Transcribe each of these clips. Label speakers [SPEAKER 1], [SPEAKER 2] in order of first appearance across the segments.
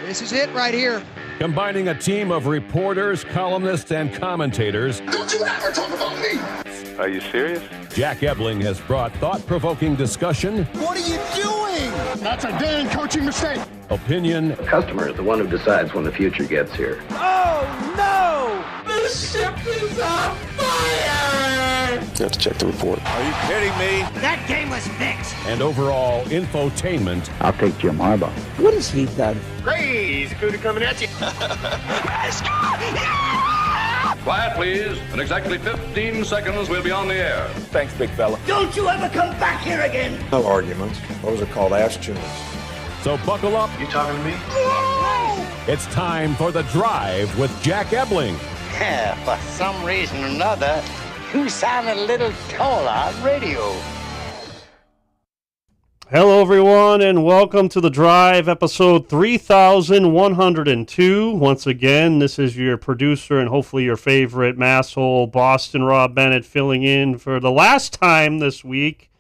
[SPEAKER 1] This is it right here.
[SPEAKER 2] Combining a team of reporters, columnists, and commentators.
[SPEAKER 3] Don't you ever talk about me!
[SPEAKER 4] Are you serious?
[SPEAKER 2] Jack Ebling has brought thought-provoking discussion.
[SPEAKER 1] What are you doing?
[SPEAKER 3] That's a damn coaching mistake!
[SPEAKER 2] Opinion.
[SPEAKER 5] The customer is the one who decides when the future gets here.
[SPEAKER 1] Oh, no!
[SPEAKER 6] The ship is on fire!
[SPEAKER 4] You have to check the report.
[SPEAKER 6] Are you kidding me?
[SPEAKER 1] That game was fixed.
[SPEAKER 2] And overall infotainment.
[SPEAKER 5] I'll take Jim Harbaugh.
[SPEAKER 1] What has he done?
[SPEAKER 3] Crazy Cooter coming at you!
[SPEAKER 7] Quiet, please. In exactly 15 seconds, we'll be on the air.
[SPEAKER 4] Thanks, big fella.
[SPEAKER 1] Don't you ever come back here again!
[SPEAKER 4] No arguments. Those are called ass tunes.
[SPEAKER 2] So buckle up.
[SPEAKER 3] You talking to me?
[SPEAKER 2] It's time for The Drive with Jack Ebling.
[SPEAKER 8] Yeah, for some reason or another, you sound a little taller on radio.
[SPEAKER 9] Hello, everyone, and welcome to The Drive, episode 3102. Once again, this is your producer and hopefully your favorite masshole, Boston Rob Bennett, filling in for the last time this week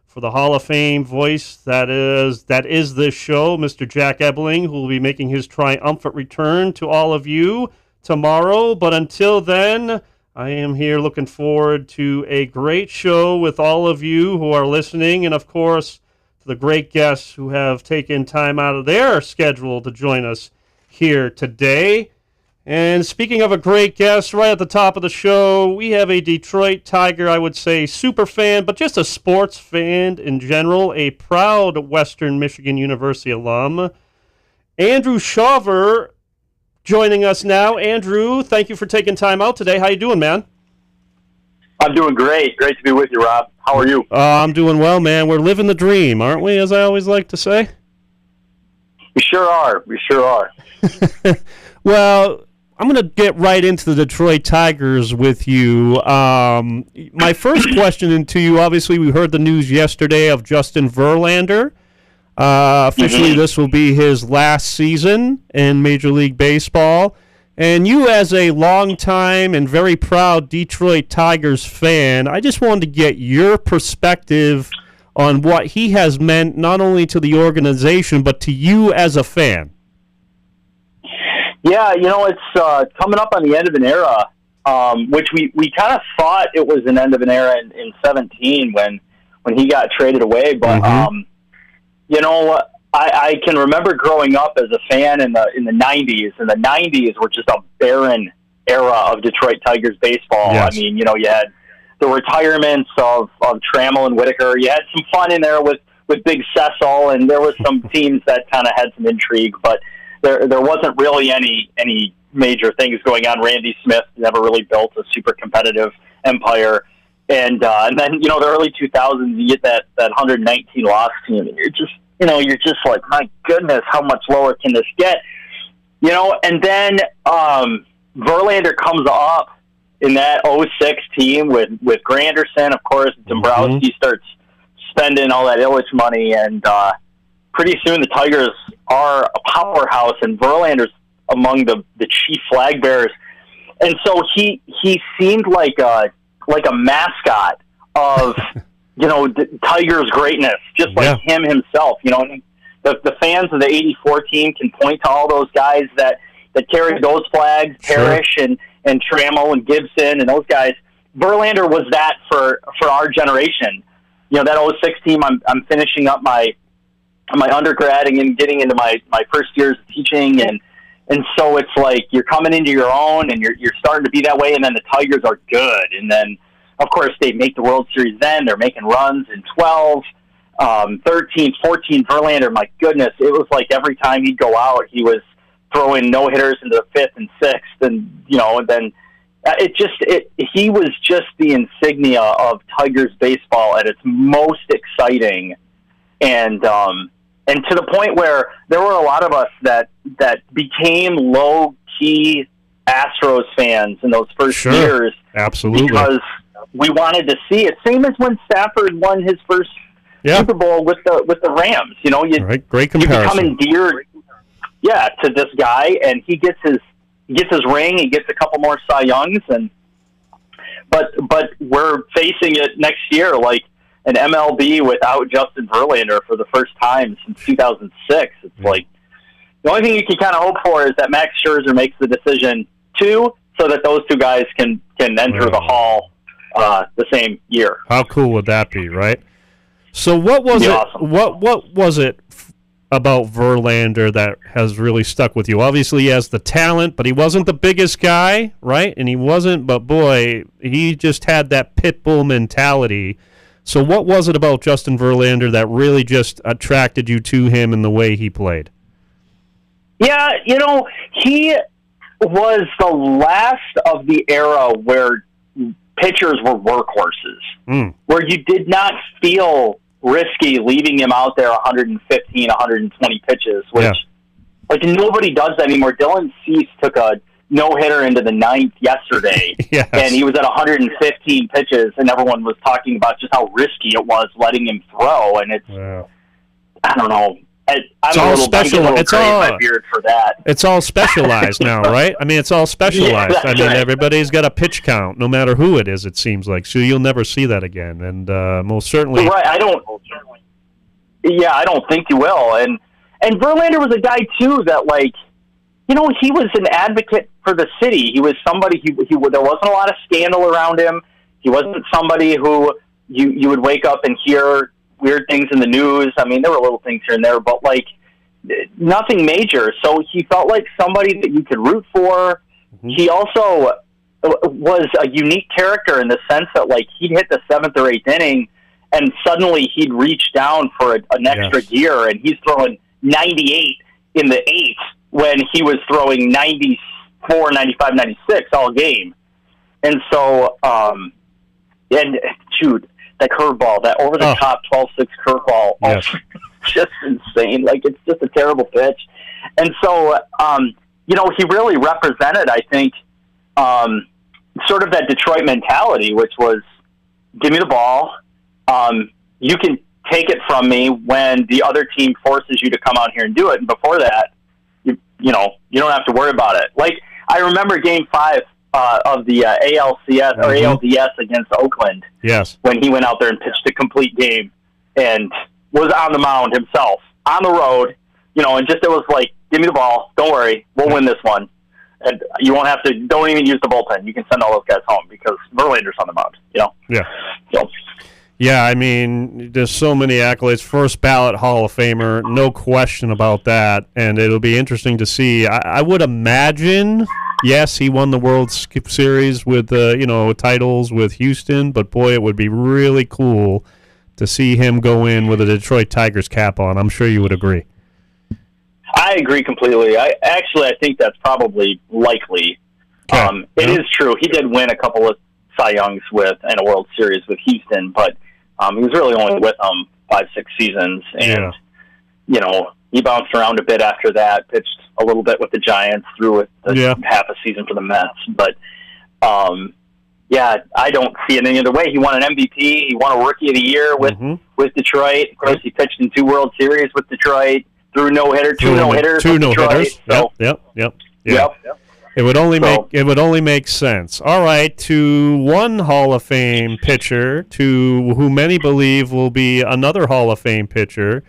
[SPEAKER 9] for the Hall of Fame voice that is this show, Mr. Jack Ebling, who will be making his triumphant return to all of you tomorrow. But until then, I am here looking forward to a great show with all of you who are listening, and of course, the great guests who have taken time out of their schedule to join us here today. And speaking of a great guest, right at the top of the show, we have a Detroit Tiger, I would say, super fan, but just a sports fan in general, a proud Western Michigan University alum, Andrew Shawver, joining us now. Andrew, thank you for taking time out today. How you doing, man?
[SPEAKER 10] I'm doing great. Great to be with you, Rob. How are you?
[SPEAKER 9] I'm doing well, man. We're living the dream, aren't we, as I always like to say?
[SPEAKER 10] We sure are. We sure are.
[SPEAKER 9] Well, I'm going to get right into the Detroit Tigers with you. My first question to you, obviously, we heard the news yesterday of Justin Verlander. Officially, This will be his last season in Major League Baseball. And you, as a longtime and very proud Detroit Tigers fan, I just wanted to get your perspective on what he has meant not only to the organization, but to you as a fan.
[SPEAKER 10] Yeah, it's coming up on the end of an era, which we kind of thought it was an end of an era in 17 when he got traded away. But, I can remember growing up as a fan in the 90s, and the 90s were just a barren era of Detroit Tigers baseball.
[SPEAKER 9] Yes.
[SPEAKER 10] I mean, you had the retirements of Trammell and Whitaker. You had some fun in there with Big Cecil, and there were some teams that kind of had some intrigue, but there wasn't really any major things going on. Randy Smith never really built a super competitive empire. And then, the early 2000s, you get that 119 loss team, and you're just like, my goodness, how much lower can this get? And then Verlander comes up in that 06 team with Granderson. Of course, Dombrowski starts spending all that Ilitch money, and pretty soon the Tigers are a powerhouse, and Verlander's among the chief flag bearers. And so he seemed like a mascot of the Tigers' greatness, just like him himself. The fans of the '84 team can point to all those guys that carried those flags, Parrish and Trammell and Gibson and those guys. Verlander was that for our generation. That '06 team. I'm finishing up my undergrad and getting into my first years of teaching, and so it's like you're coming into your own, and you're starting to be that way, and then the Tigers are good, and then of course they make the World Series. Then they're making runs in 12, 13, 14. Verlander, my goodness, it was like every time he'd go out, he was throwing no hitters into the fifth and sixth, and then he was just the insignia of Tigers baseball at its most exciting, and to the point where there were a lot of us that became low-key Astros fans in those first years.
[SPEAKER 9] Absolutely.
[SPEAKER 10] Because we wanted to see it. Same as when Stafford won his first Super Bowl with the Rams.
[SPEAKER 9] Right. Great comparison.
[SPEAKER 10] You become endeared, to this guy, and he gets his ring. He gets a couple more Cy Youngs, but we're facing it next year like an MLB without Justin Verlander for the first time since 2006. It's like The only thing you can kind of hope for is that Max Scherzer makes the decision too, so that those two guys can enter the Hall the same year.
[SPEAKER 9] How cool would that be, right? So what was it?
[SPEAKER 10] Awesome.
[SPEAKER 9] What was it about Verlander that has really stuck with you? Obviously, he has the talent, but he wasn't the biggest guy, right? And he wasn't, but boy, he just had that pit bull mentality. So what was it about Justin Verlander that really just attracted you to him and the way he played?
[SPEAKER 10] Yeah, he was the last of the era where pitchers were workhorses, where you did not feel risky leaving him out there 115, 120 pitches, which like nobody does that anymore. Dylan Cease took a no-hitter into the ninth yesterday, and he was at 115 pitches, and everyone was talking about just how risky it was letting him throw, and it's, I don't know. I'm all special. It's all my beard for that.
[SPEAKER 9] It's all specialized now, right? I mean, it's all specialized.
[SPEAKER 10] Yeah,
[SPEAKER 9] I mean,
[SPEAKER 10] right.
[SPEAKER 9] Everybody's got a pitch count, no matter who it is. It seems like so you'll never see that again, and most certainly.
[SPEAKER 10] Right. I don't think you will. And Verlander was a guy too that, like, he was an advocate for the city. He was somebody. He there wasn't a lot of scandal around him. He wasn't somebody who you would wake up and hear weird things in the news. I mean, there were little things here and there, but like nothing major. So he felt like somebody that you could root for. Mm-hmm. He also was a unique character in the sense that, like, he'd hit the 7th or 8th inning and suddenly he'd reach down for an extra gear, and he's throwing 98 in the 8th when he was throwing 94, 95, 96 all game. And so, and shoot, that curveball, that over-the-top 12-6 curveball, just insane. Like, it's just a terrible pitch. And so, he really represented, I think, sort of that Detroit mentality, which was, give me the ball. You can take it from me when the other team forces you to come out here and do it. And before that, you don't have to worry about it. Like, I remember Game 5 of the ALCS or ALDS against Oakland.
[SPEAKER 9] Yes.
[SPEAKER 10] When he went out there and pitched a complete game and was on the mound himself on the road, and just, it was like, give me the ball. Don't worry. We'll win this one. And you won't have to, don't even use the bullpen. You can send all those guys home because Verlander's on the mound,
[SPEAKER 9] Yeah.
[SPEAKER 10] So.
[SPEAKER 9] Yeah, I mean, there's so many accolades. First ballot Hall of Famer, no question about that. And it'll be interesting to see. I would imagine, yes, he won the World Series with, titles with Houston. But, boy, it would be really cool to see him go in with a Detroit Tigers cap on. I'm sure you would agree.
[SPEAKER 10] I agree completely. I think that's probably likely.
[SPEAKER 9] Okay.
[SPEAKER 10] It is true. He did win a couple of Cy Youngs and a World Series with Houston, but he was really only with them 5-6 seasons. And, he bounced around a bit after that, pitched a little bit with the Giants, threw it half a season for the Mets. But, I don't see it any other way. He won an MVP. He won a Rookie of the Year with Detroit. Of course, he pitched in 2 World Series with Detroit. Threw no-hitter, 2 no-hitters.
[SPEAKER 9] 2 no-hitters.
[SPEAKER 10] So,
[SPEAKER 9] Yep. It would only make sense. All right, to one Hall of Fame pitcher, to who many believe will be another Hall of Fame pitcher,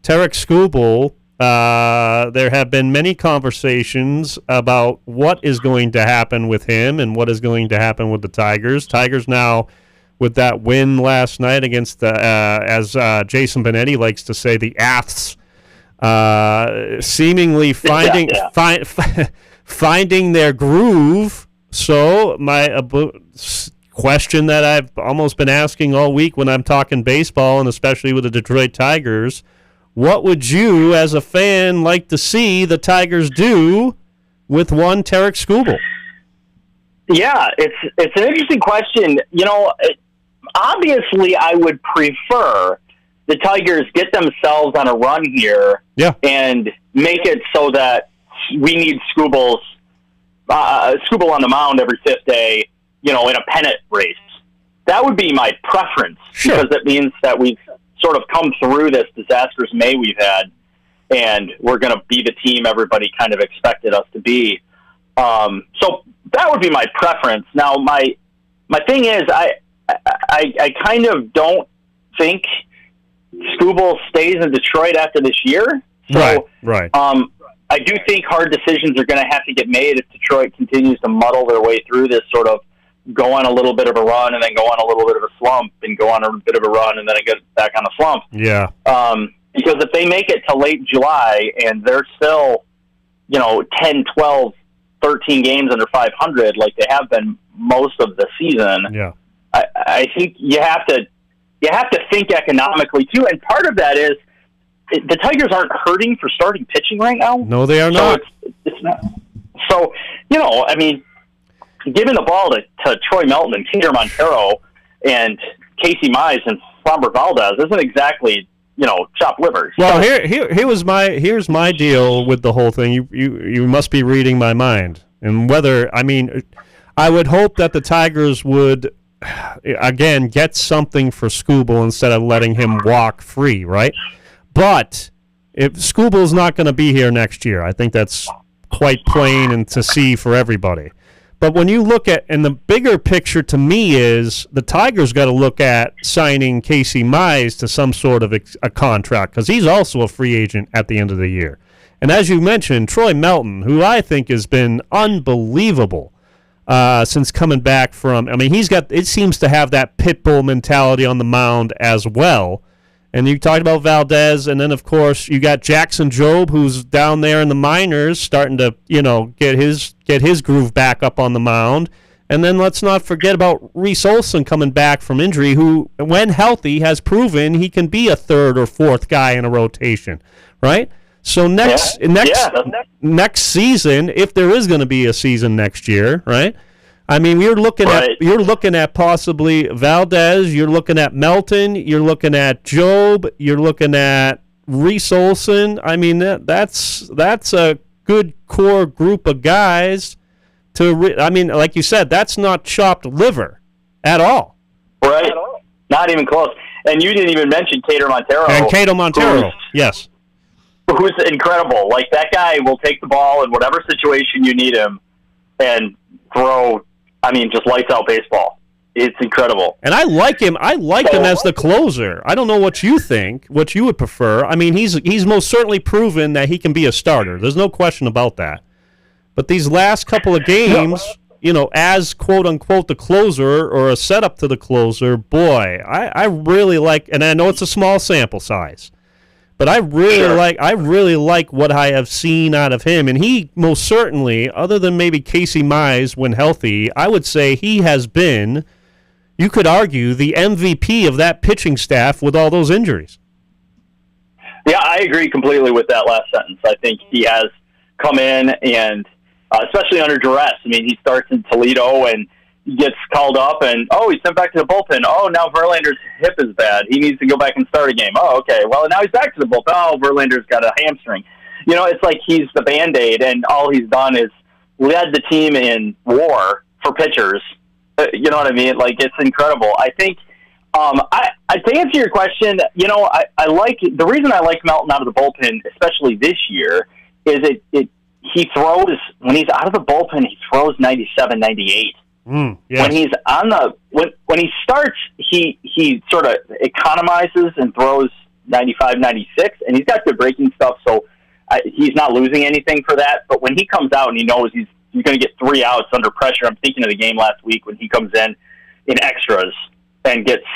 [SPEAKER 9] Tarik Skubal. There have been many conversations about what is going to happen with him and what is going to happen with the Tigers. Tigers now, with that win last night against as Jason Benetti likes to say, the Aths. Seemingly finding their groove. So my question that I've almost been asking all week when I'm talking baseball, and especially with the Detroit Tigers, what would you, as a fan, like to see the Tigers do with one Tarik Skubal?
[SPEAKER 10] Yeah, it's an interesting question. Obviously, I would prefer the Tigers get themselves on a run here and make it so that we need Skubal on the mound every 5th day, in a pennant race. That would be my preference because it means that we've sort of come through this disastrous May we've had, and we're going to be the team everybody kind of expected us to be. So that would be my preference. Now, my thing is, I kind of don't think Skubal stays in Detroit after this year. So,
[SPEAKER 9] right.
[SPEAKER 10] I I do think hard decisions are going to have to get made if Detroit continues to muddle their way through this sort of go on a little bit of a run and then go on a little bit of a slump and go on a bit of a run and then it gets back on a slump.
[SPEAKER 9] Yeah.
[SPEAKER 10] Because if they make it to late July and they're still, 10, 12, 13 games under 500 like they have been most of the season,
[SPEAKER 9] yeah,
[SPEAKER 10] I think you have to think economically too. And part of that is the Tigers aren't hurting for starting pitching right now.
[SPEAKER 9] No, they are not.
[SPEAKER 10] It's not. So, giving the ball to Troy Melton and Kader Montero and Casey Mize and Framber Valdez isn't exactly, chopped livers.
[SPEAKER 9] Well, here's my deal with the whole thing. You must be reading my mind. And I would hope that the Tigers would, again, get something for Skubal instead of letting him walk free, right? But if Skubal's not going to be here next year, I think that's quite plain and to see for everybody. But when you look at, and the bigger picture to me is the Tigers got to look at signing Casey Mize to some sort of a contract because he's also a free agent at the end of the year. And as you mentioned, Troy Melton, who I think has been unbelievable since coming back from, it seems to have that pit bull mentality on the mound as well. And you talked about Valdez, and then, of course, you got Jackson Jobe, who's down there in the minors, starting to, get his groove back up on the mound. And then let's not forget about Reese Olson coming back from injury, who, when healthy, has proven he can be a third or fourth guy in a rotation, right? So next season, if there is going to be a season next year, right? You're looking at possibly Valdez, you're looking at Melton, you're looking at Jobe, you're looking at Reese Olson. That's a good core group of guys like you said, that's not chopped liver at all.
[SPEAKER 10] Right. Not even close. And you didn't even mention Kader Montero.
[SPEAKER 9] And Kader Montero, yes.
[SPEAKER 10] Who's incredible. Like, that guy will take the ball in whatever situation you need him and throw, just lights out baseball. It's incredible.
[SPEAKER 9] And I like him. I like him as the closer. I don't know what you think, what you would prefer. He's most certainly proven that he can be a starter. There's no question about that. But these last couple of games, as quote-unquote the closer or a setup to the closer, boy, I really like, and I know it's a small sample size, but I really like what I have seen out of him. And he most certainly, other than maybe Casey Mize when healthy, I would say he has been, you could argue, the MVP of that pitching staff with all those injuries.
[SPEAKER 10] Yeah, I agree completely with that last sentence. I think he has come in and, especially under duress. He starts in Toledo and gets called up and, he's sent back to the bullpen. Oh, now Verlander's hip is bad. He needs to go back and start a game. Oh, okay. Well, now he's back to the bullpen. Oh, Verlander's got a hamstring. It's like he's the Band-Aid, and all he's done is led the team in WAR for pitchers. You know what I mean? Like, it's incredible. I think, to answer your question, I like, the reason I like Melton out of the bullpen, especially this year, is he throws, when he's out of the bullpen, he throws 97, 98.
[SPEAKER 9] Yes.
[SPEAKER 10] When he's on when he starts, he sort of economizes and throws 95, 96, and he's got good breaking stuff, so he's not losing anything for that. But when he comes out and he knows he's going to get 3 outs under pressure, I'm thinking of the game last week when he comes in extras and gets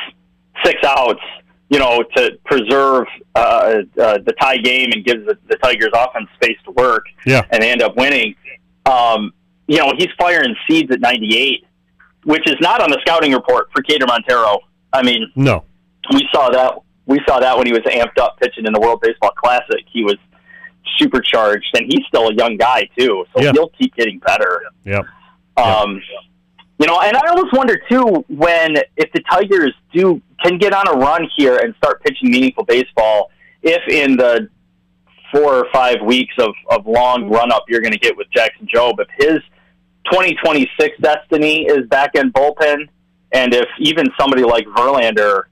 [SPEAKER 10] 6 outs, to preserve the tie game and gives the Tigers offense space to work, and they end up winning. He's firing seeds at 98, which is not on the scouting report for Kader Montero.
[SPEAKER 9] No.
[SPEAKER 10] We saw that when he was amped up pitching in the World Baseball Classic. He was supercharged, and he's still a young guy too, so he'll keep getting better.
[SPEAKER 9] Yep.
[SPEAKER 10] And I almost wonder too if the Tigers can get on a run here and start pitching meaningful baseball, if in the 4 or 5 weeks of long run-up you're going to get with Jackson Jobe, if his 2026 destiny is back-end bullpen, and if even somebody like Verlander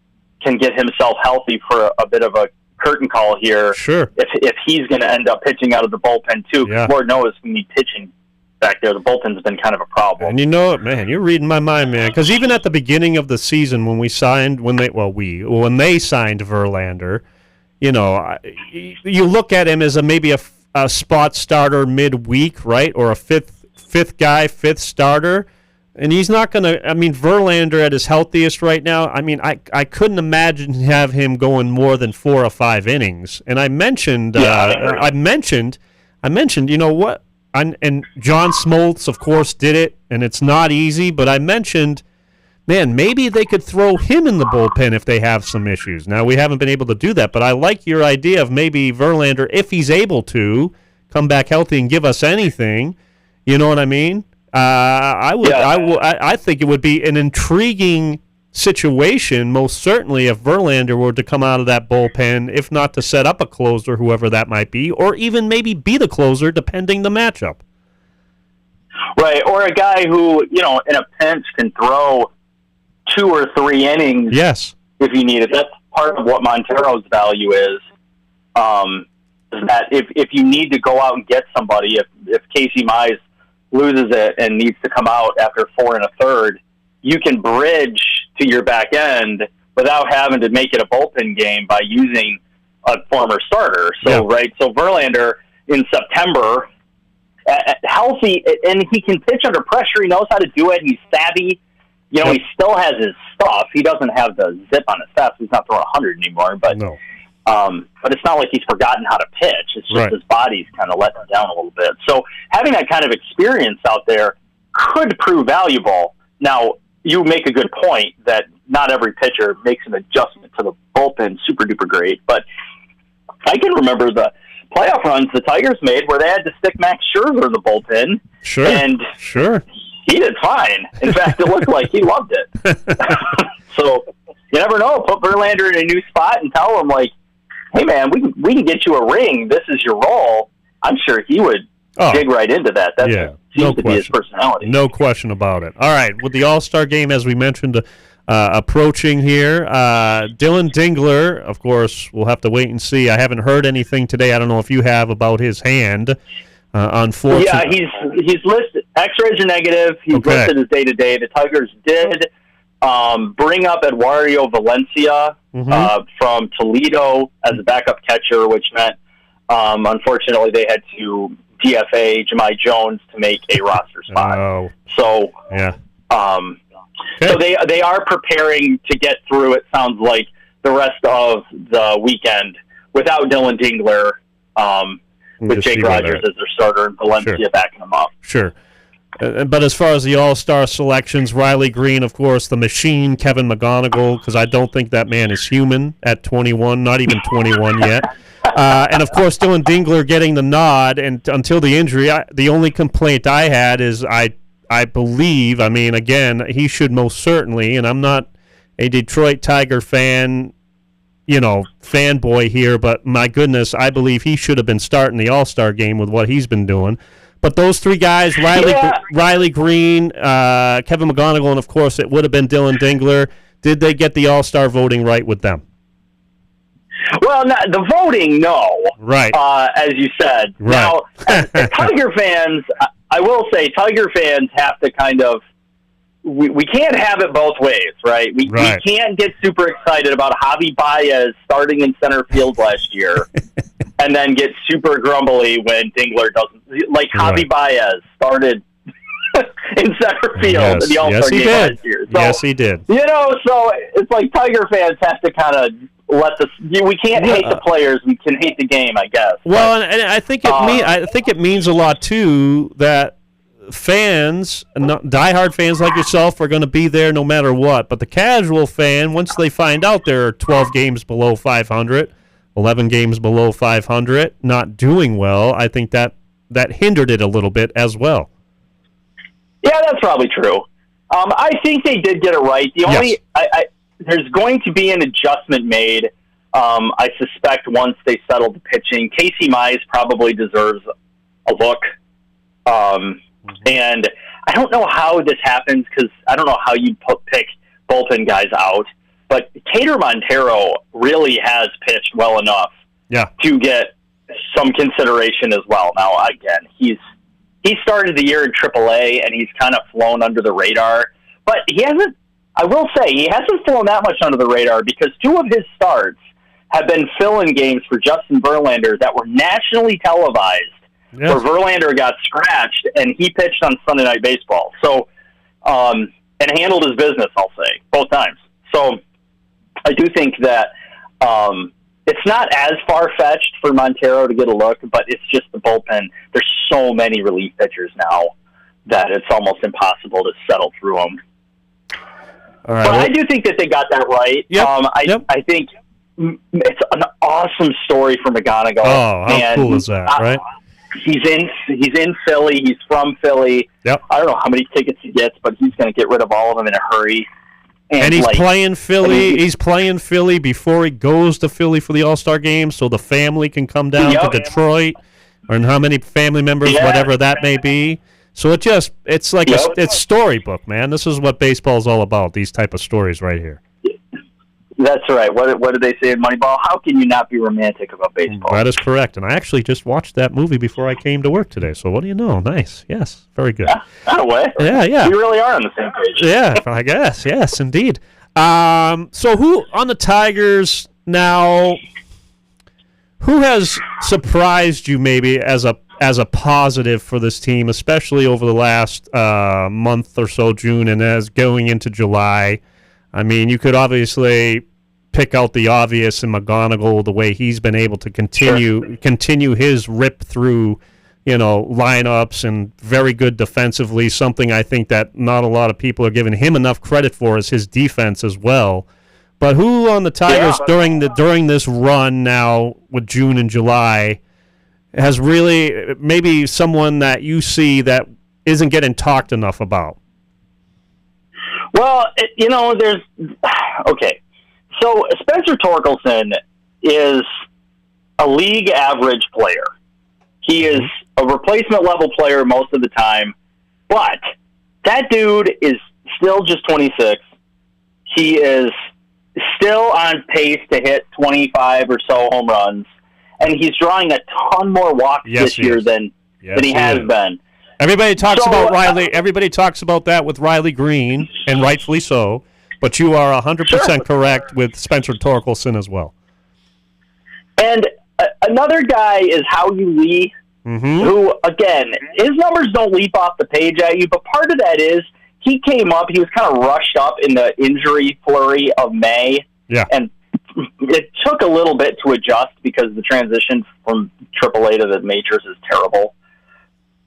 [SPEAKER 10] can get himself healthy for a bit of a curtain call here,
[SPEAKER 9] sure.
[SPEAKER 10] If he's going to end up pitching out of the bullpen too, Lord knows we need pitching back there. The bullpen's been kind of a problem.
[SPEAKER 9] And man, you're reading my mind, man. Because even at the beginning of the season, when they signed Verlander, you look at him as maybe a a spot starter midweek, right, or a fifth guy, fifth starter. And he's not going to – I mean, Verlander at his healthiest right now, I mean, I couldn't imagine have him going more than 4 or 5 innings. And I mentioned I mentioned, you know what, and John Smoltz, of course, did it, and it's not easy, but I mentioned, man, maybe they could throw him in the bullpen if they have some issues. Now, we haven't been able to do that, but I like your idea of maybe Verlander, if he's able to, come back healthy and give us anything. You know what I mean? I think it would be an intriguing situation, most certainly, if Verlander were to come out of that bullpen, if not to set up a closer, whoever that might be, or even maybe be the closer, depending the matchup.
[SPEAKER 10] Right, or a guy who, in a pinch can throw 2 or 3 innings.
[SPEAKER 9] Yes,
[SPEAKER 10] if you need it. That's part of what Montero's value is. That if you need to go out and get somebody, if Casey Mize loses it and needs to come out after 4 1/3, you can bridge to your back end without having to make it a bullpen game by using a former starter. So Verlander in September, healthy, and he can pitch under pressure. He knows how to do it. He's savvy. He still has his stuff. He doesn't have the zip on his fast. He's not throwing 100 anymore, but
[SPEAKER 9] no.
[SPEAKER 10] But it's not like he's forgotten how to pitch. It's just his body's kind of letting him down a little bit. So having that kind of experience out there could prove valuable. Now, you make a good point that not every pitcher makes an adjustment to the bullpen super-duper great, but I can remember the playoff runs the Tigers made where they had to stick Max Scherzer in the bullpen.
[SPEAKER 9] Sure,
[SPEAKER 10] and he did fine. In fact, it looked like he loved it. So you never know. Put Verlander in a new spot and tell him, like, hey, man, we can get you a ring. This is your role. I'm sure he would dig right into that. That seems to be his personality.
[SPEAKER 9] No question about it. All right, with the All-Star game, as we mentioned, approaching here, Dylan Dingler, of course, we'll have to wait and see. I haven't heard anything today. I don't know if you have about his hand. Unfortunately.
[SPEAKER 10] Yeah, he's listed. X-rays are negative. He's listed as day-to-day. The Tigers did bring up Eduardo Valencia from Toledo as a backup catcher, which meant, unfortunately, they had to DFA Jahmai Jones to make a roster spot.
[SPEAKER 9] Oh.
[SPEAKER 10] So, so they are preparing to get through, it sounds like, the rest of the weekend without Dylan Dingler, with Jake Rogers as their starter and Valencia backing them up.
[SPEAKER 9] Sure. But as far as the All-Star selections, Riley Green, of course, the machine, Kevin McGonigal, because I don't think that man is human at 21, not even 21 yet. And, of course, Dylan Dingler getting the nod. And until the injury, the only complaint I had is I believe, I mean, again, he should most certainly, and I'm not a Detroit Tiger fan, fanboy here, but my goodness, I believe he should have been starting the All-Star game with what he's been doing. But those 3 guys, Riley Green, Kevin McGonigal, and, of course, it would have been Dylan Dingler. Did they get the All-Star voting right with them?
[SPEAKER 10] Well, the voting, no.
[SPEAKER 9] Right.
[SPEAKER 10] As you said.
[SPEAKER 9] Right.
[SPEAKER 10] Now, as Tiger fans, I will say Tiger fans have to kind of we can't have it both ways, right? We can't get super excited about Javi Baez starting in center field last year and then get super grumbly when Dingler doesn't. Like Javi Baez started in center field in the All-Star game last year. So,
[SPEAKER 9] yes, he did.
[SPEAKER 10] So it's like Tiger fans have to kind of we can't hate the players, we can hate the game, I guess.
[SPEAKER 9] Well, and I think it means a lot too that fans, diehard fans like yourself, are going to be there no matter what. But the casual fan, once they find out they're 12 games below 500, 11 games below 500, not doing well, I think that hindered it a little bit as well.
[SPEAKER 10] Yeah, that's probably true. I think they did get it right. The only there's going to be an adjustment made, I suspect, once they settle the pitching. Casey Mize probably deserves a look. And I don't know how this happens because I don't know how you pick bullpen guys out. But Tater Montero really has pitched well enough to get some consideration as well. Now, again, he started the year in AAA, and he's kind of flown under the radar. But he hasn't flown that much under the radar because 2 of his starts have been fill-in games for Justin Verlander that were nationally televised, where Verlander got scratched, and he pitched on Sunday Night Baseball. So, and handled his business, I'll say, both times. So I do think that it's not as far-fetched for Montero to get a look, but it's just the bullpen. There's so many relief pitchers now that it's almost impossible to settle through them.
[SPEAKER 9] All right,
[SPEAKER 10] but I do think that they got that right. I think it's an awesome story for McGonigal.
[SPEAKER 9] Oh, how cool is that, right?
[SPEAKER 10] He's in Philly. He's from Philly.
[SPEAKER 9] Yep.
[SPEAKER 10] I don't know how many tickets he gets, but he's going to get rid of all of them in a hurry.
[SPEAKER 9] And he's playing Philly. He's playing Philly before he goes to Philly for the All-Star game, so the family can come down to Detroit, or how many family members, whatever that may be. So it's like it's storybook, man. This is what baseball is all about. These type of stories right here.
[SPEAKER 10] That's right. What did they say in Moneyball? How can you not be romantic about baseball?
[SPEAKER 9] That is correct. And I actually just watched that movie before I came to work today. So what do you know? Nice. Yes. Very good.
[SPEAKER 10] Not a way.
[SPEAKER 9] Yeah.
[SPEAKER 10] We really are on the same page.
[SPEAKER 9] Yeah, I guess. Yes, indeed. So who on the Tigers now, who has surprised you maybe as a positive for this team, especially over the last month or so, June, and as going into July? I mean, you could obviously pick out the obvious in McGonigal, the way he's been able to continue his rip through, lineups, and very good defensively, something I think that not a lot of people are giving him enough credit for is his defense as well. But who on the Tigers during this run now with June and July has really maybe someone that you see that isn't getting talked enough about?
[SPEAKER 10] Well, there's okay. So Spencer Torkelson is a league average player. He is a replacement level player most of the time, but that dude is still just 26. He is still on pace to hit 25 or so home runs, and he's drawing a ton more walks this year than he has been.
[SPEAKER 9] Everybody talks about Riley. Everybody talks about that with Riley Green, and rightfully so. But you are 100% correct with Spencer Torkelson as well.
[SPEAKER 10] And another guy is Howie Lee, who, again, his numbers don't leap off the page at you, but part of that is he came up, he was kind of rushed up in the injury flurry of May.
[SPEAKER 9] Yeah.
[SPEAKER 10] And it took a little bit to adjust because the transition from AAA to the majors is terrible.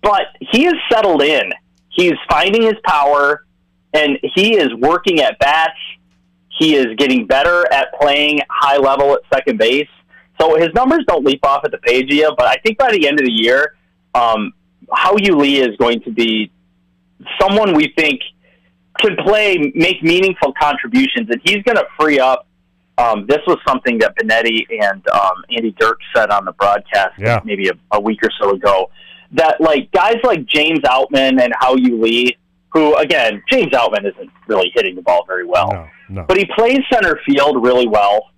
[SPEAKER 10] But he is settled in. He's finding his power, and he is working at bats. He is getting better at playing high level at second base. So his numbers don't leap off at the page yet, but I think by the end of the year, Howie Lee is going to be someone we think can make meaningful contributions, and he's going to free up. This was something that Benetti and Andy Dirk said on the broadcast maybe a week or so ago, that guys like James Outman and Howie Lee, who, again, James Outman isn't really hitting the ball very well, but he plays center field really well,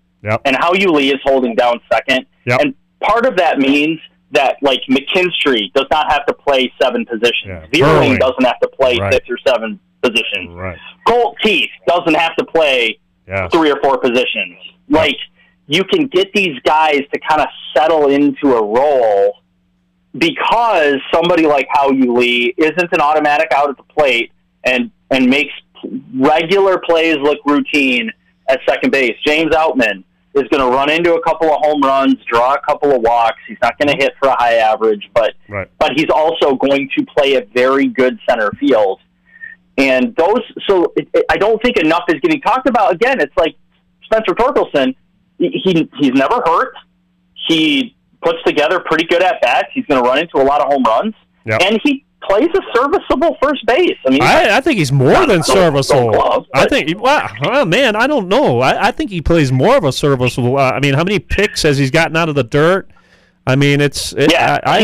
[SPEAKER 10] and Howie Lee is holding down second, and part of that means that, McKinstry does not have to play 7 positions. Vierling doesn't have to play 6 or 7 positions. Colt Teeth doesn't have to play 3 or 4 positions. You can get these guys to kind of settle into a role because somebody like Howie Lee isn't an automatic out at the plate and makes regular plays look routine at second base. James Outman is going to run into a couple of home runs, draw a couple of walks. He's not going to hit for a high average, but he's also going to play a very good center field. And I don't think enough is getting talked about. Again, it's like Spencer Torkelson. He's never hurt. He puts together pretty good at bats. He's going to run into a lot of home runs, and he plays a serviceable first base. I mean,
[SPEAKER 9] I think he's more than serviceable. I think, man, I don't know. I think he plays more of a serviceable. I mean, how many picks has he gotten out of the dirt? I mean, I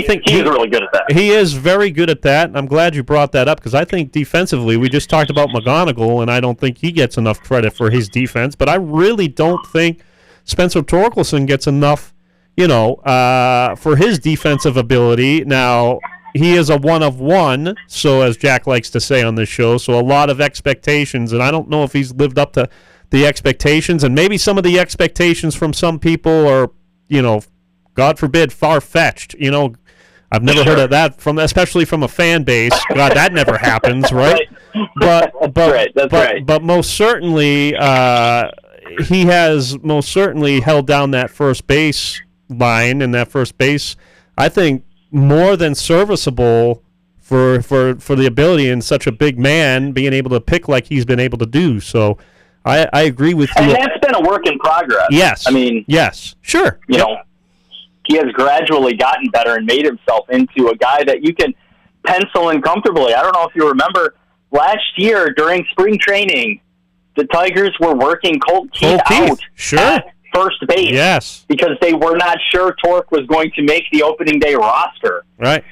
[SPEAKER 9] think
[SPEAKER 10] he's really good at that.
[SPEAKER 9] He is very good at that, and I'm glad you brought that up because I think defensively, we just talked about McGonigal, and I don't think he gets enough credit for his defense, but I really don't think Spencer Torkelson gets enough, for his defensive ability. Now, he is a one of one, so as Jack likes to say on this show, so a lot of expectations, and I don't know if he's lived up to the expectations, and maybe some of the expectations from some people are, God forbid, far-fetched. I've never heard of that especially from a fan base. God, that never happens, right? But most certainly, he has most certainly held down that first base line, and that first base, I think, more than serviceable for the ability in such a big man being able to pick like he's been able to do. So I agree with you.
[SPEAKER 10] And that's been a work in progress.
[SPEAKER 9] Yes.
[SPEAKER 10] I mean,
[SPEAKER 9] yes, sure.
[SPEAKER 10] He has gradually gotten better and made himself into a guy that you can pencil in comfortably. I don't know if you remember last year during spring training, the Tigers were working Colt Keith out at first base.
[SPEAKER 9] Yes.
[SPEAKER 10] Because they were not sure Torque was going to make the opening day roster.
[SPEAKER 9] Right.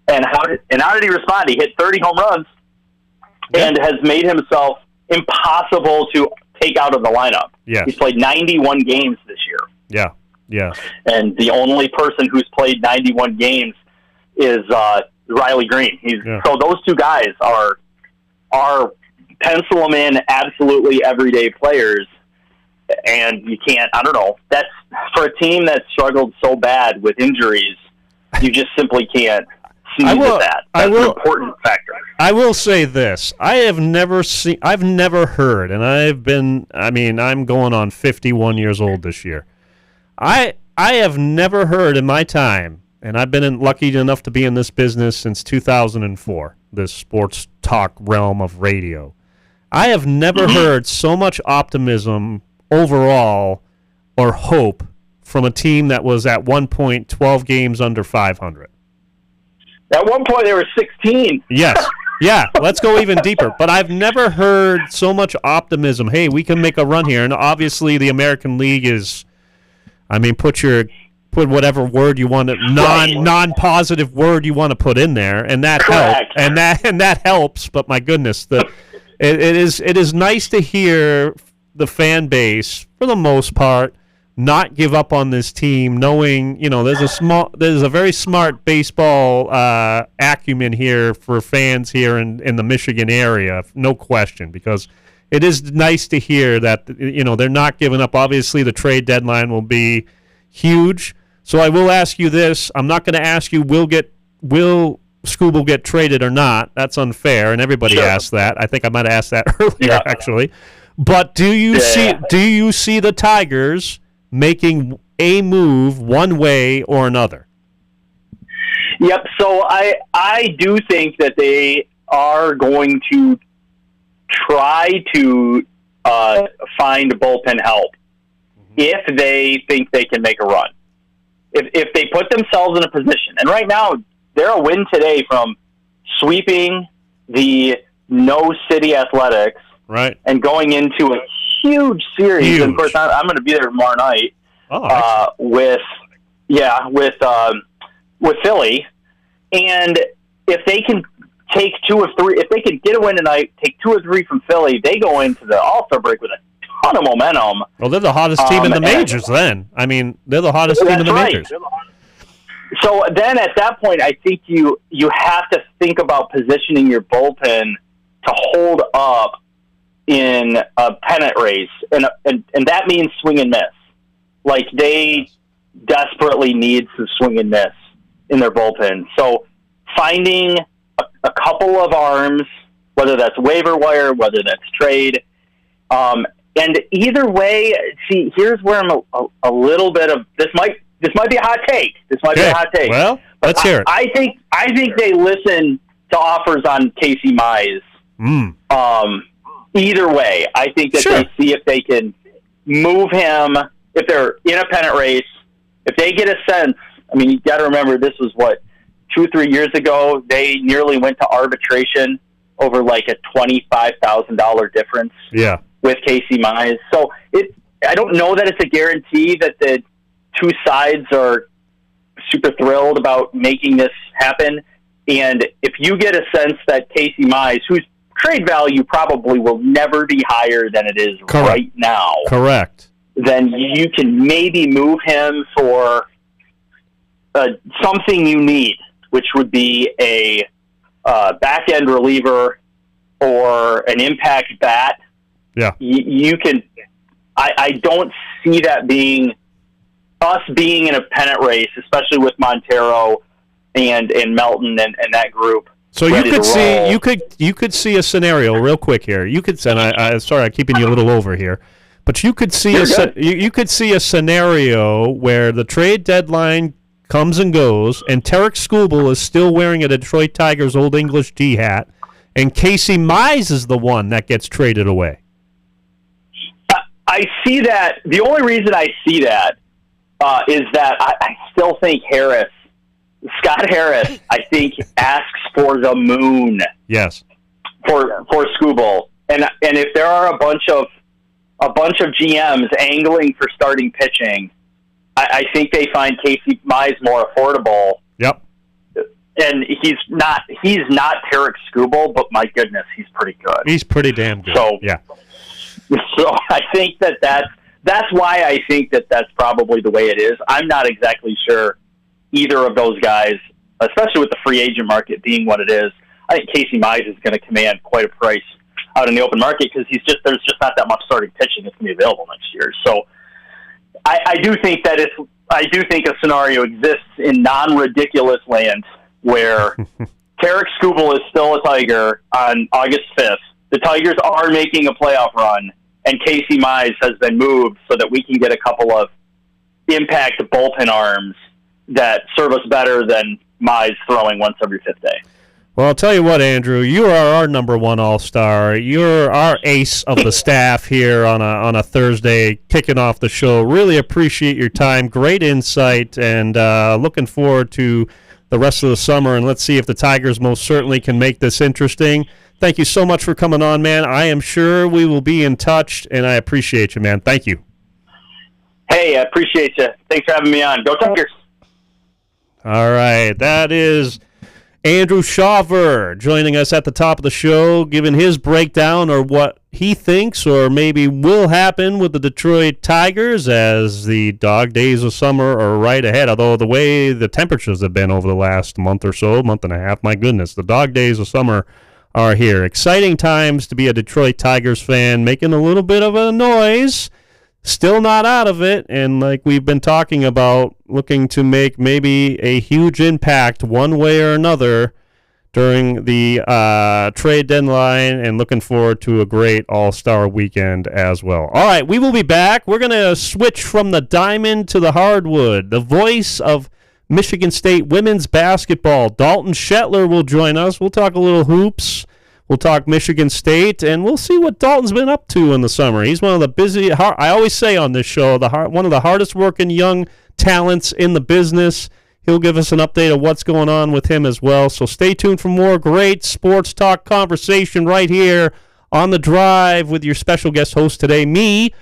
[SPEAKER 10] And how did he respond? He hit 30 home runs and has made himself impossible to take out of the lineup.
[SPEAKER 9] Yes.
[SPEAKER 10] He's played 91 games this year.
[SPEAKER 9] Yeah. Yeah.
[SPEAKER 10] And the only person who's played 91 games is Riley Green. So those two guys are pencil them in absolutely everyday players. And you can't, I don't know, that's for a team that struggled so bad with injuries, you just simply can't sneeze at that. That's an important factor.
[SPEAKER 9] I will say this. I've never heard, and I'm going on 51 years old this year. I have never heard in my time, and I've been lucky enough to be in this business since 2004, this sports talk realm of radio. I have never heard so much optimism overall or hope from a team that was at one point 12 games under 500.
[SPEAKER 10] At one point, they were 16.
[SPEAKER 9] Yes. Yeah, let's go even deeper. But I've never heard so much optimism. Hey, we can make a run here. And obviously the American League is, put whatever word you want to, non-positive word you want to put in there, and that helps. And that helps, but my goodness, it is nice to hear the fan base, for the most part, not give up on this team, knowing there's a very smart baseball acumen here for fans here in the Michigan area, no question, because it is nice to hear that they're not giving up. Obviously, the trade deadline will be huge, so I will ask you this. I'm not going to ask you will Skubal get traded or not. That's unfair, and everybody asks that. I think I might have asked that earlier, actually. But do you see the Tigers making a move one way or another?
[SPEAKER 10] Yep. So I do think that they are going to try to find bullpen help if they think they can make a run. If they put themselves in a position, and right now they're a win today from sweeping the No City Athletics.
[SPEAKER 9] Right.
[SPEAKER 10] And going into a huge series. And of course, I'm going to be there tomorrow night with Philly. And if they can take 2 of 3, if they can get a win tonight, take 2 or 3 from Philly, they go into the All-Star break with a ton of momentum.
[SPEAKER 9] Well, they're the hottest team in the majors then. They're the hottest team in the majors.
[SPEAKER 10] So then at that point, I think you have to think about positioning your bullpen to hold up in a pennant race, and that means swing and miss. Like, they desperately need some swing and miss in their bullpen. So finding a couple of arms, whether that's waiver wire, whether that's trade, and either way, see, here's where I'm a little bit of this might be a hot take.
[SPEAKER 9] Well, let's hear it.
[SPEAKER 10] I think they listen to offers on Casey Mize. Either way, I think that they see if they can move him, if they're in a pennant race, if they get a sense. You got to remember, this was 2-3 years ago. They nearly went to arbitration over like a $25,000 difference.
[SPEAKER 9] Yeah.
[SPEAKER 10] With Casey Mize. So I don't know that it's a guarantee that the two sides are super thrilled about making this happen. And if you get a sense that Casey Mize, whose trade value probably will never be higher than it is right now.
[SPEAKER 9] Correct.
[SPEAKER 10] Then you can maybe move him for something you need, which would be a back-end reliever or an impact bat.
[SPEAKER 9] Yeah.
[SPEAKER 10] You can I don't see that being us being in a pennant race, especially with Montero and Melton and that group.
[SPEAKER 9] So you could see a scenario real quick here. You could, and I sorry, I'm keeping you a little over here, but you could see you could see a scenario where the trade deadline comes and goes, and Tarek Skubal is still wearing a Detroit Tigers Old English D hat, and Casey Mize is the one that gets traded away.
[SPEAKER 10] I see that. The only reason I see that is that I still think Scott Harris, I think, asks for the moon.
[SPEAKER 9] Yes.
[SPEAKER 10] For Skubal, and if there are a bunch of GMs angling for starting pitching, I think they find Casey Mize more affordable.
[SPEAKER 9] Yep.
[SPEAKER 10] And he's not Tarek Skubal, but my goodness, he's pretty good.
[SPEAKER 9] He's pretty damn good.
[SPEAKER 10] So
[SPEAKER 9] yeah.
[SPEAKER 10] So I think that's why I think that's probably the way it is. I'm not exactly sure either of those guys, especially with the free agent market being what it is. I think Casey Mize is going to command quite a price out in the open market because there's just not that much starting pitching that's going to be available next year. So I do think a scenario exists in non-ridiculous land where Tarek Skubal is still a Tiger on August 5th. The Tigers are making a playoff run, and Casey Mize has been moved so that we can get a couple of impact bullpen arms that serve us better than Mize throwing once every fifth day.
[SPEAKER 9] Well, I'll tell you what, Andrew, you are our number one all-star. You're our ace of the staff here on a Thursday, kicking off the show. Really appreciate your time. Great insight, and looking forward to the rest of the summer, and let's see if the Tigers most certainly can make this interesting. Thank you so much for coming on, man. I am sure we will be in touch, and I appreciate you, man. Thank you.
[SPEAKER 10] Hey, I appreciate you. Thanks for having me on. Go Tigers.
[SPEAKER 9] All right, that is Andrew Shawver joining us at the top of the show, giving his breakdown or what he thinks or maybe will happen with the Detroit Tigers as the dog days of summer are right ahead. Although the way the temperatures have been over the last month or so, month and a half, my goodness, the dog days of summer are here. Exciting times to be a Detroit Tigers fan, making a little bit of a noise. Still not out of it, and like we've been talking about, looking to make maybe a huge impact one way or another during the trade deadline, and looking forward to a great All-Star weekend as well. All right, we will be back. We're going to switch from the diamond to the hardwood. The voice of Michigan State women's basketball, Dalton Shetler, will join us. We'll talk a little hoops. We'll talk Michigan State, and we'll see what Dalton's been up to in the summer. He's one of the busy, I always say on this show, one of the hardest working young talents in the business. He'll give us an update of what's going on with him as well. So stay tuned for more great sports talk conversation right here on The Drive with your special guest host today, me,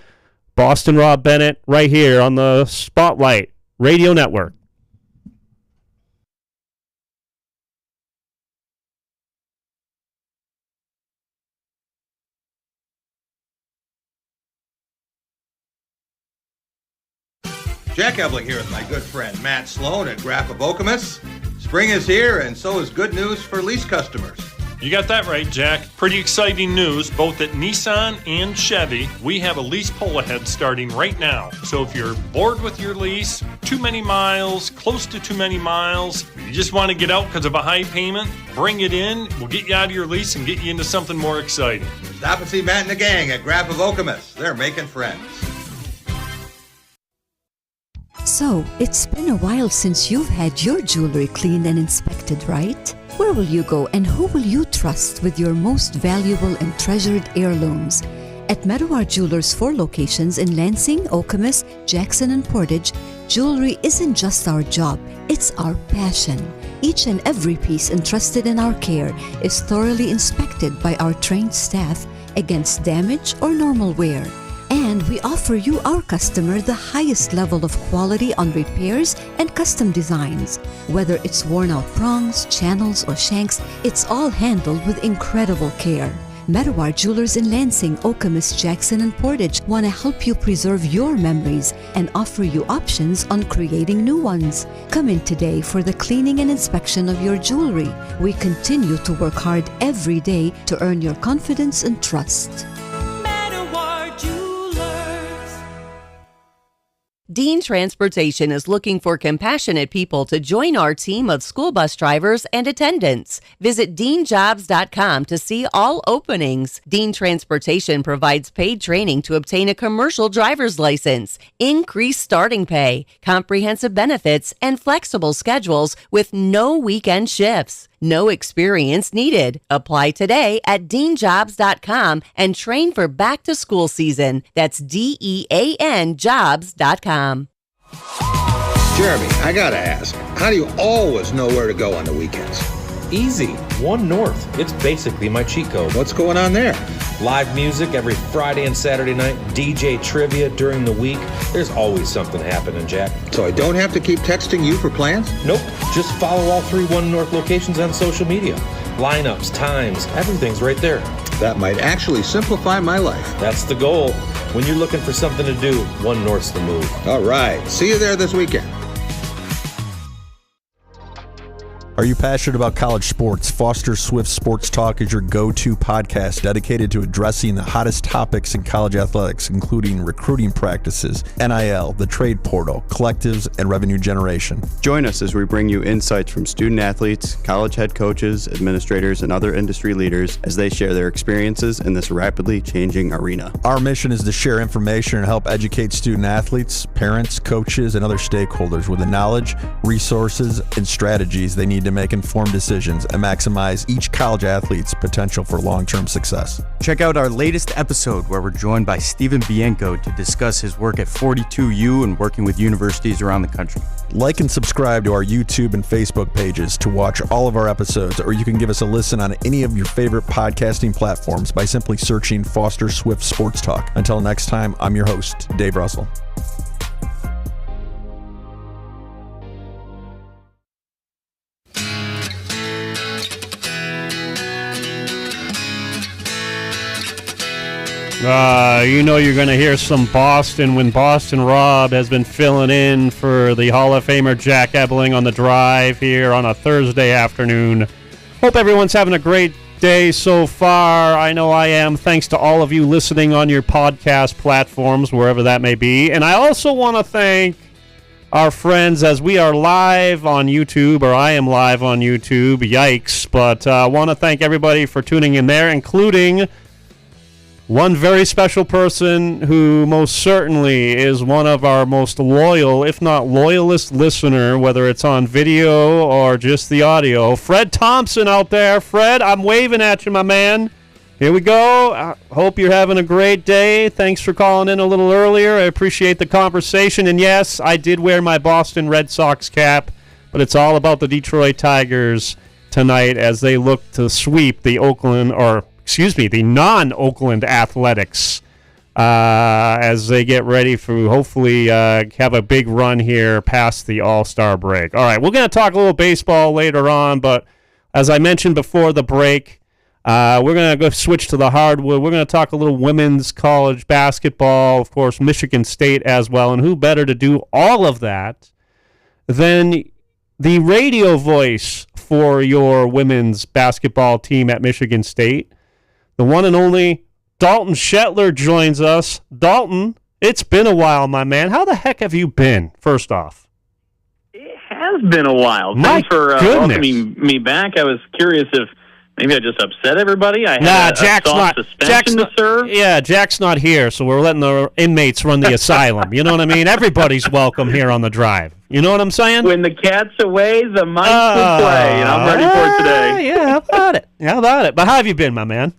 [SPEAKER 9] Boston Rob Bennett, right here on the Spotlight Radio Network.
[SPEAKER 11] Jack Ebling here with my good friend Matt Sloan at Graf of Okemos. Spring is here, and so is good news for lease customers.
[SPEAKER 12] You got that right, Jack. Pretty exciting news, both at Nissan and Chevy. We have a lease pull ahead starting right now. So if you're bored with your lease, too many miles, close to too many miles, you just want to get out because of a high payment, bring it in. We'll get you out of your lease and get you into something more exciting.
[SPEAKER 11] Stop and see Matt and the gang at Graf of Okemos. They're making friends.
[SPEAKER 13] So, it's been a while since you've had your jewelry cleaned and inspected, right? Where will you go and who will you trust with your most valuable and treasured heirlooms? At Meadowar Jewelers' 4 locations in Lansing, Okemos, Jackson, and Portage, jewelry isn't just our job, it's our passion. Each and every piece entrusted in our care is thoroughly inspected by our trained staff against damage or normal wear. And we offer you, our customer, the highest level of quality on repairs and custom designs. Whether it's worn out prongs, channels, or shanks, it's all handled with incredible care. Meadowar Jewelers in Lansing, Okemos, Jackson, and Portage want to help you preserve your memories and offer you options on creating new ones. Come in today for the cleaning and inspection of your jewelry. We continue to work hard every day to earn your confidence and trust.
[SPEAKER 14] Meadowar Jewelers. Dean Transportation is looking for compassionate people to join our team of school bus drivers and attendants. Visit deanjobs.com to see all openings. Dean Transportation provides paid training to obtain a commercial driver's license, increased starting pay, comprehensive benefits, and flexible schedules with no weekend shifts. No experience needed. Apply today at deanjobs.com and train for back to school season. That's DEAN jobs.com.
[SPEAKER 11] Jeremy, I gotta ask, how do you always know where to go on the weekends?
[SPEAKER 15] Easy. One North. It's basically my cheat code.
[SPEAKER 11] What's going on there?
[SPEAKER 15] Live music every Friday and Saturday night, DJ trivia during the week. There's always something happening, Jack.
[SPEAKER 11] So I don't have to keep texting you for plans?
[SPEAKER 15] Nope. Just follow all 3 One North locations on social media. Lineups, times, everything's right there.
[SPEAKER 11] That might actually simplify my life.
[SPEAKER 15] That's the goal. When you're looking for something to do, One North's the move.
[SPEAKER 11] All right. See you there this weekend.
[SPEAKER 16] Are you passionate about college sports? Foster Swift Sports Talk is your go-to podcast dedicated to addressing the hottest topics in college athletics, including recruiting practices, NIL, the trade portal, collectives, and revenue generation.
[SPEAKER 17] Join us as we bring you insights from student athletes, college head coaches, administrators, and other industry leaders as they share their experiences in this rapidly changing arena.
[SPEAKER 16] Our mission is to share information and help educate student athletes, parents, coaches, and other stakeholders with the knowledge, resources, and strategies they need to make informed decisions and maximize each college athlete's potential for long-term success.
[SPEAKER 18] Check out our latest episode where we're joined by Stephen Bianco to discuss his work at 42U and working with universities around the country.
[SPEAKER 16] Like and subscribe to our YouTube and Facebook pages to watch all of our episodes, or you can give us a listen on any of your favorite podcasting platforms by simply searching Foster Swift Sports Talk. Until next time, I'm your host, Dave Russell.
[SPEAKER 9] You know you're going to hear some Boston when Boston Rob has been filling in for the Hall of Famer Jack Ebling on the drive here on a Thursday afternoon. Hope everyone's having a great day so far. I know I am. Thanks to all of you listening on your podcast platforms, wherever that may be. And I also want to thank our friends as we are live on YouTube, or I am live on YouTube. Yikes. But I want to thank everybody for tuning in there, including one very special person who most certainly is one of our most loyal, if not loyalist listener, whether it's on video or just the audio. Fred Thompson out there. Fred, I'm waving at you, my man. Here we go. I hope you're having a great day. Thanks for calling in a little earlier. I appreciate the conversation. And yes, I did wear my Boston Red Sox cap, but it's all about the Detroit Tigers tonight as they look to sweep the the non-Oakland Athletics as they get ready for hopefully have a big run here past the All-Star break. All right, we're going to talk a little baseball later on, but as I mentioned before the break, we're going to go switch to the hardwood. We're going to talk a little women's college basketball, of course, Michigan State as well, and who better to do all of that than the radio voice for your women's basketball team at Michigan State. The one and only Dalton Shetler joins us. Dalton, it's been a while, my man. How the heck have you been, first off?
[SPEAKER 10] It has been a while.
[SPEAKER 9] My
[SPEAKER 10] Thanks for
[SPEAKER 9] goodness.
[SPEAKER 10] welcoming me back. I was curious if maybe I just upset everybody. I had
[SPEAKER 9] Jack's
[SPEAKER 10] soft suspension to serve.
[SPEAKER 9] Yeah, Jack's not here, so we're letting the inmates run the asylum. You know what I mean? Everybody's welcome here on the drive. You know what I'm saying?
[SPEAKER 10] When the cat's away, the mice will play, and I'm ready for it today.
[SPEAKER 9] Yeah, how about it? How about it? But how have you been, my man?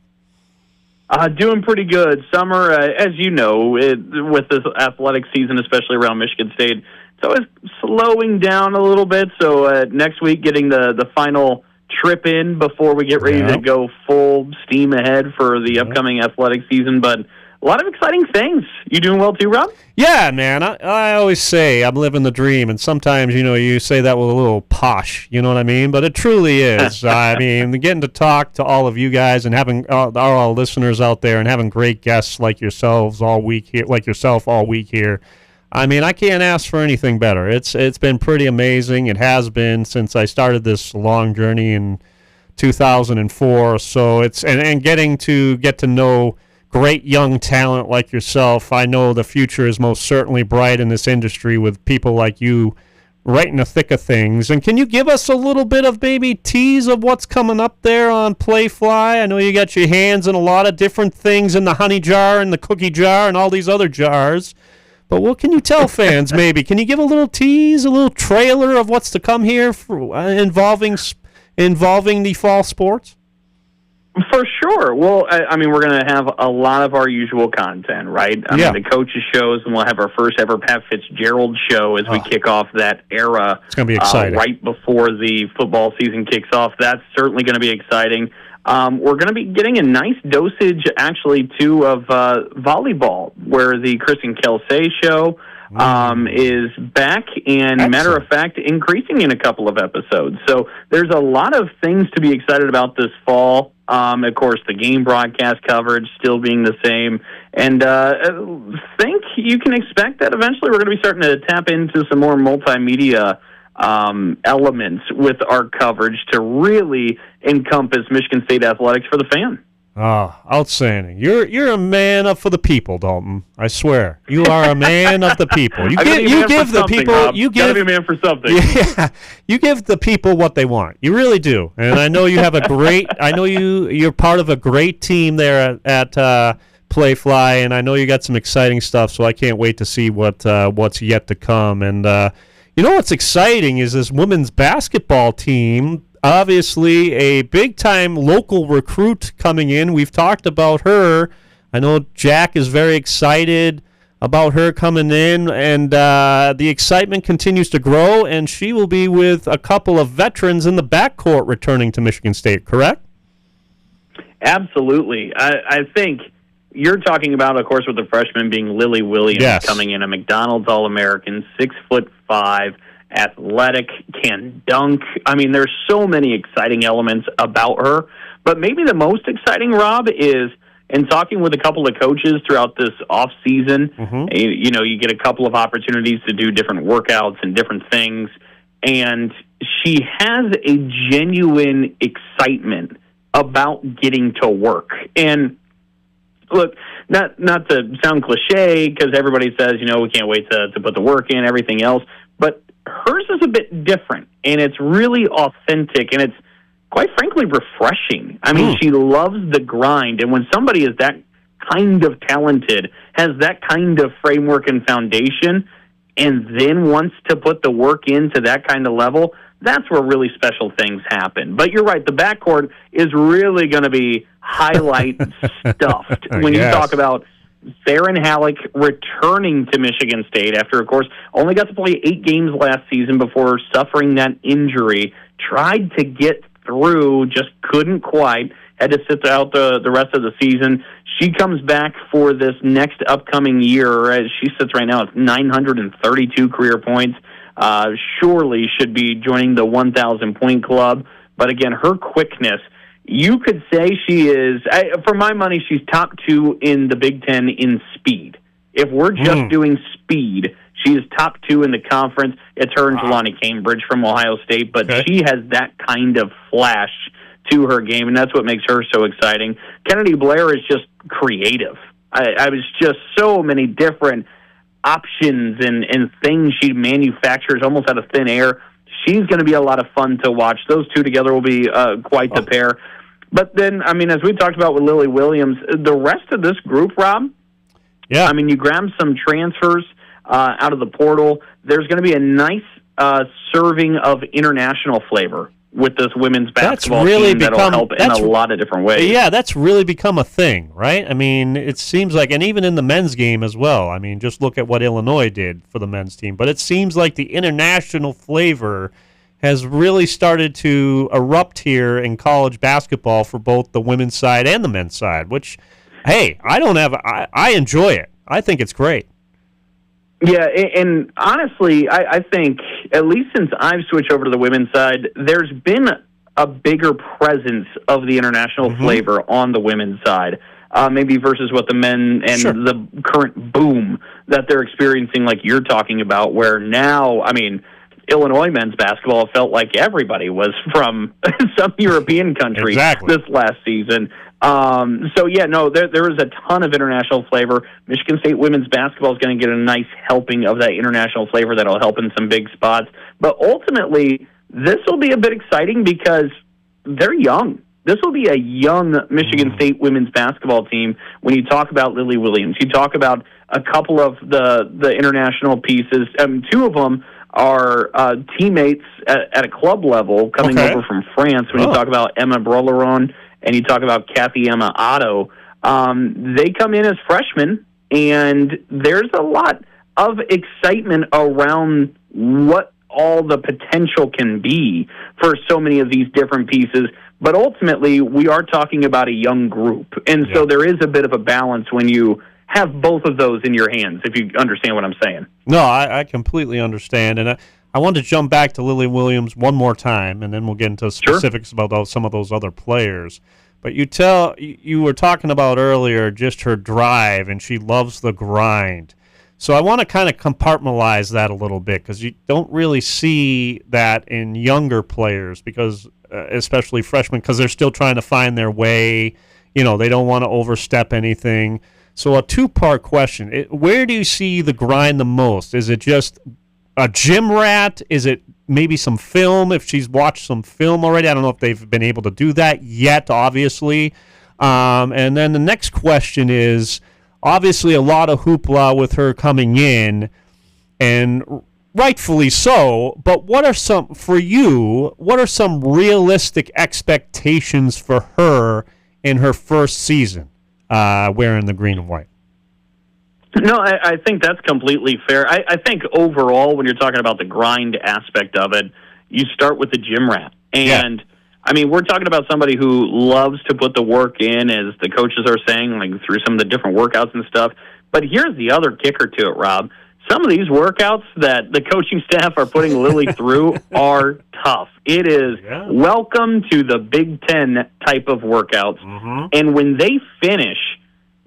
[SPEAKER 10] Doing pretty good. Summer, as you know, with this athletic season, especially around Michigan State, it's always slowing down a little bit. So next week, getting the final trip in before we get ready to go full steam ahead for the upcoming athletic season. But a lot of exciting things. You doing well too, Rob?
[SPEAKER 9] Yeah, man. I always say I'm living the dream, and sometimes, you say that with a little posh, you know what I mean? But it truly is. I mean, getting to talk to all of you guys and having our listeners out there and having great guests like yourselves all week here, like yourself all week here. I mean, I can't ask for anything better. It's been pretty amazing. It has been since I started this long journey in 2004. So it's and getting to get to know great young talent like yourself, I know the future is most certainly bright in this industry with people like you right in the thick of things. And can you give us a little bit of maybe tease of what's coming up there on Playfly? I know you got your hands in a lot of different things in the honey jar and the cookie jar and all these other jars. But what can you tell fans maybe? Can you give a little tease, a little trailer of what's to come here for, involving the fall sports?
[SPEAKER 10] For sure. Well, I mean, we're going to have a lot of our usual content, right? I mean, the coaches shows, and we'll have our first ever Pat Fitzgerald show as we kick off that era.
[SPEAKER 9] It's going to be exciting.
[SPEAKER 10] Right before the football season kicks off. That's certainly going to be exciting. We're going to be getting a nice dosage, actually, too, of volleyball, where the Kristen Kelsey show is back, and matter of fact, increasing in a couple of episodes. So there's a lot of things to be excited about this fall. Of course, the game broadcast coverage still being the same. And think you can expect that eventually we're going to be starting to tap into some more multimedia elements with our coverage to really encompass Michigan State athletics for the fan.
[SPEAKER 9] Oh, outstanding. You're a man up for the people, Dalton. I swear. You are a man of the people. You give the people
[SPEAKER 10] Rob. You gotta be a man for something.
[SPEAKER 9] Yeah. You give the people what they want. You really do. And I know you have you're part of a great team there at Playfly, and I know you got some exciting stuff, so I can't wait to see what's yet to come. And you know what's exciting is this women's basketball team. Obviously, a big-time local recruit coming in. We've talked about her. I know Jack is very excited about her coming in, and the excitement continues to grow, and she will be with a couple of veterans in the backcourt returning to Michigan State, correct?
[SPEAKER 10] Absolutely. I think you're talking about, of course, with the freshman being Lily Williams coming in, a McDonald's All-American, 6'5", athletic, can dunk. I mean, there's so many exciting elements about her. But maybe the most exciting, Rob, is in talking with a couple of coaches throughout this off season. You know, you get a couple of opportunities to do different workouts and different things, and she has a genuine excitement about getting to work. And look, not to sound cliche, because everybody says, you know, we can't wait to put the work in, everything else, but hers is a bit different, and it's really authentic, and it's quite frankly refreshing. I mean, she loves the grind, and when somebody is that kind of talented, has that kind of framework and foundation, and then wants to put the work into that kind of level, that's where really special things happen. But you're right, the backcourt is really going to be highlight stuffed when you talk about Theron Halleck returning to Michigan State after, of course, only got to play 8 games last season before suffering that injury. Tried to get through, just couldn't quite. Had to sit out the rest of the season. She comes back for this next upcoming year. As she sits right now at 932 career points. Surely should be joining the 1,000-point club. But again, her quickness, you could say she is, for my money, she's top 2 in the Big Ten in speed. If we're just doing speed, she is top 2 in the conference. It's her and Jelani Cambridge from Ohio State, but she has that kind of flash to her game, and that's what makes her so exciting. Kennedy Blair is just creative. I was just so many different options and things she manufactures almost out of thin air. She's going to be a lot of fun to watch. Those two together will be quite the pair. But then, I mean, as we talked about with Lily Williams, the rest of this group, Rob, I mean, you grab some transfers out of the portal. There's going to be a nice serving of international flavor with this women's basketball team that'll help in a lot of different ways.
[SPEAKER 9] Yeah, that's really become a thing, right? I mean, it seems like, and even in the men's game as well. I mean, just look at what Illinois did for the men's team. But it seems like the international flavor has really started to erupt here in college basketball for both the women's side and the men's side, which, hey, I enjoy it. I think it's great.
[SPEAKER 10] Yeah, and honestly, I think, at least since I've switched over to the women's side, there's been a bigger presence of the international flavor on the women's side, maybe versus what the men and the current boom that they're experiencing, like you're talking about, where now, I mean, Illinois men's basketball, it felt like everybody was from some European country this last season. There is a ton of international flavor. Michigan State women's basketball is going to get a nice helping of that international flavor that'll help in some big spots. But ultimately, this will be a bit exciting because they're young. This will be a young Michigan State women's basketball team. When you talk about Lily Williams, you talk about a couple of the international pieces. Two of them are teammates at a club level coming over from France. When you talk about Emma Brolaron and you talk about Kathy Emma Otto, they come in as freshmen, and there's a lot of excitement around what all the potential can be for so many of these different pieces. But ultimately, we are talking about a young group, and so there is a bit of a balance when you have both of those in your hands, if you understand what I'm saying.
[SPEAKER 9] No, I completely understand, and I want to jump back to Lily Williams one more time, and then we'll get into specifics about some of those other players. But you were talking about earlier just her drive, and she loves the grind. So I want to kind of compartmentalize that a little bit, because you don't really see that in younger players, because especially freshmen, because they're still trying to find their way. They don't want to overstep anything. So a two-part question. Where do you see the grind the most? Is it just a gym rat? Is it maybe some film, if she's watched some film already? I don't know if they've been able to do that yet, obviously. And then the next question is, obviously a lot of hoopla with her coming in, and rightfully so, but what are some realistic expectations for her in her first season wearing the green and white?
[SPEAKER 10] No, I think that's completely fair. I think overall, when you're talking about the grind aspect of it, you start with the gym rat. And, we're talking about somebody who loves to put the work in, as the coaches are saying, like through some of the different workouts and stuff. But here's the other kicker to it, Rob. Some of these workouts that the coaching staff are putting Lily through are tough. It is welcome to the Big Ten type of workouts. Mm-hmm. And when they finish,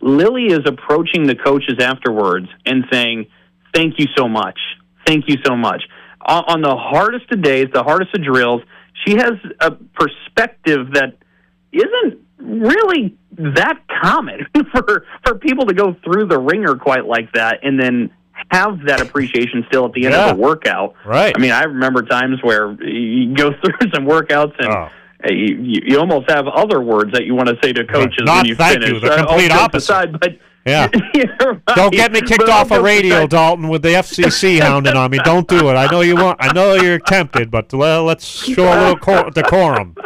[SPEAKER 10] Lily is approaching the coaches afterwards and saying, "Thank you so much. Thank you so much." On the hardest of days, the hardest of drills, she has a perspective that isn't really that common for people to go through the ringer quite like that and then have that appreciation still at the end of the workout.
[SPEAKER 9] Right.
[SPEAKER 10] I remember times where you go through some workouts and you almost have other words that you want to say to coaches when you finish.
[SPEAKER 9] You, the complete opposite.
[SPEAKER 10] Aside, but
[SPEAKER 9] yeah.
[SPEAKER 10] Right.
[SPEAKER 9] Don't get me kicked off a radio, Dalton, with the FCC hounding on me. Don't do it. I know you want. I know you're tempted, but let's show a little decorum.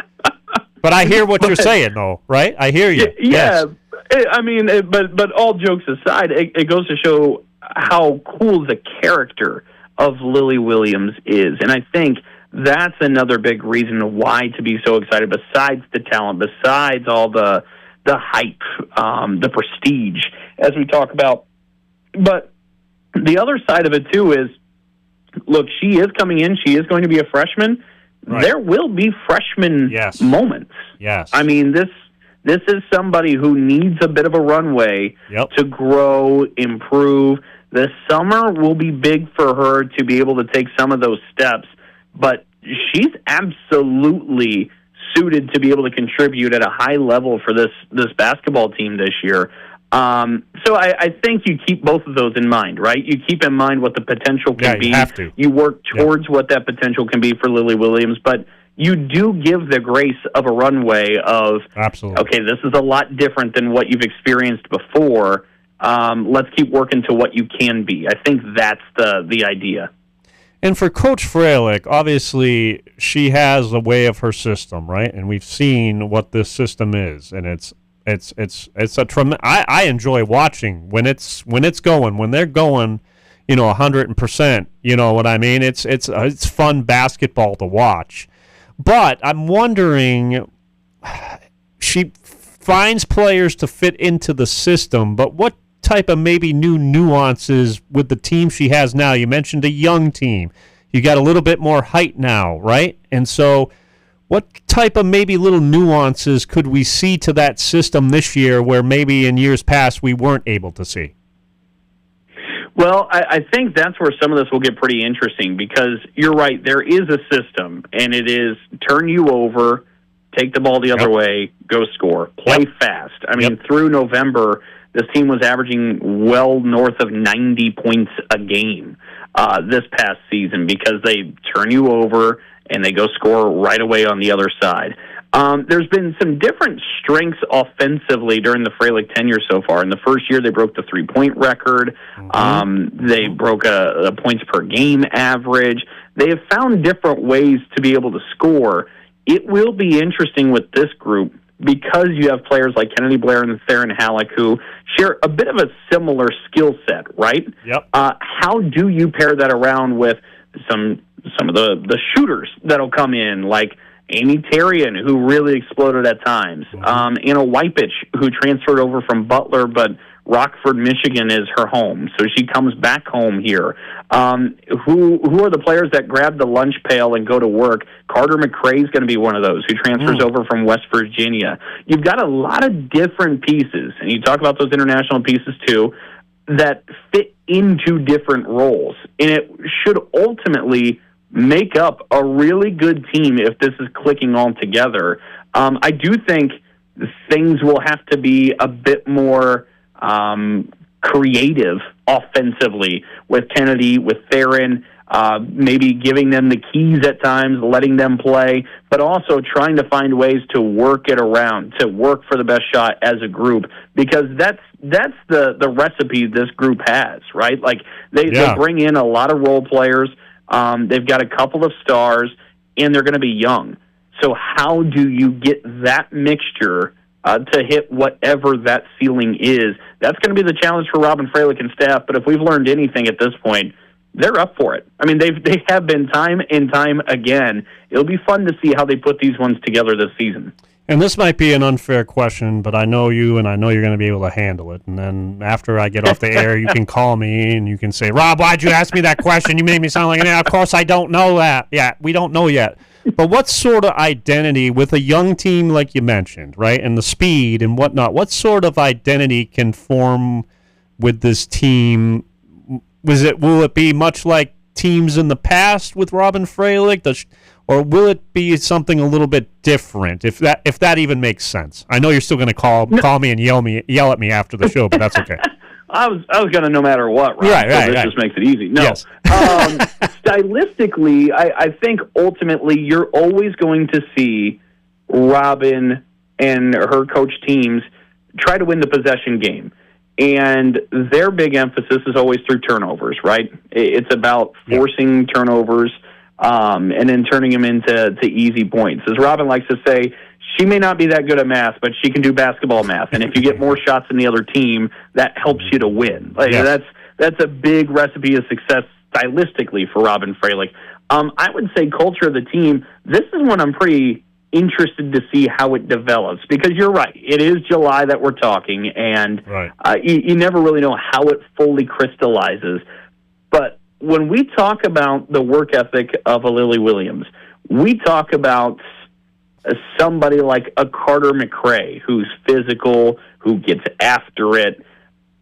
[SPEAKER 9] But I hear what you're saying, though, right? I hear you.
[SPEAKER 10] Yeah.
[SPEAKER 9] Yes.
[SPEAKER 10] But all jokes aside, it goes to show how cool the character of Lily Williams is. And I think that's another big reason why to be so excited, besides the talent, besides all the hype, the prestige, as we talk about. But the other side of it, too, is, look, she is coming in. She is going to be a freshman. Right. There will be freshman moments.
[SPEAKER 9] Yes.
[SPEAKER 10] This is somebody who needs a bit of a runway to grow, improve. The summer will be big for her to be able to take some of those steps, but she's absolutely suited to be able to contribute at a high level for this basketball team this year. So I think you keep both of those in mind, right? You keep in mind what the potential can be.
[SPEAKER 9] You have to.
[SPEAKER 10] You work towards what that potential can be for Lily Williams, but you do give the grace of a runway of,
[SPEAKER 9] absolutely,
[SPEAKER 10] okay, this is a lot different than what you've experienced before. Let's keep working to what you can be. I think that's the idea.
[SPEAKER 9] And for Coach Freilich, obviously, she has a way of her system, right? And we've seen what this system is, and it's a tremendous. I enjoy watching when they're going, 100%. You know what I mean? It's fun basketball to watch. But I'm wondering, she finds players to fit into the system, but what type of maybe new nuances with the team she has now? You mentioned a young team. You got a little bit more height now, right? And so what type of maybe little nuances could we see to that system this year where maybe in years past we weren't able to see?
[SPEAKER 19] Well, I think that's where some of this will get pretty interesting because you're right. There is a system, and it is turn you over, take the ball the other way, go score, play fast. I mean, through November, this team was averaging well north of 90 points a game this past season because they turn you over and they go score right away on the other side. There's been some different strengths offensively during the Freilich tenure so far. In the first year, they broke the three-point record. They broke a points per game average. They have found different ways to be able to score. It will be interesting with this group because you have players like Kennedy Blair and Theron Halleck who share a bit of a similar skill set, right?
[SPEAKER 9] Yep.
[SPEAKER 19] How do you pair that around with some of the shooters that'll come in, like Amy Tarian, who really exploded at times, Anna Wypich, who transferred over from Butler, but Rockford, Michigan is her home, so she comes back home here. Who are the players that grab the lunch pail and go to work? Carter McRae is going to be one of those who transfers over from West Virginia. You've got a lot of different pieces, and you talk about those international pieces too, that fit into different roles, and it should ultimately make up a really good team if this is clicking all together. I do think things will have to be a bit more creative offensively with Kennedy, with Theron, maybe giving them the keys at times, letting them play, but also trying to find ways to work it around, to work for the best shot as a group, because that's the recipe this group has, right? Like they bring in a lot of role players. They've got a couple of stars, and they're going to be young. So how do you get that mixture to hit whatever that ceiling is? That's going to be the challenge for Robin Freilich and staff, but if we've learned anything at this point, they're up for it. I mean, they have been time and time again. It'll be fun to see how they put these ones together this season.
[SPEAKER 9] And this might be an unfair question, but I know you, and I know you're going to be able to handle it. And then after I get off the air, you can call me, and you can say, Rob, why'd you ask me that question? You made me sound like an idiot. Of course I don't know that. Yeah, we don't know yet. But what sort of identity, with a young team like you mentioned, right, and the speed and whatnot, what sort of identity can form with this team? Will it be much like teams in the past with Robin Freilich? Or will it be something a little bit different, if that even makes sense? I know you're still going to call me and yell at me after the show, but that's okay.
[SPEAKER 19] I was going to no matter what, right? This just makes it easy. No.
[SPEAKER 9] Yes.
[SPEAKER 19] Stylistically, I think ultimately you're always going to see Robin and her coach teams try to win the possession game. And their big emphasis is always through turnovers, right? It's about forcing turnovers, and then turning them into easy points. As Robin likes to say, she may not be that good at math, but she can do basketball math. And if you get more shots than the other team, that helps you to win. That's a big recipe of success stylistically for Robin Freilich. I would say culture of the team, this is one I'm pretty interested to see how it develops, because you're right. It is July that we're talking, and you never really know how it fully crystallizes. But when we talk about the work ethic of a Lily Williams, we talk about somebody like a Carter McRae, who's physical, who gets after it.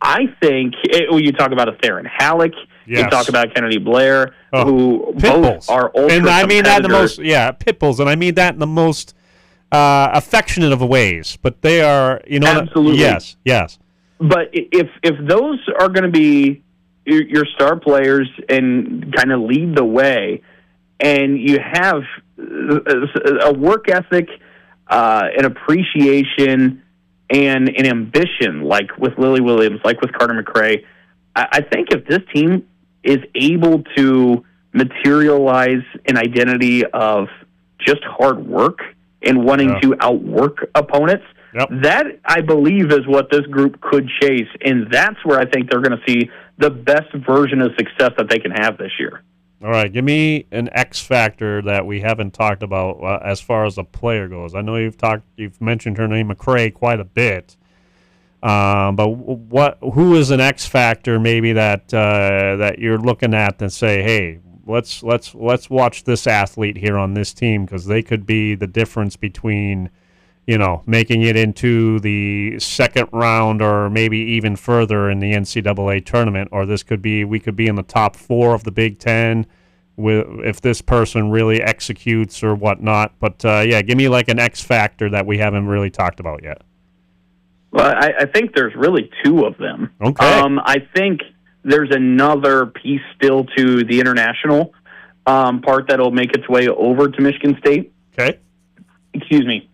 [SPEAKER 19] I think you talk about a Theron Halleck, you talk about Kennedy Blair, who both are ultra
[SPEAKER 9] and I mean that in the most pit bulls, and I mean that in the most affectionate of ways. But they are,
[SPEAKER 19] absolutely
[SPEAKER 9] yes.
[SPEAKER 19] But if those are going to be your star players and kind of lead the way, and you have a work ethic, an appreciation, and an ambition, like with Lily Williams, like with Carter McRae, I think if this team is able to materialize an identity of just hard work and wanting to outwork opponents, that, I believe, is what this group could chase, and that's where I think they're going to see the best version of success that they can have this year.
[SPEAKER 9] All right, give me an X factor that we haven't talked about as far as a player goes. I know you've mentioned her name, McRae, quite a bit, but who is an X factor maybe that you're looking at and say, hey, let's watch this athlete here on this team, because they could be the difference between making it into the second round or maybe even further in the NCAA tournament, or we could be in the top 4 of the Big Ten if this person really executes or whatnot. But give me like an X factor that we haven't really talked about yet.
[SPEAKER 19] Well, I think there's really 2 of them.
[SPEAKER 9] Okay.
[SPEAKER 19] I think there's another piece still to the international part that'll make its way over to Michigan State.
[SPEAKER 9] Okay.
[SPEAKER 19] Excuse me.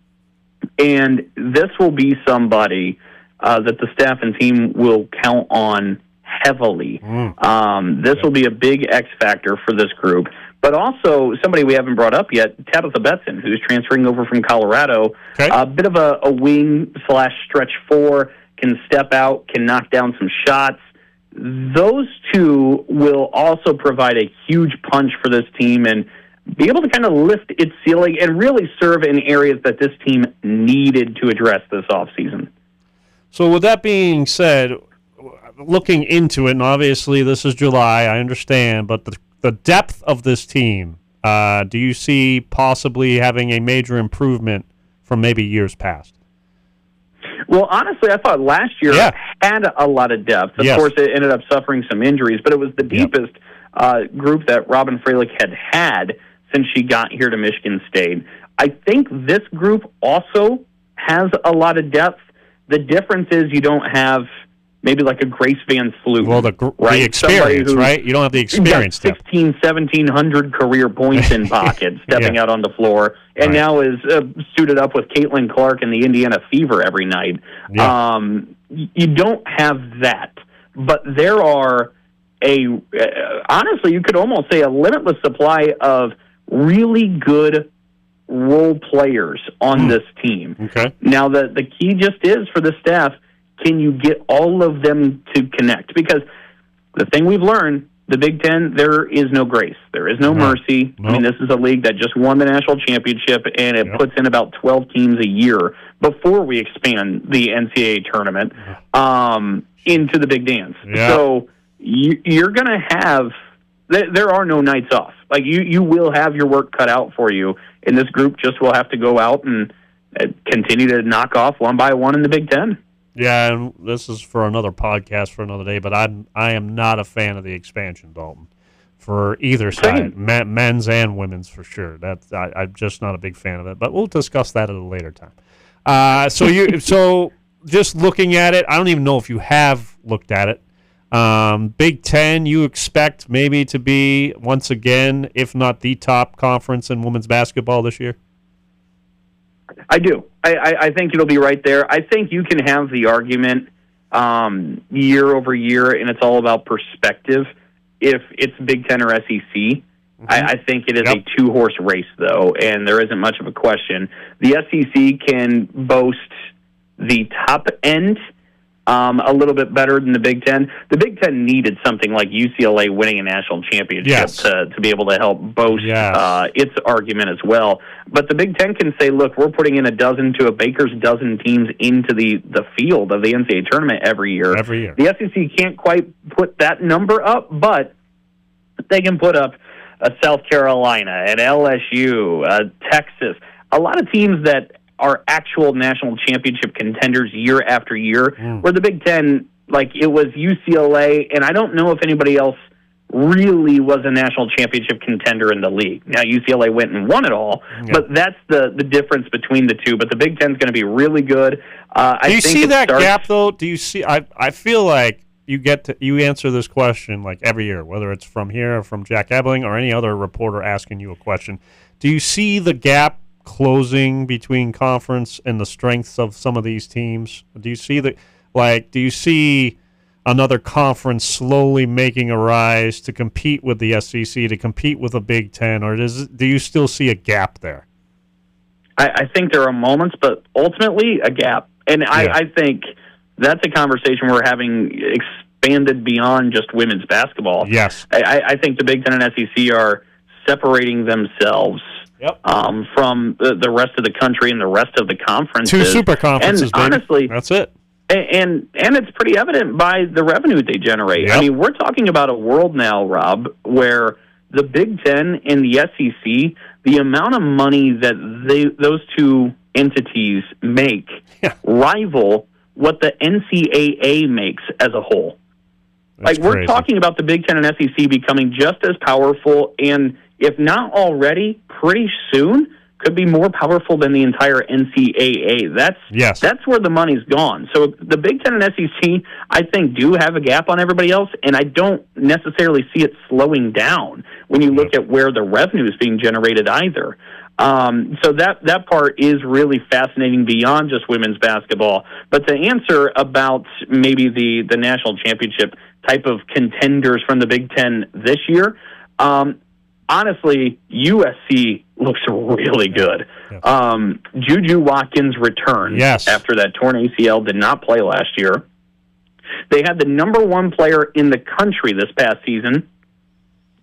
[SPEAKER 19] And this will be somebody that the staff and team will count on heavily. This will be a big X factor for this group. But also somebody we haven't brought up yet, Tabitha Betson, who's transferring over from Colorado.
[SPEAKER 9] Okay.
[SPEAKER 19] A bit of a wing/stretch 4, can step out, can knock down some shots. Those 2 will also provide a huge punch for this team and be able to kind of lift its ceiling and really serve in areas that this team needed to address this offseason.
[SPEAKER 9] So with that being said, looking into it, and obviously this is July, I understand, but the depth of this team, do you see possibly having a major improvement from maybe years past?
[SPEAKER 19] Well, honestly, I thought last year had a lot of depth. Of course, it ended up suffering some injuries, but it was the deepest group that Robin Freilich had since she got here to Michigan State. I think this group also has a lot of depth. The difference is you don't have maybe like a Grace Van Sloot.
[SPEAKER 9] Well, the experience, right? You don't have the experience.
[SPEAKER 19] 1,700 career points in pocket, stepping out on the floor, and now is suited up with Caitlin Clark and the Indiana Fever every night.
[SPEAKER 9] Yeah.
[SPEAKER 19] You don't have that, but there are honestly, you could almost say a limitless supply of really good role players on this team.
[SPEAKER 9] Okay.
[SPEAKER 19] Now, the key just is for the staff, can you get all of them to connect? Because the thing we've learned, the Big Ten, there is no grace. There is no mercy. I mean, this is a league that just won the national championship, and it puts in about 12 teams a year before we expand the NCAA tournament into the big dance.
[SPEAKER 9] Yeah.
[SPEAKER 19] So you're going to have – there are no nights off. Like, you will have your work cut out for you, and this group just will have to go out and continue to knock off one by one in the Big Ten.
[SPEAKER 9] Yeah, and this is for another podcast for another day, but I am not a fan of the expansion, Dalton, for either side, men's and women's for sure. I'm just not a big fan of it, but we'll discuss that at a later time. So just looking at it, I don't even know if you have looked at it. Big Ten, you expect maybe to be once again, if not the top conference in women's basketball this year?
[SPEAKER 19] I do. I think it'll be right there. I think you can have the argument year over year, and it's all about perspective. If it's Big Ten or SEC, I think it is a 2-horse race, though, and there isn't much of a question. The SEC can boast the top end a little bit better than the Big Ten. The Big Ten needed something like UCLA winning a national championship to be able to help boast its argument as well. But the Big Ten can say, look, we're putting in a dozen to a baker's dozen teams into the field of the NCAA tournament every year. The SEC can't quite put that number up, but they can put up a South Carolina, an LSU, Texas, a lot of teams that are actual national championship contenders year after year, where the Big Ten, like, it was UCLA, and I don't know if anybody else really was a national championship contender in the league. Now, UCLA went and won it all, but that's the difference between the two. But the Big Ten's going to be really good.
[SPEAKER 9] Do you see that gap, though? Do you see? I feel like you answer this question like every year, whether it's from here or from Jack Ebling or any other reporter asking you a question. Do you see the gap closing between conference and the strengths of some of these teams? Do you see another conference slowly making a rise to compete with the SEC, to compete with the Big Ten, or do you still see a gap there?
[SPEAKER 19] I think there are moments, but ultimately a gap. And I think that's a conversation we're having expanded beyond just women's basketball.
[SPEAKER 9] Yes.
[SPEAKER 19] I think the Big Ten and SEC are separating themselves from the rest of the country and the rest of the conferences.
[SPEAKER 9] 2 super conferences,
[SPEAKER 19] and honestly,
[SPEAKER 9] that's it.
[SPEAKER 19] And it's pretty evident by the revenue they generate. I mean, we're talking about a world now, Rob, where the Big Ten and the SEC, the amount of money that those two entities make rival what the NCAA makes as a whole.
[SPEAKER 9] That's
[SPEAKER 19] we're
[SPEAKER 9] crazy.
[SPEAKER 19] talking about the Big Ten and SEC becoming just as powerful, and if not already, pretty soon could be more powerful than the entire NCAA. That's where the money's gone. So the Big Ten and SEC, I think, do have a gap on everybody else, and I don't necessarily see it slowing down when you look at where the revenue is being generated either. So that part is really fascinating beyond just women's basketball. But to answer about maybe the national championship type of contenders from the Big Ten this year, honestly, USC looks really good. Juju Watkins returned after that torn ACL, did not play last year. They had the number one player in the country this past season,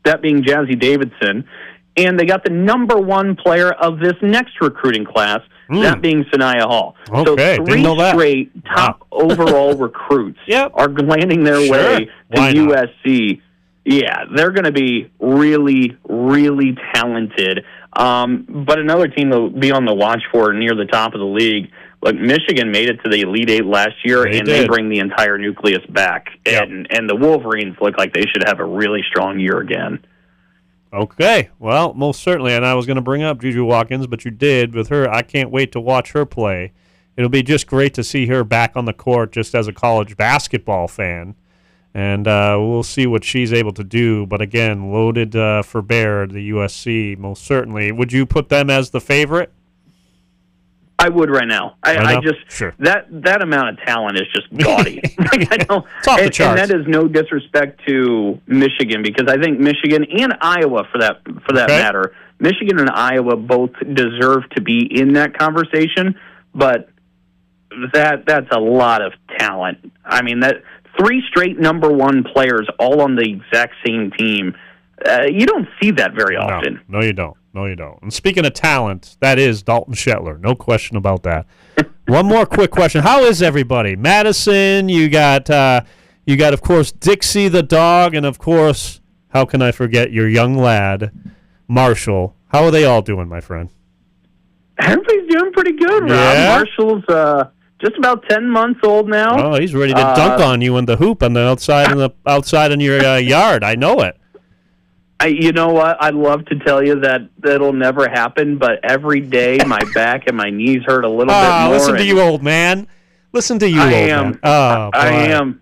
[SPEAKER 19] that being Jazzy Davidson, and they got the number one player of this next recruiting class, that being Sanaya Hall.
[SPEAKER 9] Okay,
[SPEAKER 19] so
[SPEAKER 9] didn't know that.
[SPEAKER 19] 3 straight top overall recruits are landing their way to USC. Yeah, they're going to be really, really talented. But another team to be on the watch for near the top of the league, like Michigan made it to the Elite Eight last year, they bring the entire nucleus back. And the Wolverines look like they should have a really strong year again.
[SPEAKER 9] Okay, well, most certainly, and I was going to bring up Juju Watkins, but you did with her. I can't wait to watch her play. It'll be just great to see her back on the court just as a college basketball fan, and we'll see what she's able to do. But again, loaded for bear, the USC, most certainly. Would you put them as the favorite?
[SPEAKER 19] I would right now. I just that amount of talent is just gaudy.
[SPEAKER 9] It's off the charts.
[SPEAKER 19] And that is no disrespect to Michigan, because I think Michigan and Iowa, for that matter, Michigan and Iowa both deserve to be in that conversation. But that's a lot of talent. I mean, that 3 straight number one players all on the exact same team. You don't see that very often.
[SPEAKER 9] No, you don't. No, you don't. And speaking of talent, that is Dalton Shetler. No question about that. One more quick question. How is everybody? Madison, you got, of course, Dixie the dog, and, of course, how can I forget your young lad, Marshall. How are they all doing, my friend?
[SPEAKER 19] Everybody's doing pretty good, Rob.
[SPEAKER 9] Yeah?
[SPEAKER 19] Marshall's just about 10 months old now.
[SPEAKER 9] Oh, he's ready to dunk on you in the hoop on the outside in your yard. I know it.
[SPEAKER 19] You know what? I'd love to tell you that that'll never happen, but every day my back and my knees hurt a little bit more.
[SPEAKER 9] Listen to you, old man. Listen to you, old man. Oh, boy.
[SPEAKER 19] I am.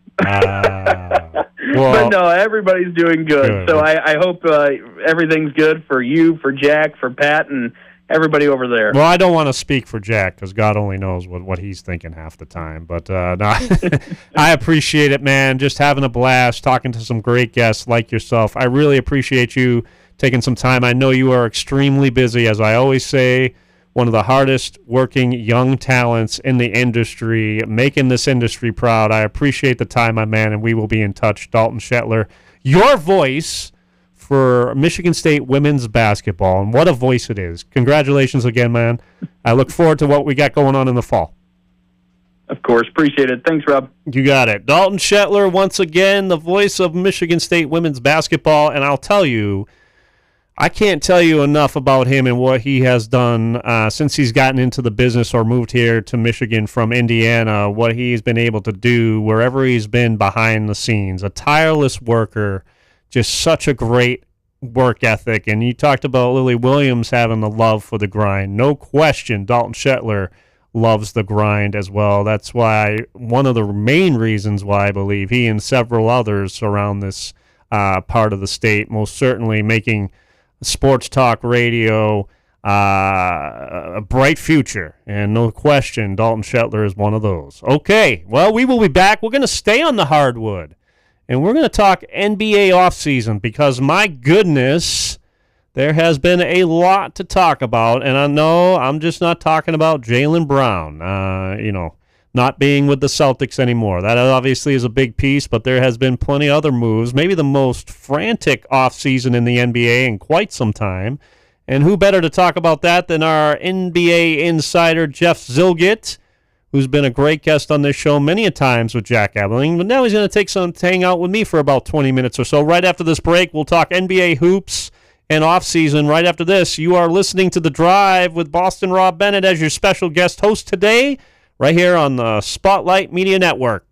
[SPEAKER 9] Well,
[SPEAKER 19] but no, everybody's doing good. So I hope everything's good for you, for Jack, for Pat, and everybody over there.
[SPEAKER 9] Well, I don't want to speak for Jack because God only knows what he's thinking half the time. But no, I appreciate it, man. Just having a blast, talking to some great guests like yourself. I really appreciate you taking some time. I know you are extremely busy, as I always say, one of the hardest working young talents in the industry, making this industry proud. I appreciate the time, my man, and we will be in touch. Dalton Shetler, your voice for Michigan State women's basketball, and what a voice it is. Congratulations again, man. I look forward to what we got going on in the fall.
[SPEAKER 19] Of course. Appreciate it. Thanks, Rob.
[SPEAKER 9] You got it. Dalton Shetler, once again, the voice of Michigan State women's basketball, and I'll tell you, I can't tell you enough about him and what he has done since he's gotten into the business or moved here to Michigan from Indiana, what he's been able to do wherever he's been behind the scenes. A tireless worker, just such a great work ethic. And you talked about Lily Williams having the love for the grind. No question, Dalton Shetler loves the grind as well. That's why one of the main reasons why I believe he and several others around this part of the state, most certainly making sports talk radio a bright future. And no question, Dalton Shetler is one of those. Okay, well, we will be back. We're going to stay on the hardwood. And we're going to talk NBA offseason because, my goodness, there has been a lot to talk about. And I know I'm just not talking about Jaylen Brown, not being with the Celtics anymore. That obviously is a big piece, but there has been plenty of other moves, maybe the most frantic offseason in the NBA in quite some time. And who better to talk about that than our NBA insider, Jeff Zillgitt, who's been a great guest on this show many a times with Jack Ebeling. But now he's going to hang out with me for about 20 minutes or so. Right after this break, we'll talk NBA hoops and off-season. Right after this, you are listening to The Drive with Boston Rob Bennett as your special guest host today, right here on the Spotlight Media Network.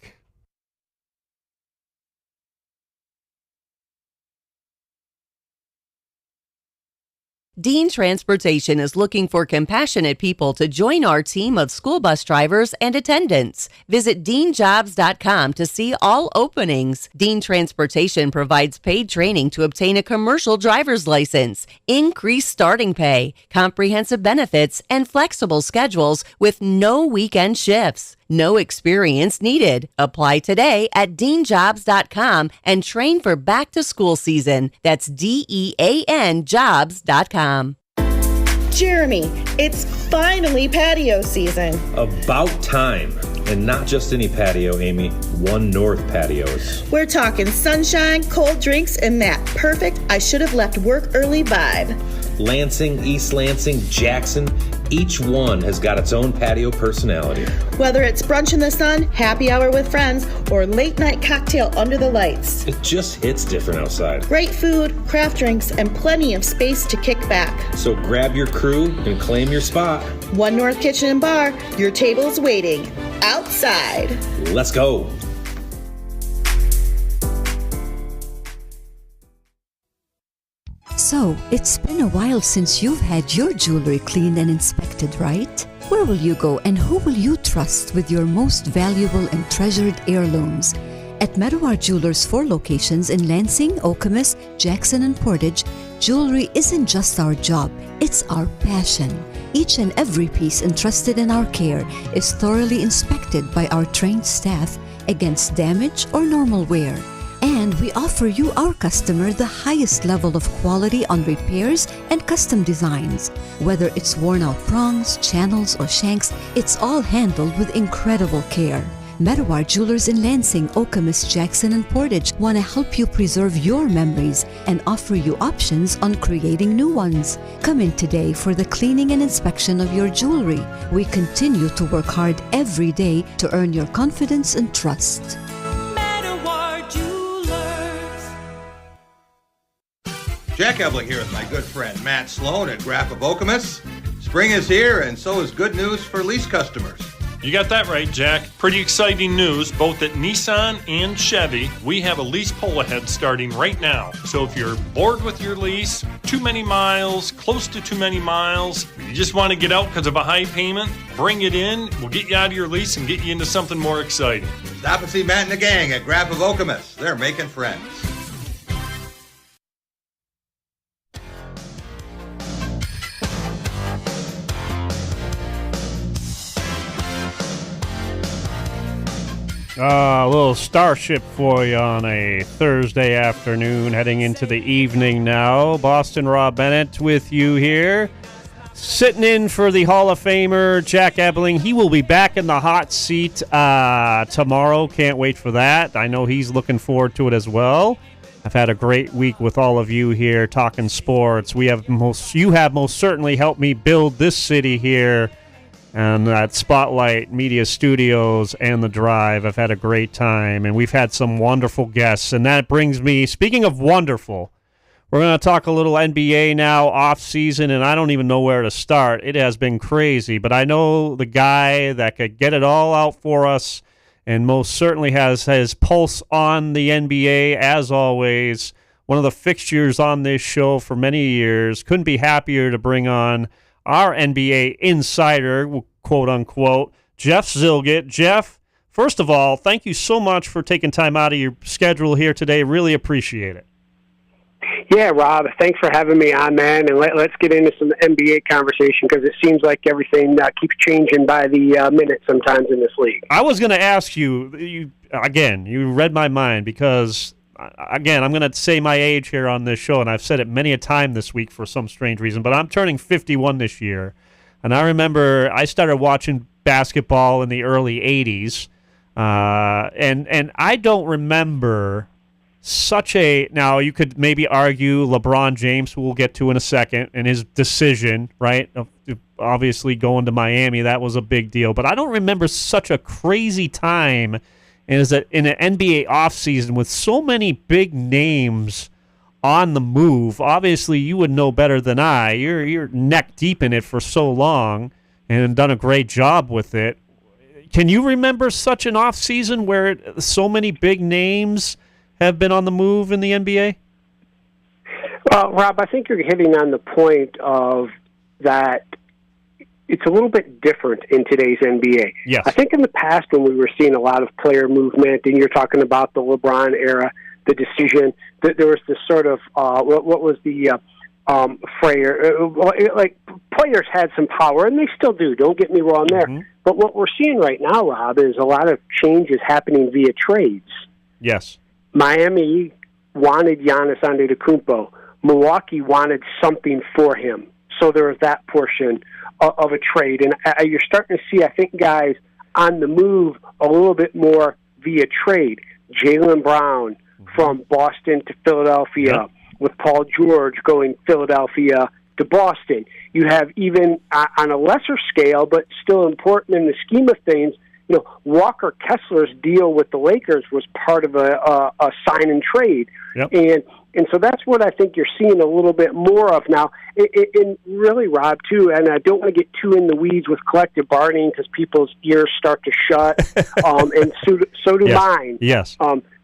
[SPEAKER 14] Dean Transportation is looking for compassionate people to join our team of school bus drivers and attendants. Visit deanjobs.com to see all openings. Dean Transportation provides paid training to obtain a commercial driver's license, increased starting pay, comprehensive benefits, and flexible schedules with no weekend shifts. No experience needed. Apply today at deanjobs.com and train for back-to-school season. That's DEAN jobs.com.
[SPEAKER 20] Jeremy, it's finally patio season.
[SPEAKER 15] About time. And not just any patio, Amy. One North patios.
[SPEAKER 20] We're talking sunshine, cold drinks, and that perfect I should have left work early vibe.
[SPEAKER 15] Lansing, East Lansing, Jackson, each one has got its own patio personality.
[SPEAKER 20] Whether it's brunch in the sun, happy hour with friends, or late night cocktail under the lights.
[SPEAKER 15] It just hits different outside.
[SPEAKER 20] Great food, craft drinks, and plenty of space to kick back.
[SPEAKER 15] So grab your crew and claim your spot.
[SPEAKER 20] One North Kitchen and Bar, your table's waiting. Outside.
[SPEAKER 15] Let's go.
[SPEAKER 13] So, it's been a while since you've had your jewelry cleaned and inspected, right? Where will you go and who will you trust with your most valuable and treasured heirlooms? At Meadowar Jewelers' 4 locations in Lansing, Okemos, Jackson, and Portage, jewelry isn't just our job, it's our passion. Each and every piece entrusted in our care is thoroughly inspected by our trained staff against damage or normal wear. And we offer you, our customer, the highest level of quality on repairs and custom designs. Whether it's worn out prongs, channels, or shanks, it's all handled with incredible care. Meadowar Jewelers in Lansing, Okemos, Jackson, and Portage want to help you preserve your memories and offer you options on creating new ones. Come in today for the cleaning and inspection of your jewelry. We continue to work hard every day to earn your confidence and trust.
[SPEAKER 11] Jack Ebling here with my good friend Matt Sloan at Graph of Okemos. Spring is here, and so is good news for lease customers.
[SPEAKER 12] You got that right, Jack. Pretty exciting news, both at Nissan and Chevy. We have a lease pull ahead starting right now. So if you're bored with your lease, too many miles, close to too many miles, you just want to get out because of a high payment, bring it in. We'll get you out of your lease and get you into something more exciting.
[SPEAKER 11] Stop and see Matt and the gang at Graph of Okemos. They're making friends.
[SPEAKER 9] A little Starship for you on a Thursday afternoon, heading into the evening now. Boston Rob Bennett with you here. Sitting in for the Hall of Famer, Jack Ebling. He will be back in the hot seat tomorrow. Can't wait for that. I know he's looking forward to it as well. I've had a great week with all of you here talking sports. You have most certainly helped me build this city here. And at Spotlight Media Studios and The Drive, I've had a great time, and we've had some wonderful guests. And that brings me, speaking of wonderful, we're going to talk a little NBA now, off-season, and I don't even know where to start. It has been crazy, but I know the guy that could get it all out for us and most certainly has his pulse on the NBA, as always. One of the fixtures on this show for many years. Couldn't be happier to bring on our NBA insider, quote-unquote, Jeff Zillgitt. Jeff, first of all, thank you so much for taking time out of your schedule here today. Really appreciate it.
[SPEAKER 21] Yeah, Rob, thanks for having me on, man. And let's get into some NBA conversation because it seems like everything keeps changing by the minute sometimes in this league.
[SPEAKER 9] I was going to ask you read my mind because again, I'm going to say my age here on this show, and I've said it many a time this week for some strange reason, but I'm turning 51 this year. And I remember I started watching basketball in the early 80s, and I don't remember now you could maybe argue LeBron James, who we'll get to in a second, and his decision, right, of obviously going to Miami, that was a big deal. But I don't remember such a crazy time in an NBA offseason with so many big names on the move. Obviously, you would know better than I. You're neck deep in it for so long and done a great job with it. Can you remember such an off season where so many big names have been on the move in the NBA?
[SPEAKER 21] Well, Rob, I think you're hitting on the point of that it's a little bit different in today's NBA.
[SPEAKER 9] Yes.
[SPEAKER 21] I think in the past when we were seeing a lot of player movement, and you're talking about the LeBron era, the decision, that there was this sort of, what was the like players had some power, and they still do, don't get me wrong there.
[SPEAKER 9] Mm-hmm.
[SPEAKER 21] But what we're seeing right now, Rob, is a lot of changes happening via trades.
[SPEAKER 9] Yes. Miami
[SPEAKER 21] wanted Giannis Antetokounmpo. Milwaukee wanted something for him. So there was that portion of a trade. And you're starting to see, I think, guys on the move a little bit more via trade. Jaylen Brown from Boston to Philadelphia, with Paul George going Philadelphia to Boston. You have even on a lesser scale, but still important in the scheme of things, Walker Kessler's deal with the Lakers was part of a sign and trade.
[SPEAKER 9] Yep.
[SPEAKER 21] And so that's what I think you're seeing a little bit more of now. And really, Rob, too, and I don't want to get too in the weeds with collective bargaining because people's ears start to shut, and so do mine.
[SPEAKER 9] Yes.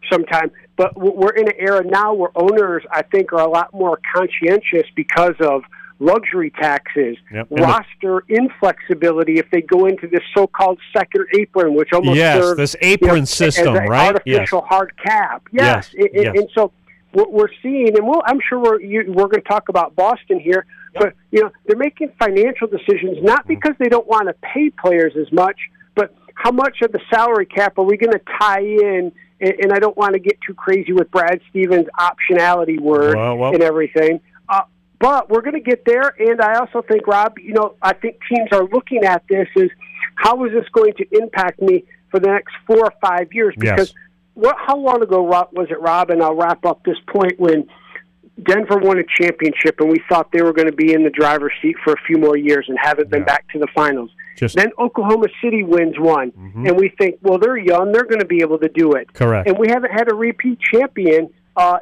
[SPEAKER 21] Sometimes. But we're in an era now where owners, I think, are a lot more conscientious because of luxury taxes, roster inflexibility if they go into this so-called second apron, which almost serves
[SPEAKER 9] this apron system,
[SPEAKER 21] as an
[SPEAKER 9] right?
[SPEAKER 21] artificial hard cap. Yes. And so what we're seeing, and I'm sure we're going to talk about Boston here, but they're making financial decisions not because they don't want to pay players as much, but how much of the salary cap are we going to tie in? And I don't want to get too crazy with Brad Stevens' optionality word and everything. But we're going to get there, and I also think, Rob, I think teams are looking at this as how is this going to impact me for the next 4 or 5 years? Because how long ago was it, Rob, and I'll wrap up this point, when Denver won a championship and we thought they were going to be in the driver's seat for a few more years and haven't been back to the finals. Then Oklahoma City wins one, and we think, well, they're young, they're going to be able to do it.
[SPEAKER 9] Correct.
[SPEAKER 21] And we haven't had a repeat champion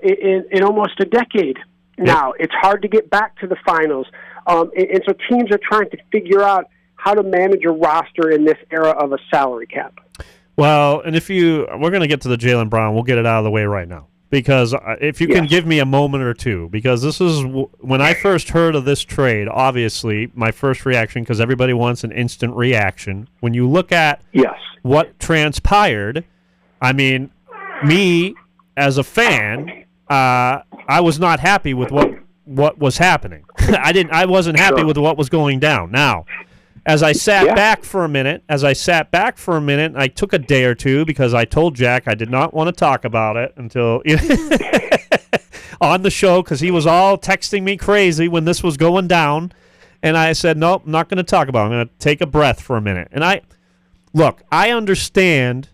[SPEAKER 21] in almost a decade now. It's hard to get back to the finals. And so teams are trying to figure out how to manage a roster in this era of a salary cap.
[SPEAKER 9] Well, and we're going to get to the Jaylen Brown. We'll get it out of the way right now. Because if you can give me a moment or two, because this is when I first heard of this trade, obviously, my first reaction, because everybody wants an instant reaction. When you look at what transpired, I mean, me as a fan, I was not happy with what was happening. I wasn't happy with what was going down. Now, as I sat back for a minute, I took a day or two because I told Jack I did not want to talk about it until on the show, because he was all texting me crazy when this was going down. And I said, nope, I'm not going to talk about it. I'm going to take a breath for a minute. And I understand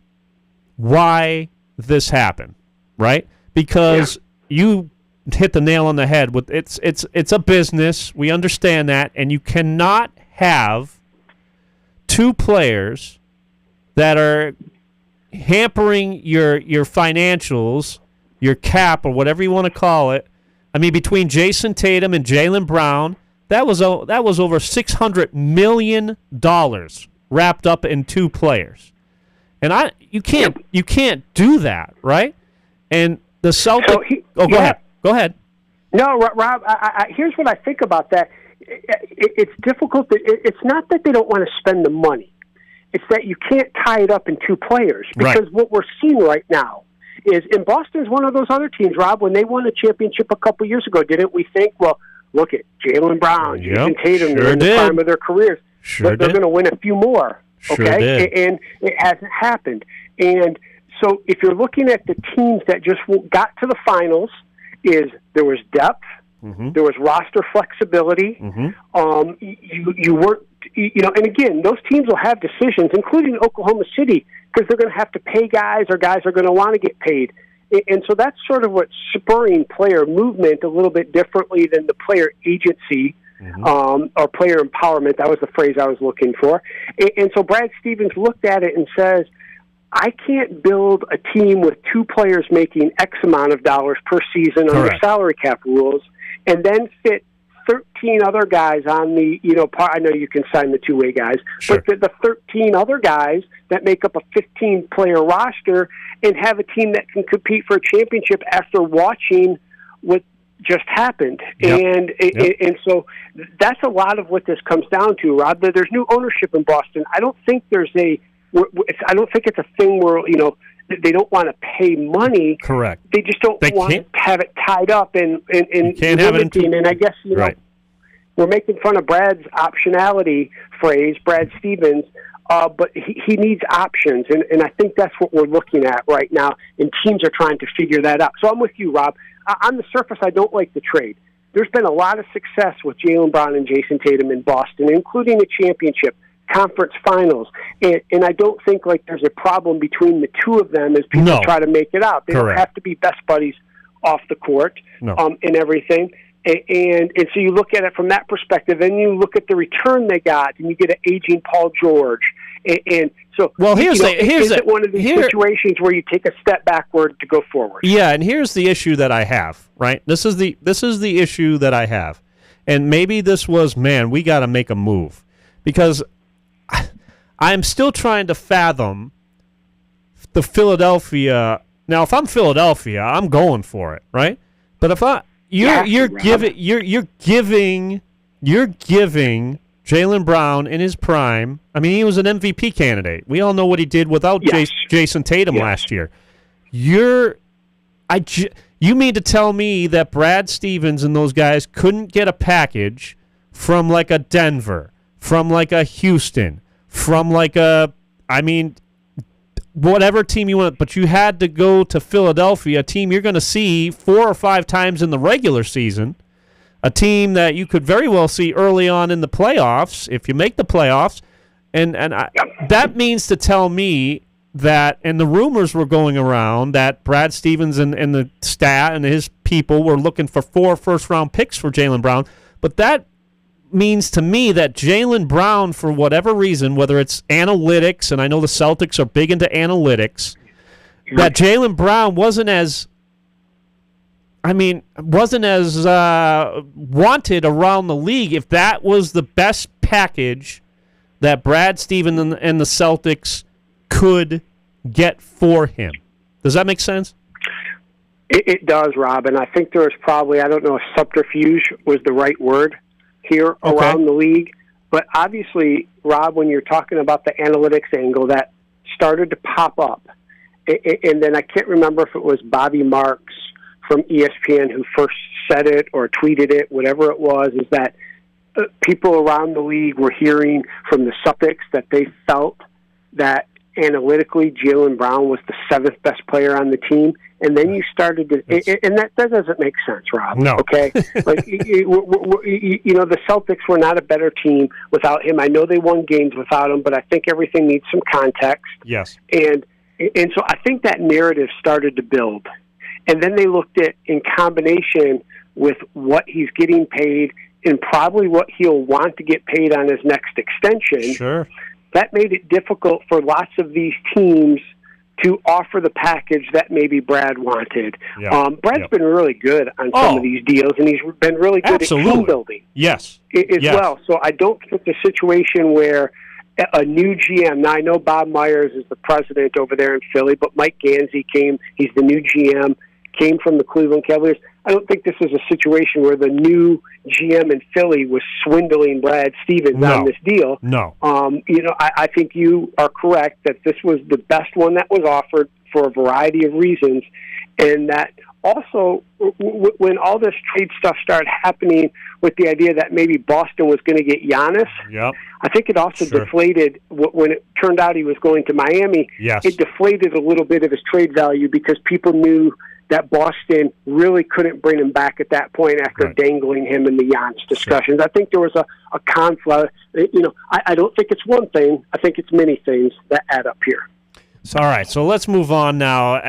[SPEAKER 9] why this happened, right? Because you hit the nail on the head with it's a business. We understand that, and you cannot have two players that are hampering your financials, your cap, or whatever you want to call it. I mean, between Jason Tatum and Jaylen Brown, that was over $600 million wrapped up in two players, and you can't do that, right? And the Celtics. Go ahead.
[SPEAKER 21] No, Rob. Here's what I think about that. It's difficult. It's not that they don't want to spend the money. It's that you can't tie it up in two players. Because what we're seeing right now is, and Boston's one of those other teams, Rob, when they won a championship a couple years ago, didn't we think, well, look at Jaylen Brown, Jason Tatum, they're in the prime of their careers. They're going to win a few more, okay? And it hasn't happened. And so if you're looking at the teams that just got to the finals, there was depth, there was roster flexibility. You weren't, and again, those teams will have decisions, including Oklahoma City, because they're going to have to pay guys, or guys are going to want to get paid. And so that's sort of what's spurring player movement a little bit differently than the player agency or player empowerment. That was the phrase I was looking for. And so Brad Stevens looked at it and says, I can't build a team with 2 players making X amount of dollars per season under salary cap rules and then fit 13 other guys on the, I know you can sign the two-way guys, but the 13 other guys that make up a 15-player roster and have a team that can compete for a championship after watching what just happened. And so that's a lot of what this comes down to, Rob. There's new ownership in Boston. I don't think I don't think it's a thing where, they don't want to pay money.
[SPEAKER 9] Correct.
[SPEAKER 21] They just don't want to have it tied up in
[SPEAKER 9] can't have it
[SPEAKER 21] and I guess, we're making fun of Brad's optionality phrase, Brad Stevens, but he needs options, and I think that's what we're looking at right now, and teams are trying to figure that out. So I'm with you, Rob. On the surface, I don't like the trade. There's been a lot of success with Jaylen Brown and Jason Tatum in Boston, including a championship, conference finals, and I don't think there's a problem between the two of them as people try to make it out. They don't have to be best buddies off the court and everything. And so you look at it from that perspective, and you look at the return they got, and you get an aging Paul George. And so, is it one of these situations where you take a step backward to go forward?
[SPEAKER 9] Yeah, and here's the issue that I have. Right, this is the issue that I have, and maybe this was, we got to make a move, because I'm still trying to fathom the Philadelphia. Now, if I'm Philadelphia, I'm going for it, right? But if you're giving Jaylen Brown in his prime. I mean, he was an MVP candidate. We all know what he did without Jason Tatum last year. You mean to tell me that Brad Stevens and those guys couldn't get a package from a Denver, from a Houston, from whatever team you want, but you had to go to Philadelphia, a team you're going to see 4 or 5 times in the regular season, a team that you could very well see early on in the playoffs if you make the playoffs, and that means to tell me that, and the rumors were going around that Brad Stevens and the staff and his people were looking for 4 first-round picks for Jaylen Brown, but that means to me that Jaylen Brown, for whatever reason, whether it's analytics, and I know the Celtics are big into analytics, that Jaylen Brown wasn't as wanted around the league if that was the best package that Brad Stevens and the Celtics could get for him. Does that make sense?
[SPEAKER 21] It does, Rob, and I think there was probably, I don't know if subterfuge was the right word here around the league, but obviously, Rob, when you're talking about the analytics angle, that started to pop up. And then I can't remember if it was Bobby Marks from ESPN who first said it or tweeted it, whatever it was, is that people around the league were hearing from the Celtics that they felt that analytically Jaylen Brown was the 7th best player on the team. And then you started to, and that doesn't make sense, Rob.
[SPEAKER 9] No.
[SPEAKER 21] Okay? The Celtics were not a better team without him. I know they won games without him, but I think everything needs some context.
[SPEAKER 9] Yes.
[SPEAKER 21] And so I think that narrative started to build. And then they looked at, in combination with what he's getting paid and probably what he'll want to get paid on his next extension.
[SPEAKER 9] Sure.
[SPEAKER 21] That made it difficult for lots of these teams to offer the package that maybe Brad wanted.
[SPEAKER 9] Yeah.
[SPEAKER 21] Brad's been really good on some of these deals, and he's been really good at team building
[SPEAKER 9] as
[SPEAKER 21] well. So I don't think the situation where a new GM, now I know Bob Myers is the president over there in Philly, but Mike Gansey he's the new GM, came from the Cleveland Cavaliers. I don't think this is a situation where the new GM in Philly was swindling Brad Stevens on this deal.
[SPEAKER 9] No.
[SPEAKER 21] I think you are correct that this was the best one that was offered for a variety of reasons, and that also when all this trade stuff started happening with the idea that maybe Boston was going to get Giannis, I think it also deflated when it turned out he was going to Miami.
[SPEAKER 9] Yes.
[SPEAKER 21] It deflated a little bit of his trade value because people knew that Boston really couldn't bring him back at that point after dangling him in the Giannis discussions. Sure. I think there was a conflict. I don't think it's one thing. I think it's many things that add up here.
[SPEAKER 9] All right, so let's move on now.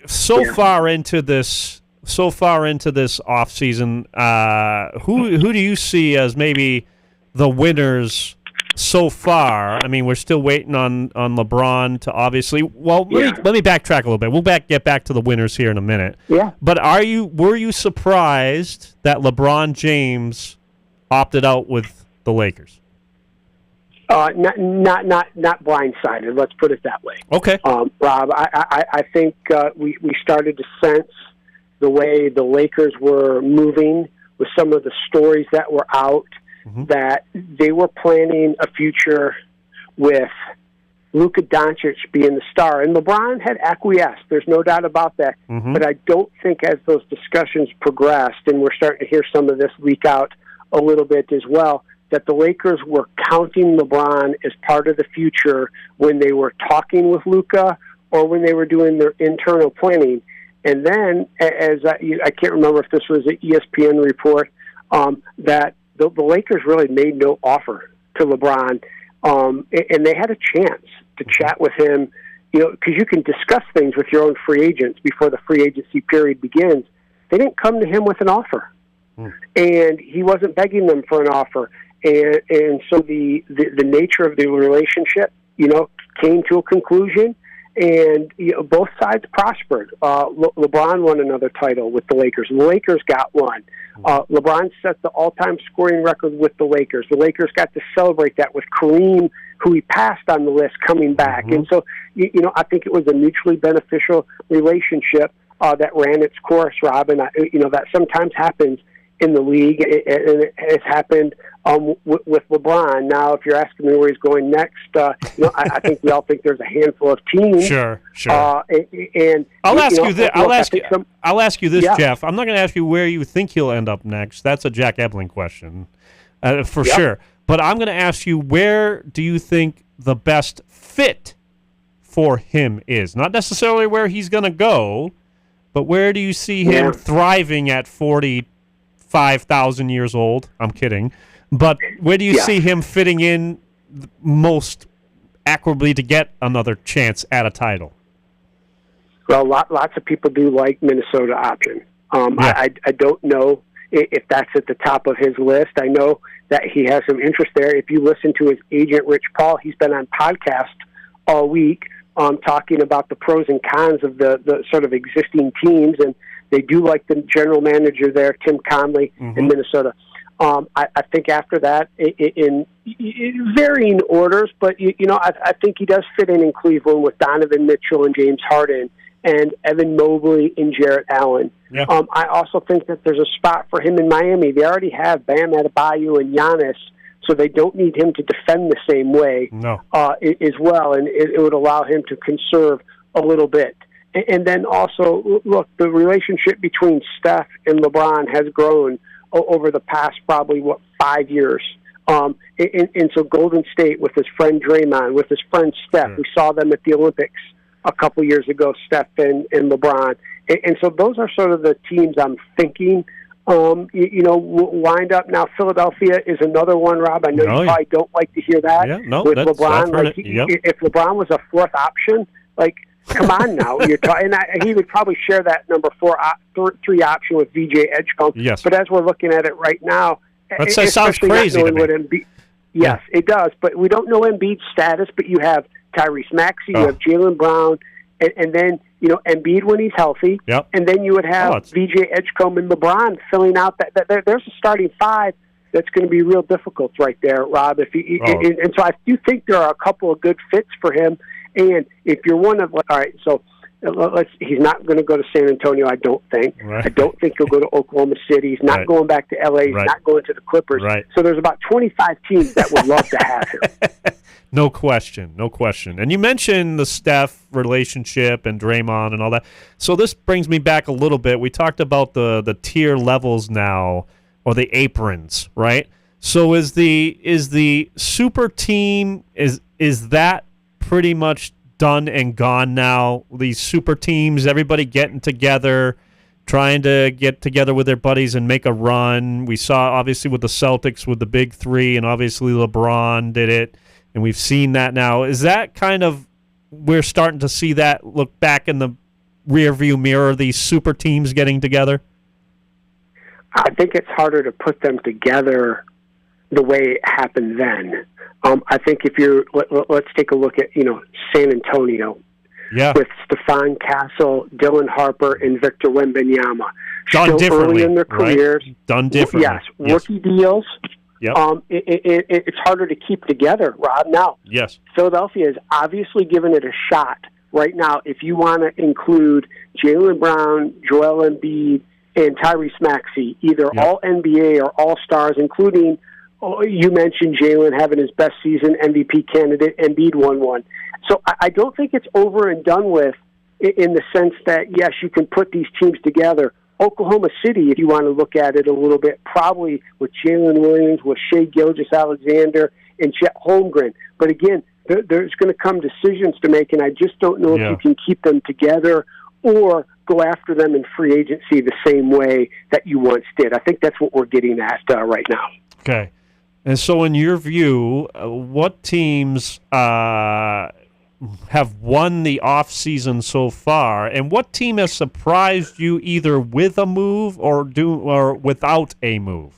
[SPEAKER 9] So far into this offseason, who do you see as maybe the winners so far. I mean, we're still waiting on LeBron to obviously. Well, let me backtrack a little bit. We'll get back to the winners here in a minute.
[SPEAKER 21] Yeah.
[SPEAKER 9] But were you surprised that LeBron James opted out with the Lakers?
[SPEAKER 21] Not blindsided. Let's put it that way.
[SPEAKER 9] Okay.
[SPEAKER 21] Rob, I think we started to sense the way the Lakers were moving with some of the stories that were out, that they were planning a future with Luka Doncic being the star. And LeBron had acquiesced. There's no doubt about that. But I don't think as those discussions progressed, and we're starting to hear some of this leak out a little bit as well, that the Lakers were counting LeBron as part of the future when they were talking with Luka or when they were doing their internal planning. And then, as I can't remember if this was an ESPN report, that the Lakers really made no offer to LeBron, and they had a chance to chat with him, because you can discuss things with your own free agents before the free agency period begins. They didn't come to him with an offer, and he wasn't begging them for an offer. And so the nature of the relationship, came to a conclusion, and both sides prospered. LeBron won another title with the Lakers. The Lakers got one. LeBron set the all-time scoring record with the Lakers. The Lakers got to celebrate that with Kareem, who he passed on the list, coming back. And so, I think it was a mutually beneficial relationship that ran its course, Rob. And, that sometimes happens in the league, and it has happened with LeBron. Now, if you're asking me where he's going next, I think we all think there's a handful of teams.
[SPEAKER 9] Sure.
[SPEAKER 21] And
[SPEAKER 9] I'll ask you this. I'll ask you this,
[SPEAKER 21] Yeah.
[SPEAKER 9] Jeff. I'm not going to ask you where you think he'll end up next. That's a Jack Ebling question, for sure. But I'm going to ask you, where do you think the best fit for him is? Not necessarily where he's going to go, but where do you see him thriving at 45,000 years old? I'm kidding. But where do you see him fitting in most accurately to get another chance at a title?
[SPEAKER 21] Well, lots of people do like Minnesota option. I don't know if that's at the top of his list. I know that he has some interest there. If you listen to his agent, Rich Paul, he's been on podcast all week talking about the pros and cons of the sort of existing teams, and they do like the general manager there, Tim Conley, in Minnesota. I think after that, in varying orders, but I think he does fit in Cleveland with Donovan Mitchell and James Harden and Evan Mobley and Jarrett Allen.
[SPEAKER 9] Yeah.
[SPEAKER 21] I also think that there's a spot for him in Miami. They already have Bam Adebayo and Giannis, so they don't need him to defend the same way as well, and it would allow him to conserve a little bit. And then also, look, the relationship between Steph and LeBron has grown over the past probably, 5 years. And so Golden State with his friend Draymond, with his friend Steph, we saw them at the Olympics a couple years ago, Steph and LeBron. And so those are sort of the teams I'm thinking, wind up. Now, Philadelphia is another one, Rob. I know you probably don't like to hear that with LeBron. If LeBron was a fourth option, come on now. He would probably share that number 3 option with VJ Edgecombe.
[SPEAKER 9] Yes.
[SPEAKER 21] But as we're looking at it right now,
[SPEAKER 9] that sounds crazy to me.
[SPEAKER 21] Yes, it does. But we don't know Embiid's status, but you have Tyrese Maxey, you have Jaylen Brown, and then, Embiid when he's healthy.
[SPEAKER 9] Yep.
[SPEAKER 21] And then you would have VJ Edgecombe and LeBron filling out that there's a starting 5 that's going to be real difficult right there, Rob. And so I do think there are a couple of good fits for him. And if you're one of, all right, so he's not going to go to San Antonio, I don't think.
[SPEAKER 9] Right.
[SPEAKER 21] I don't think he'll go to Oklahoma City. He's not going back to L.A. He's not going to the Clippers.
[SPEAKER 9] Right.
[SPEAKER 21] So there's about 25 teams that would love to have him.
[SPEAKER 9] No question. And you mentioned the Steph relationship and Draymond and all that. So this brings me back a little bit. We talked about the tier levels now, or the aprons, right? So is the super team, is that pretty much done and gone now? These super teams, everybody getting together, trying to get together with their buddies and make a run. We saw, obviously, with the Celtics with the big 3, and obviously LeBron did it, and we've seen that now. Is that kind of, we're starting to see that look back in the rearview mirror, these super teams getting together?
[SPEAKER 21] I think it's harder to put them together the way it happened then. I think if let's take a look at, San Antonio.
[SPEAKER 9] Yeah.
[SPEAKER 21] With Stephon Castle, Dylan Harper, and Victor Wembanyama.
[SPEAKER 9] Done
[SPEAKER 21] Still
[SPEAKER 9] differently,
[SPEAKER 21] early in their careers.
[SPEAKER 9] Right? Done differently.
[SPEAKER 21] Yes, rookie deals.
[SPEAKER 9] Yep.
[SPEAKER 21] It's harder to keep together, Rob. Now,
[SPEAKER 9] yes,
[SPEAKER 21] Philadelphia has obviously given it a shot. Right now, if you want to include Jaylen Brown, Joel Embiid, and Tyrese Maxey, either all NBA or all stars, including, you mentioned Jaylen having his best season, MVP candidate, Embiid won one. So I don't think it's over and done with in the sense that, yes, you can put these teams together. Oklahoma City, if you want to look at it a little bit, probably with Jalen Williams, with Shai Gilgeous-Alexander, and Chet Holmgren. But again, there's going to come decisions to make, and I just don't know if you can keep them together or go after them in free agency the same way that you once did. I think that's what we're getting at right now.
[SPEAKER 9] Okay. And so in your view, what teams have won the offseason so far, and what team has surprised you either with a move or without a move?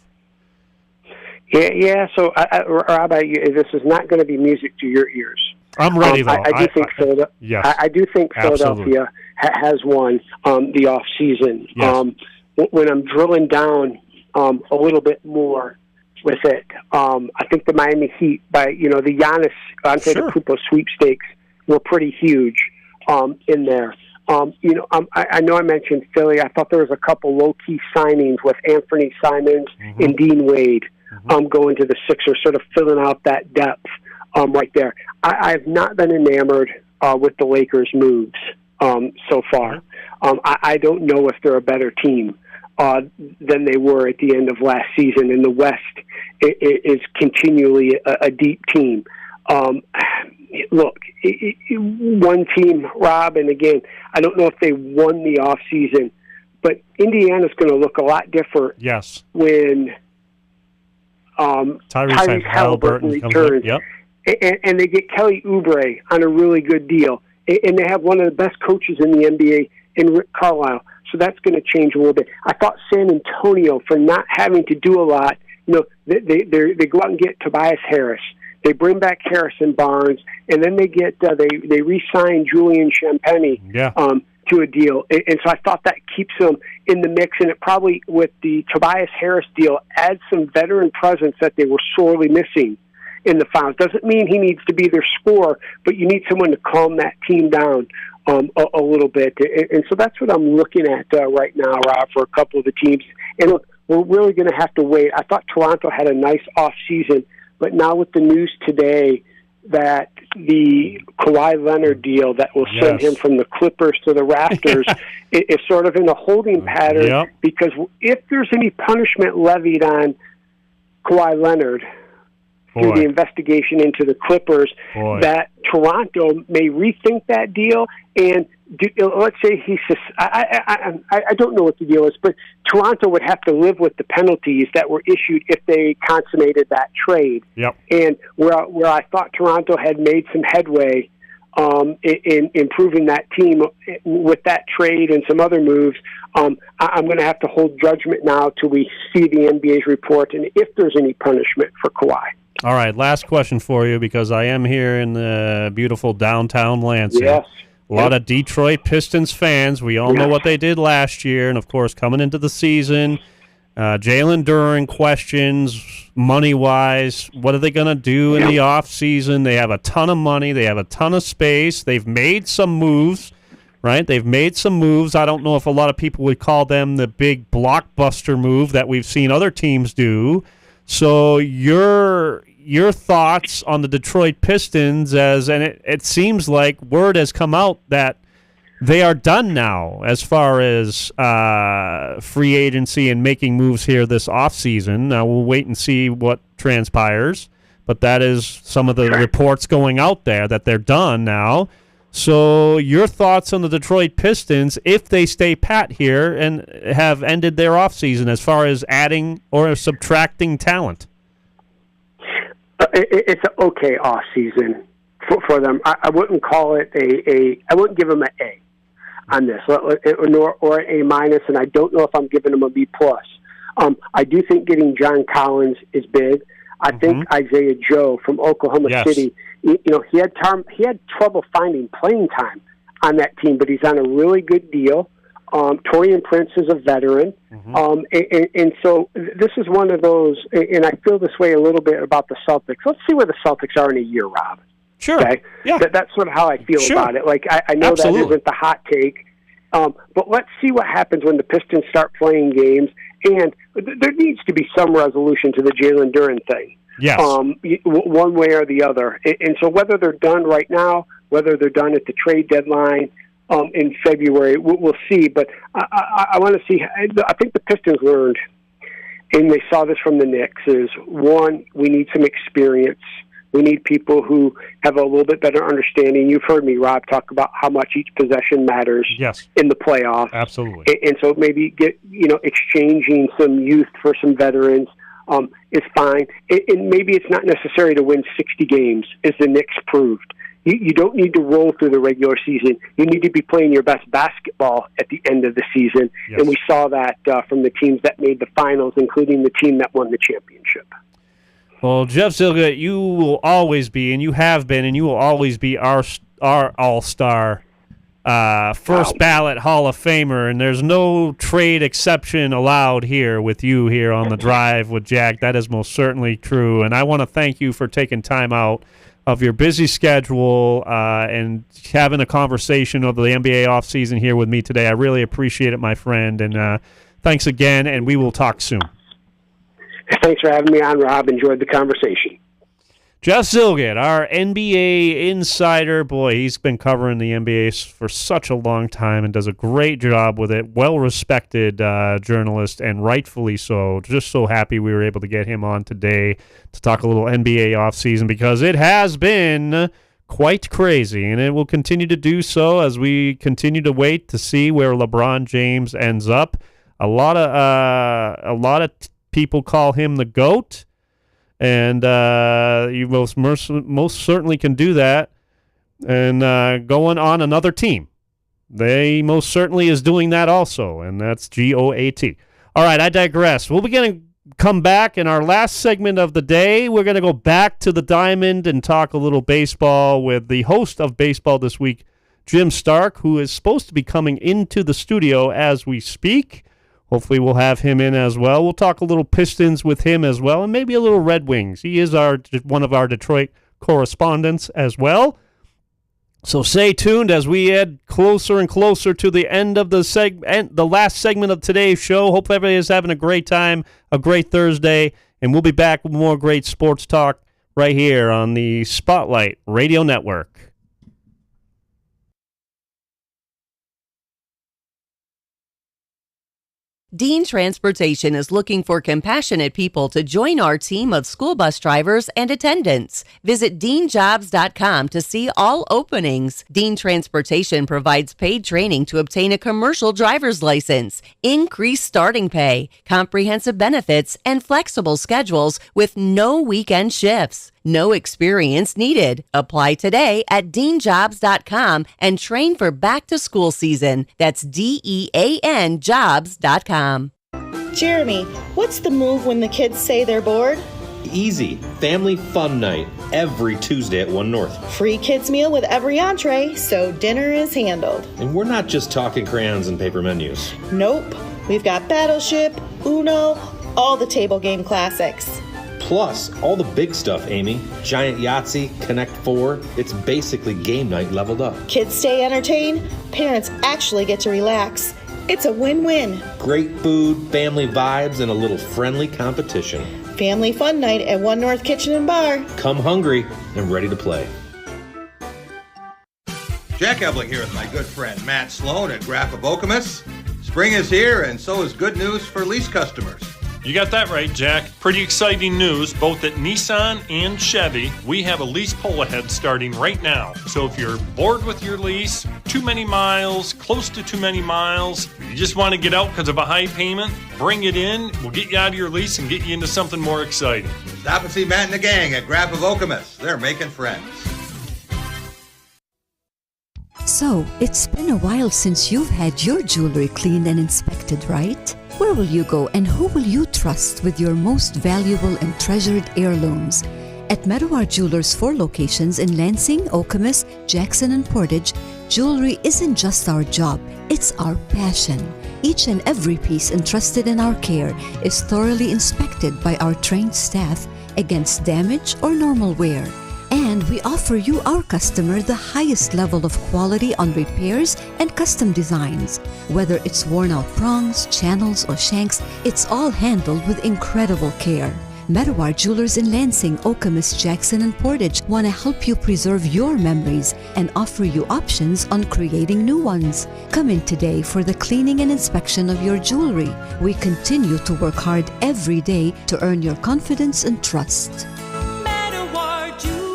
[SPEAKER 21] Yeah. So, Rob, this is not going to be music to your ears.
[SPEAKER 9] I'm ready, though.
[SPEAKER 21] I do think Philadelphia has won the off season.
[SPEAKER 9] Yes.
[SPEAKER 21] When I'm drilling down a little bit more with it, I think the Miami Heat, by the Giannis Antetokounmpo sweepstakes, were pretty huge in there. I know I mentioned Philly. I thought there was a couple low-key signings with Anthony Simons and Dean Wade going to the Sixers, sort of filling out that depth right there. I've not been enamored with the Lakers' moves so far. I don't know if they're a better team than they were at the end of last season. And the West is continually a deep team. Look, one team, Rob, and again, I don't know if they won the offseason, but Indiana's going to look a lot different when Tyrese Halliburton returns. And they get Kelly Oubre on a really good deal. And they have one of the best coaches in the NBA in Rick Carlisle. So that's going to change a little bit. I thought San Antonio, for not having to do a lot, they go out and get Tobias Harris. They bring back Harrison Barnes, and then they get they re-sign Julian Champagnie to a deal. And so I thought that keeps them in the mix, and it probably, with the Tobias Harris deal, adds some veteran presence that they were sorely missing in the finals. Doesn't mean he needs to be their scorer, but you need someone to calm that team down a little bit. And so that's what I'm looking at right now, Rob, for a couple of the teams. And look, we're really going to have to wait. I thought Toronto had a nice off-season, but now with the news today that the Kawhi Leonard deal that will send him from the Clippers to the Raptors is sort of in a holding pattern, because if there's any punishment levied on Kawhi Leonard through the investigation into the Clippers, that Toronto may rethink that deal. And let's say I don't know what the deal is, but Toronto would have to live with the penalties that were issued if they consummated that trade. And where I thought Toronto had made some headway in improving that team with that trade and some other moves, I'm going to have to hold judgment now till we see the NBA's report and if there's any punishment for Kawhi.
[SPEAKER 9] All right, last question for you, because I am here in the beautiful downtown Lansing.
[SPEAKER 21] Yes.
[SPEAKER 9] A lot of Detroit Pistons fans. We all know what they did last year, and, of course, coming into the season, Jalen Duren questions, money-wise. What are they going to do in the offseason? They have a ton of money. They have a ton of space. They've made some moves, right? They've made some moves. I don't know if a lot of people would call them the big blockbuster move that we've seen other teams do. So your thoughts on the Detroit Pistons, and it seems like word has come out that they are done now as far as free agency and making moves here this offseason. Now we'll wait and see what transpires, but that is some of the reports going out there that they're done now. So your thoughts on the Detroit Pistons, if they stay pat here and have ended their offseason as far as adding or subtracting talent?
[SPEAKER 21] It's an okay off season for them. I wouldn't call it I wouldn't give them an A on this, or an A minus, and I don't know if I'm giving them a B plus. I do think getting John Collins is big. I think Isaiah Joe from Oklahoma City, he had trouble finding playing time on that team, but he's on a really good deal. Torian Prince is a veteran. And so this is one of those, and I feel this way a little bit about the Celtics. Let's see where the Celtics are in a year, Rob.
[SPEAKER 9] Sure.
[SPEAKER 21] Okay? Yeah. That's sort of how I feel about it. Like, I know that isn't the hot take, but let's see what happens when the Pistons start playing games. And there needs to be some resolution to the Jalen Duren thing.
[SPEAKER 9] Yes.
[SPEAKER 21] One way or the other. And so whether they're done right now, whether they're done at the trade deadline in February, we'll see. But I want to see. I think the Pistons learned, and they saw this from the Knicks, is one, we need some experience. We need people who have a little bit better understanding. You've heard me, Rob, talk about how much each possession matters in the playoffs.
[SPEAKER 9] Absolutely.
[SPEAKER 21] And so maybe exchanging some youth for some veterans is fine. And maybe it's not necessary to win 60 games, as the Knicks proved. You don't need to roll through the regular season. You need to be playing your best basketball at the end of the season. Yes. And we saw that from the teams that made the finals, including the team that won the championship.
[SPEAKER 9] Well, Jeff Zillgitt, you will always be, and you have been, and you will always be our all-star first ballot Hall of Famer, and there's no trade exception allowed here with you here on the Drive with Jack. That is most certainly true, and I want to thank you for taking time out of your busy schedule and having a conversation over the NBA offseason here with me today. I really appreciate it, my friend, and thanks again, and we will talk soon.
[SPEAKER 21] Thanks for having me on, Rob. Enjoyed the conversation.
[SPEAKER 9] Jeff Zillgitt, our NBA insider. Boy, he's been covering the NBA for such a long time and does a great job with it. Well-respected journalist, and rightfully so. Just so happy we were able to get him on today to talk a little NBA offseason, because it has been quite crazy, and it will continue to do so as we continue to wait to see where LeBron James ends up. A lot of people call him the GOAT, and you most certainly can do that. And going on another team, they most certainly is doing that also, and that's GOAT. All right, I digress. We'll be going to come back in our last segment of the day. We're going to go back to the Diamond and talk a little baseball with the host of Baseball This Week, Jim Stark, who is supposed to be coming into the studio as we speak. Hopefully we'll have him in as well. We'll talk a little Pistons with him as well, and maybe a little Red Wings. He is one of our Detroit correspondents as well. So stay tuned as we head closer and closer to the end of the last segment of today's show. Hope everybody is having a great time, a great Thursday, and we'll be back with more great sports talk right here on the Spotlight Radio Network.
[SPEAKER 14] Dean Transportation is looking for compassionate people to join our team of school bus drivers and attendants. Visit deanjobs.com to see all openings. Dean Transportation provides paid training to obtain a commercial driver's license, increased starting pay, comprehensive benefits, and flexible schedules with no weekend shifts. No experience needed. Apply today at deanjobs.com and train for back-to-school season. That's DEAN jobs.com.
[SPEAKER 20] Jeremy, what's the move when the kids say they're bored?
[SPEAKER 15] Easy. Family fun night every Tuesday at 1 North.
[SPEAKER 20] Free kids meal with every entree, so dinner is handled.
[SPEAKER 15] And we're not just talking crayons and paper menus.
[SPEAKER 20] Nope. We've got Battleship, Uno, all the table game classics.
[SPEAKER 15] Plus, all the big stuff, Amy. Giant Yahtzee, Connect 4. It's basically game night leveled up.
[SPEAKER 20] Kids stay entertained. Parents actually get to relax. It's a win-win.
[SPEAKER 15] Great food, family vibes, and a little friendly competition.
[SPEAKER 20] Family fun night at 1 North Kitchen and Bar.
[SPEAKER 15] Come hungry and ready to play.
[SPEAKER 11] Jack Ebling here with my good friend Matt Sloan at Graf of Okemos. Spring is here, and so is good news for lease customers.
[SPEAKER 12] You got that right, Jack. Pretty exciting news, both at Nissan and Chevy. We have a lease pull ahead starting right now. So if you're bored with your lease, too many miles, close to too many miles, you just want to get out because of a high payment, bring it in. We'll get you out of your lease and get you into something more exciting.
[SPEAKER 11] Stop and see Matt and the gang at Graf of Okemos. They're making friends.
[SPEAKER 13] So, it's been a while since you've had your jewelry cleaned and inspected, right? Where will you go and who will you trust with your most valuable and treasured heirlooms? At Meadowar Jewelers' 4 locations in Lansing, Okemos, Jackson, and Portage, jewelry isn't just our job, it's our passion. Each and every piece entrusted in our care is thoroughly inspected by our trained staff against damage or normal wear. And we offer you, our customer, the highest level of quality on repairs and custom designs. Whether it's worn out prongs, channels, or shanks, it's all handled with incredible care. Meadowar Jewelers in Lansing, Okemos, Jackson, and Portage want to help you preserve your memories and offer you options on creating new ones. Come in today for the cleaning and inspection of your jewelry. We continue to work hard every day to earn your confidence and trust.
[SPEAKER 6] Meadowar Jewelers.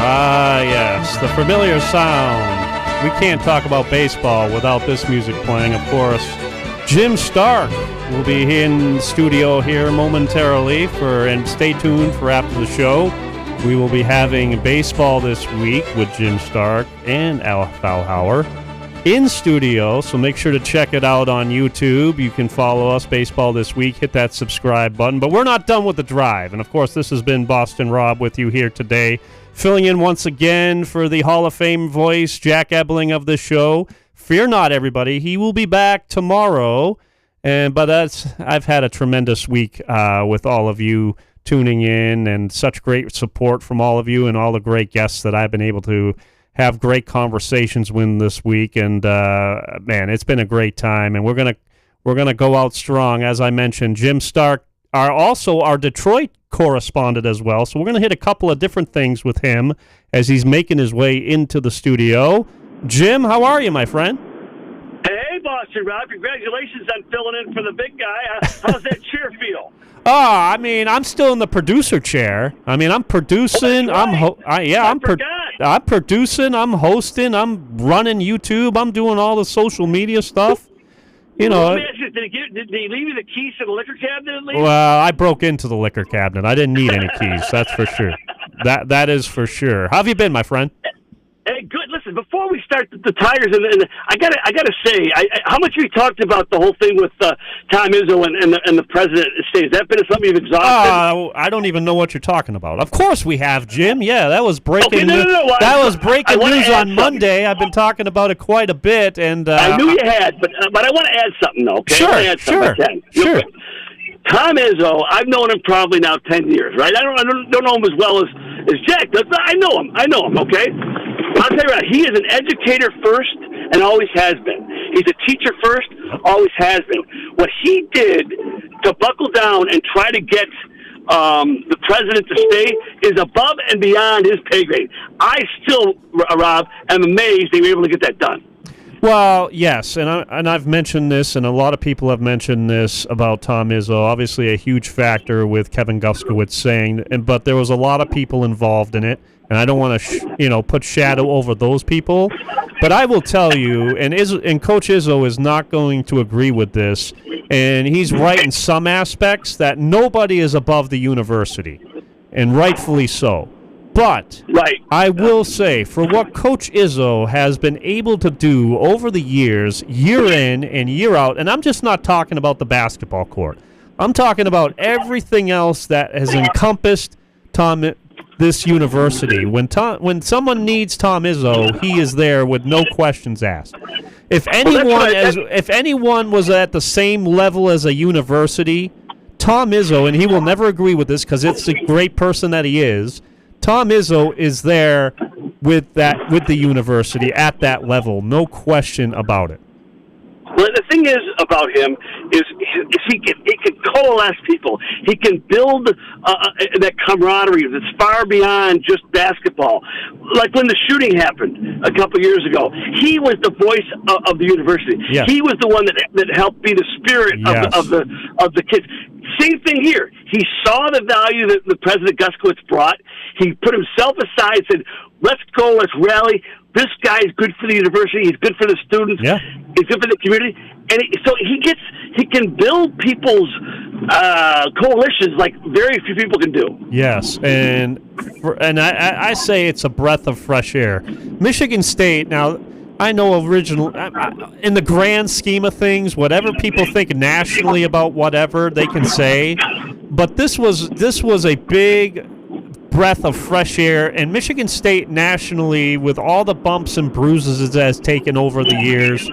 [SPEAKER 9] Ah, yes, the familiar sound. We can't talk about baseball without this music playing, of course. Jim Stark will be in the studio here momentarily, and stay tuned for after the show. We will be having baseball this week with Jim Stark and Al Fallhauer in studio, so make sure to check it out on YouTube. You can follow us, Baseball This Week. Hit that subscribe button. But we're not done with the drive. And, of course, this has been Boston Rob with you here today, filling in once again for the Hall of Fame voice, Jack Ebling of the show. Fear not, everybody. He will be back tomorrow. But I've had a tremendous week with all of you tuning in, and such great support from all of you and all the great guests that I've been able to have great conversations with this week. And man, it's been a great time, and we're gonna go out strong. As I mentioned, Jim Stark are also our Detroit correspondent as well, so we're gonna hit a couple of different things with him as he's making his way into the studio. Jim, how are you, my friend?
[SPEAKER 22] Hey, Boston Rob, congratulations on filling in for the big guy. How's that chair feel?
[SPEAKER 9] Oh, I mean, I'm still in the producer chair. I mean, I'm producing.
[SPEAKER 22] Right.
[SPEAKER 9] I'm producing. I'm hosting. I'm running YouTube. I'm doing all the social media stuff. You know.
[SPEAKER 22] Let me ask you, did he leave you the keys to the liquor cabinet at least?
[SPEAKER 9] Well, I broke into the liquor cabinet. I didn't need any keys. That's for sure. That is for sure. How have you been, my friend?
[SPEAKER 22] Hey, good. Listen, before we start the Tigers, and I gotta say, how much we talked about the whole thing with Tom Izzo and the president state. Has that been something you've exhausted?
[SPEAKER 9] I don't even know what you're talking about. Of course we have, Jim. Yeah, that was breaking.
[SPEAKER 22] Okay, no.
[SPEAKER 9] That was breaking news on Monday. I've been talking about it quite a bit, and
[SPEAKER 22] I knew you had, but I want to add something, though. Okay,
[SPEAKER 9] Sure.
[SPEAKER 22] Tom Izzo, I've known him probably now 10 years, right? I don't know him as well as Jack does, but I know him, okay? I'll tell you what, he is an educator first and always has been. He's a teacher first, always has been. What he did to buckle down and try to get the president to stay is above and beyond his pay grade. I still, Rob, am amazed they were able to get that done.
[SPEAKER 9] Well, yes, and I've mentioned this, and a lot of people have mentioned this about Tom Izzo. Obviously, a huge factor with Kevin Guskowitz saying, but there was a lot of people involved in it, and I don't want to, put shadow over those people. But I will tell you, and Coach Izzo is not going to agree with this, and he's right in some aspects that nobody is above the university, and rightfully so. But I will say, for what Coach Izzo has been able to do over the years, year in and year out, and I'm just not talking about the basketball court. I'm talking about everything else that has encompassed this university. When someone needs Tom Izzo, he is there with no questions asked. If anyone was at the same level as a university, Tom Izzo, and he will never agree with this because it's a great person that he is, Tom Izzo is there with the university at that level, no question about it.
[SPEAKER 22] Well, the thing is about him is he can coalesce people. He can build that camaraderie that's far beyond just basketball. Like when the shooting happened a couple years ago, he was the voice of the university.
[SPEAKER 9] Yes.
[SPEAKER 22] He was the one that helped be the spirit of the kids. Same thing here. He saw the value that the President Guskowitz brought. He put himself aside and said, let's go, let's rally. This guy is good for the university. He's good for the students.
[SPEAKER 9] Yeah.
[SPEAKER 22] He's good for the community. And so he can build people's coalitions like very few people can do.
[SPEAKER 9] Yes, and I say it's a breath of fresh air. Michigan State, now, I know in the grand scheme of things, whatever people think nationally about whatever they can say, but this was a big breath of fresh air, and Michigan State nationally, with all the bumps and bruises it has taken over the years,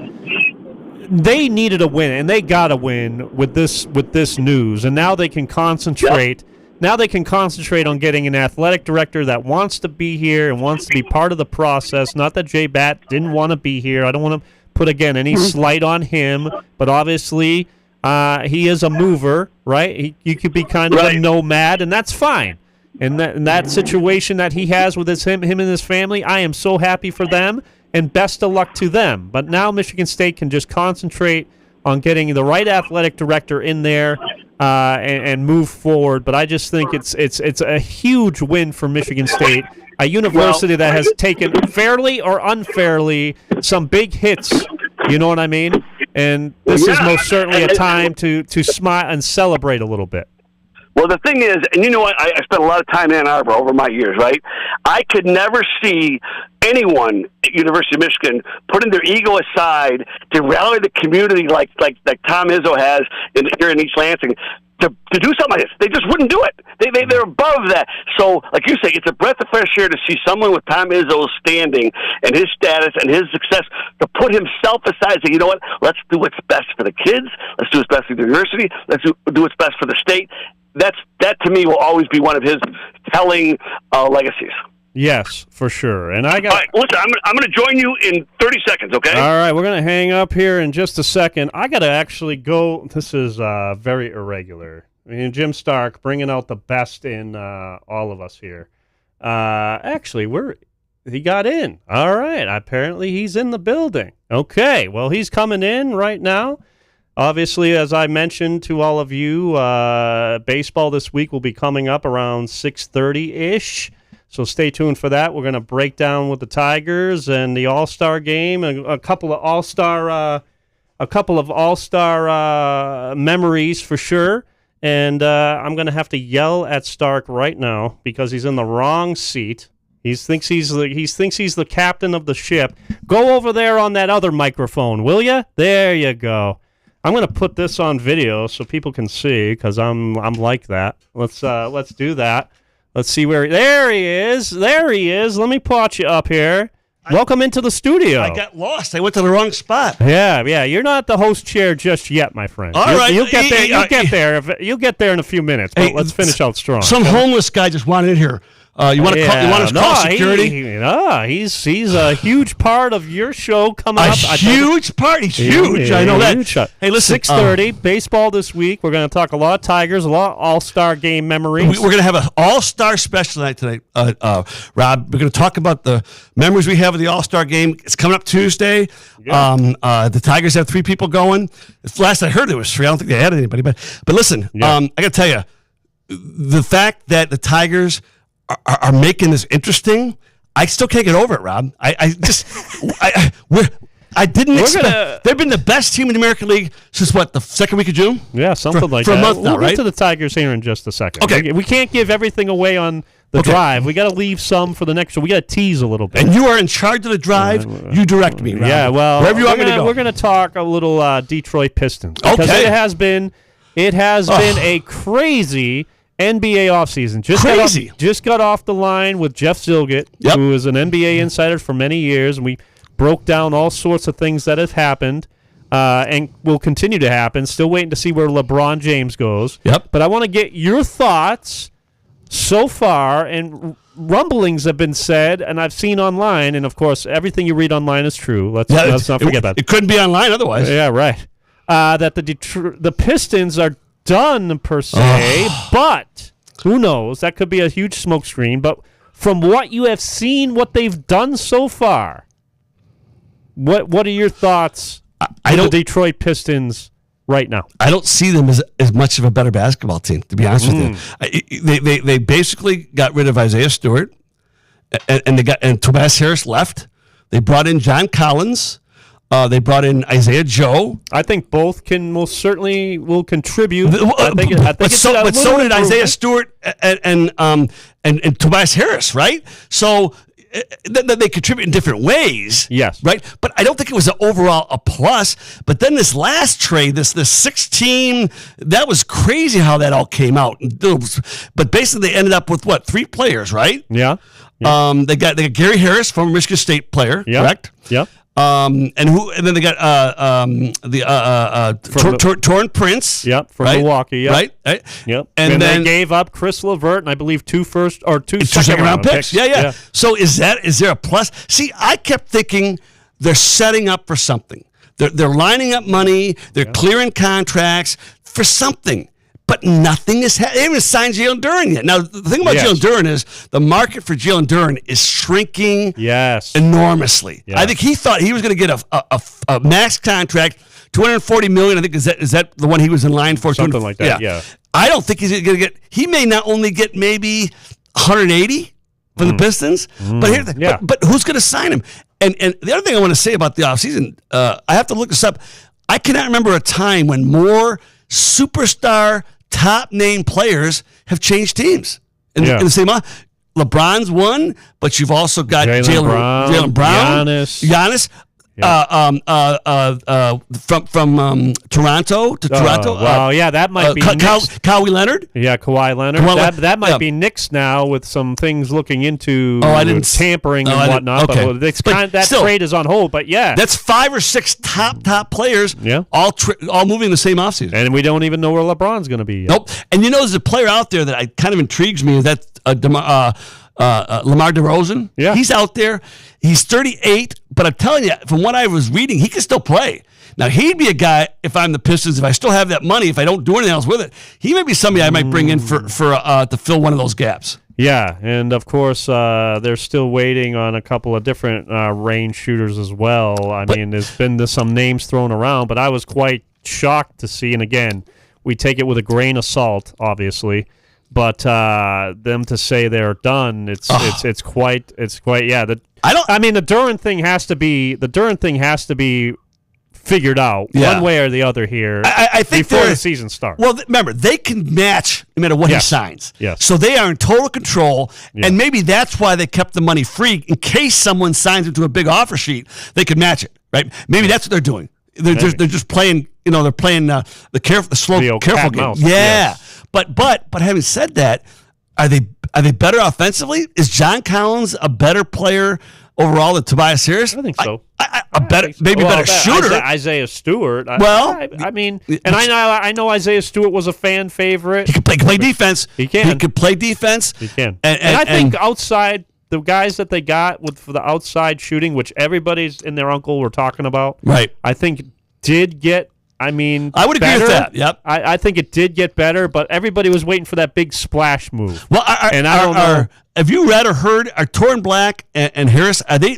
[SPEAKER 9] they needed a win, and they got a win with this news, and now they can concentrate. Yep. Now they can concentrate on getting an athletic director that wants to be here and wants to be part of the process. Not that Jay Batt didn't want to be here. I don't want to put, again, any slight on him, but obviously he is a mover, right? You could be kind of a nomad, and that's fine. And that situation that he has with him and his family, I am so happy for them, and best of luck to them. But now Michigan State can just concentrate on getting the right athletic director in there and move forward. But I just think it's a huge win for Michigan State, a university that has taken fairly or unfairly some big hits. You know what I mean? And this is most certainly a time to smile and celebrate a little bit.
[SPEAKER 22] Well, the thing is, and you know what, I spent a lot of time in Ann Arbor over my years, right? I could never see anyone at University of Michigan putting their ego aside to rally the community like Tom Izzo has here in East Lansing to do something like this. They just wouldn't do it. They're above that. So, like you say, it's a breath of fresh air to see someone with Tom Izzo's standing and his status and his success to put himself aside and say, you know what, let's do what's best for the kids. Let's do what's best for the university. Let's do what's best for the state. That to me will always be one of his telling legacies.
[SPEAKER 9] Yes, for sure. And I got.
[SPEAKER 22] All right, listen, I'm going to join you in 30 seconds. Okay.
[SPEAKER 9] All right, we're going to hang up here in just a second. I got to actually go. This is very irregular. I mean, Jim Stark bringing out the best in all of us here. Actually, he got in. All right. Apparently, he's in the building. Okay. Well, he's coming in right now. Obviously, as I mentioned to all of you, baseball this week will be coming up around 6:30-ish. So stay tuned for that. We're going to break down with the Tigers and the All-Star game, a couple of All-Star memories for sure. And I'm going to have to yell at Stark right now because he's in the wrong seat. He thinks he's the captain of the ship. Go over there on that other microphone, will you? There you go. I'm going to put this on video so people can see because I'm like that. Let's do that. Let's see there he is. There he is. Let me pot you up here. Welcome into the studio.
[SPEAKER 5] I got lost. I went to the wrong spot.
[SPEAKER 9] Yeah. You're not the host chair just yet, my friend.
[SPEAKER 5] All right.
[SPEAKER 9] You'll get there. You'll get there in a few minutes. But let's finish out strong.
[SPEAKER 5] Some homeless guy just wanted in here. You want to call security?
[SPEAKER 9] He's a huge part of your show coming up.
[SPEAKER 5] Huge part. He's huge. I know that. Hey, listen.
[SPEAKER 9] 6:30 baseball this week. We're going to talk a lot of Tigers, a lot of All-Star game memories.
[SPEAKER 5] We're going to have an All-Star special night today, Rob. We're going to talk about the memories we have of the All-Star game. It's coming up Tuesday. Yeah. The Tigers have 3 people going. Last I heard, there was 3. I don't think they added anybody. But listen, I got to tell you, the fact that the Tigers are making this interesting, I still can't get over it, Rob. I didn't expect. They've been the best team in the American League since the second week of June?
[SPEAKER 9] Yeah, something like that.
[SPEAKER 5] For a month now,
[SPEAKER 9] we'll
[SPEAKER 5] right?
[SPEAKER 9] get to the Tigers here in just a second.
[SPEAKER 5] Okay.
[SPEAKER 9] We can't give everything away on the drive. We got to leave some for the next show. We got to tease a little bit.
[SPEAKER 5] And you are in charge of the drive. You direct me, Rob.
[SPEAKER 9] Yeah, well,
[SPEAKER 5] wherever you want me to go.
[SPEAKER 9] We're going to talk a little Detroit Pistons. Because it has been a crazy NBA offseason. Just got off the line with Jeff Zillgett, who is an NBA insider for many years, and we broke down all sorts of things that have happened and will continue to happen. Still waiting to see where LeBron James goes.
[SPEAKER 5] Yep.
[SPEAKER 9] But I want to get your thoughts so far, and rumblings have been said, and I've seen online, and of course, everything you read online is true. Let's not forget that.
[SPEAKER 5] It couldn't be online otherwise.
[SPEAKER 9] Yeah, right. That the Pistons are done per se, but who knows? That could be a huge smokescreen. But from what you have seen, what they've done so far, what are your thoughts on the Detroit Pistons right now?
[SPEAKER 5] I don't see them as much of a better basketball team, to be honest with you. They basically got rid of Isaiah Stewart, and Tobias Harris left. They brought in John Collins. They brought in Isaiah Joe.
[SPEAKER 9] I think both will contribute.
[SPEAKER 5] But so did Isaiah Stewart and Tobias Harris, right? So they contribute in different ways.
[SPEAKER 9] Yes.
[SPEAKER 5] Right? But I don't think it was overall a plus. But then this last trade, this 16, that was crazy how that all came out. But basically they ended up with what? 3 players, right?
[SPEAKER 9] Yeah.
[SPEAKER 5] They got Gary Harris, former Michigan State player, correct?
[SPEAKER 9] Yeah.
[SPEAKER 5] And then they got Torrin Prince.
[SPEAKER 9] Yep, from
[SPEAKER 5] right?
[SPEAKER 9] Milwaukee. Yep.
[SPEAKER 5] Right.
[SPEAKER 9] Yep.
[SPEAKER 5] And then
[SPEAKER 9] they gave up Chris LeVert and I believe 2
[SPEAKER 5] second round picks. Yeah. So is there a plus? See, I kept thinking they're setting up for something. They're lining up money. They're clearing contracts for something. But nothing is happening. They haven't signed Jalen Duren yet. Now, the thing about Jalen Duren is the market for Jalen Duren is shrinking enormously.
[SPEAKER 9] Yes.
[SPEAKER 5] I think he thought he was going to get a max contract, $240 million. I think is that the one he was in line for?
[SPEAKER 9] Something like that, yeah.
[SPEAKER 5] I don't think he's going to get – he may not only get maybe 180 from the Pistons, but who's going to sign him? And the other thing I want to say about the offseason, I have to look this up. I cannot remember a time when more superstar – top-name players have changed teams in the same month. LeBron's one, but you've also got Jalen Brown, Giannis. From Toronto to Toronto.
[SPEAKER 9] That might be
[SPEAKER 5] Kawhi Leonard.
[SPEAKER 9] Yeah, Kawhi Leonard. That might be Knicks now with some things looking into tampering and whatnot.
[SPEAKER 5] Okay.
[SPEAKER 9] But that trade is on hold. But
[SPEAKER 5] that's 5 or 6 top players.
[SPEAKER 9] Yeah,
[SPEAKER 5] all moving the same offseason,
[SPEAKER 9] and we don't even know where LeBron's going to be yet.
[SPEAKER 5] Nope. And there's a player out there that kind of intrigues me. Is that Lamar DeRozan?
[SPEAKER 9] Yeah,
[SPEAKER 5] he's out there. He's 38, but I'm telling you, from what I was reading, he can still play. Now, he'd be a guy, if I'm the Pistons, if I still have that money, if I don't do anything else with it, he may be somebody I might bring in for to fill one of those gaps.
[SPEAKER 9] Yeah, and of course, they're still waiting on a couple of different range shooters as well. I mean, there's been some names thrown around, but I was quite shocked to see, and again, we take it with a grain of salt, obviously. But them to say they're done, it's quite the Duren thing has to be figured out one way or the other here.
[SPEAKER 5] I think
[SPEAKER 9] before the season starts.
[SPEAKER 5] Well, remember they can match no matter what he signs.
[SPEAKER 9] Yes.
[SPEAKER 5] So they are in total control, and maybe that's why they kept the money free in case someone signs into a big offer sheet. They could match it, right? Maybe that's what they're doing. They're just playing. They're playing the slow, careful game. Yeah. But having said that, are they better offensively? Is John Collins a better player overall than Tobias Harris?
[SPEAKER 9] I think so.
[SPEAKER 5] Better shooter.
[SPEAKER 9] Isaiah Stewart. I mean,
[SPEAKER 5] and
[SPEAKER 9] I know Isaiah Stewart was a fan favorite.
[SPEAKER 5] He can play defense.
[SPEAKER 9] He can.
[SPEAKER 5] He can play defense.
[SPEAKER 9] He can. And I think outside the guys that they got for the outside shooting, which everybody's and their uncle were talking about,
[SPEAKER 5] right?
[SPEAKER 9] I think did get. I would
[SPEAKER 5] agree with that. Yep.
[SPEAKER 9] I think it did get better, but everybody was waiting for that big splash move.
[SPEAKER 5] Well, I don't know. Have you read or heard? Are Torrin Black and Harris? Are they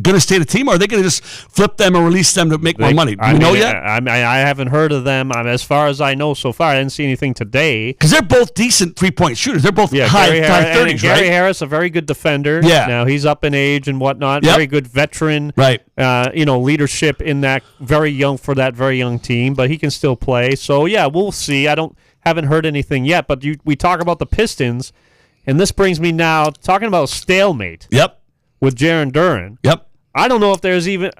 [SPEAKER 5] going to stay the team, or are they going to just flip them or release them to make more money? Do you know yet?
[SPEAKER 9] I haven't heard of them. As far as I know so far, I didn't see anything today.
[SPEAKER 5] Because they're both decent 3-point shooters. They're both high 30s, right?
[SPEAKER 9] Gary Harris, a very good defender.
[SPEAKER 5] Yeah.
[SPEAKER 9] Now he's up in age and whatnot.
[SPEAKER 5] Yep.
[SPEAKER 9] Very good veteran.
[SPEAKER 5] Right.
[SPEAKER 9] Leadership in that very young team, but he can still play. So yeah, we'll see. Haven't heard anything yet, but we talk about the Pistons, and this brings me now talking about stalemate.
[SPEAKER 5] Yep.
[SPEAKER 9] With Jaren Duren.
[SPEAKER 5] Yep.
[SPEAKER 9] I don't know if there's even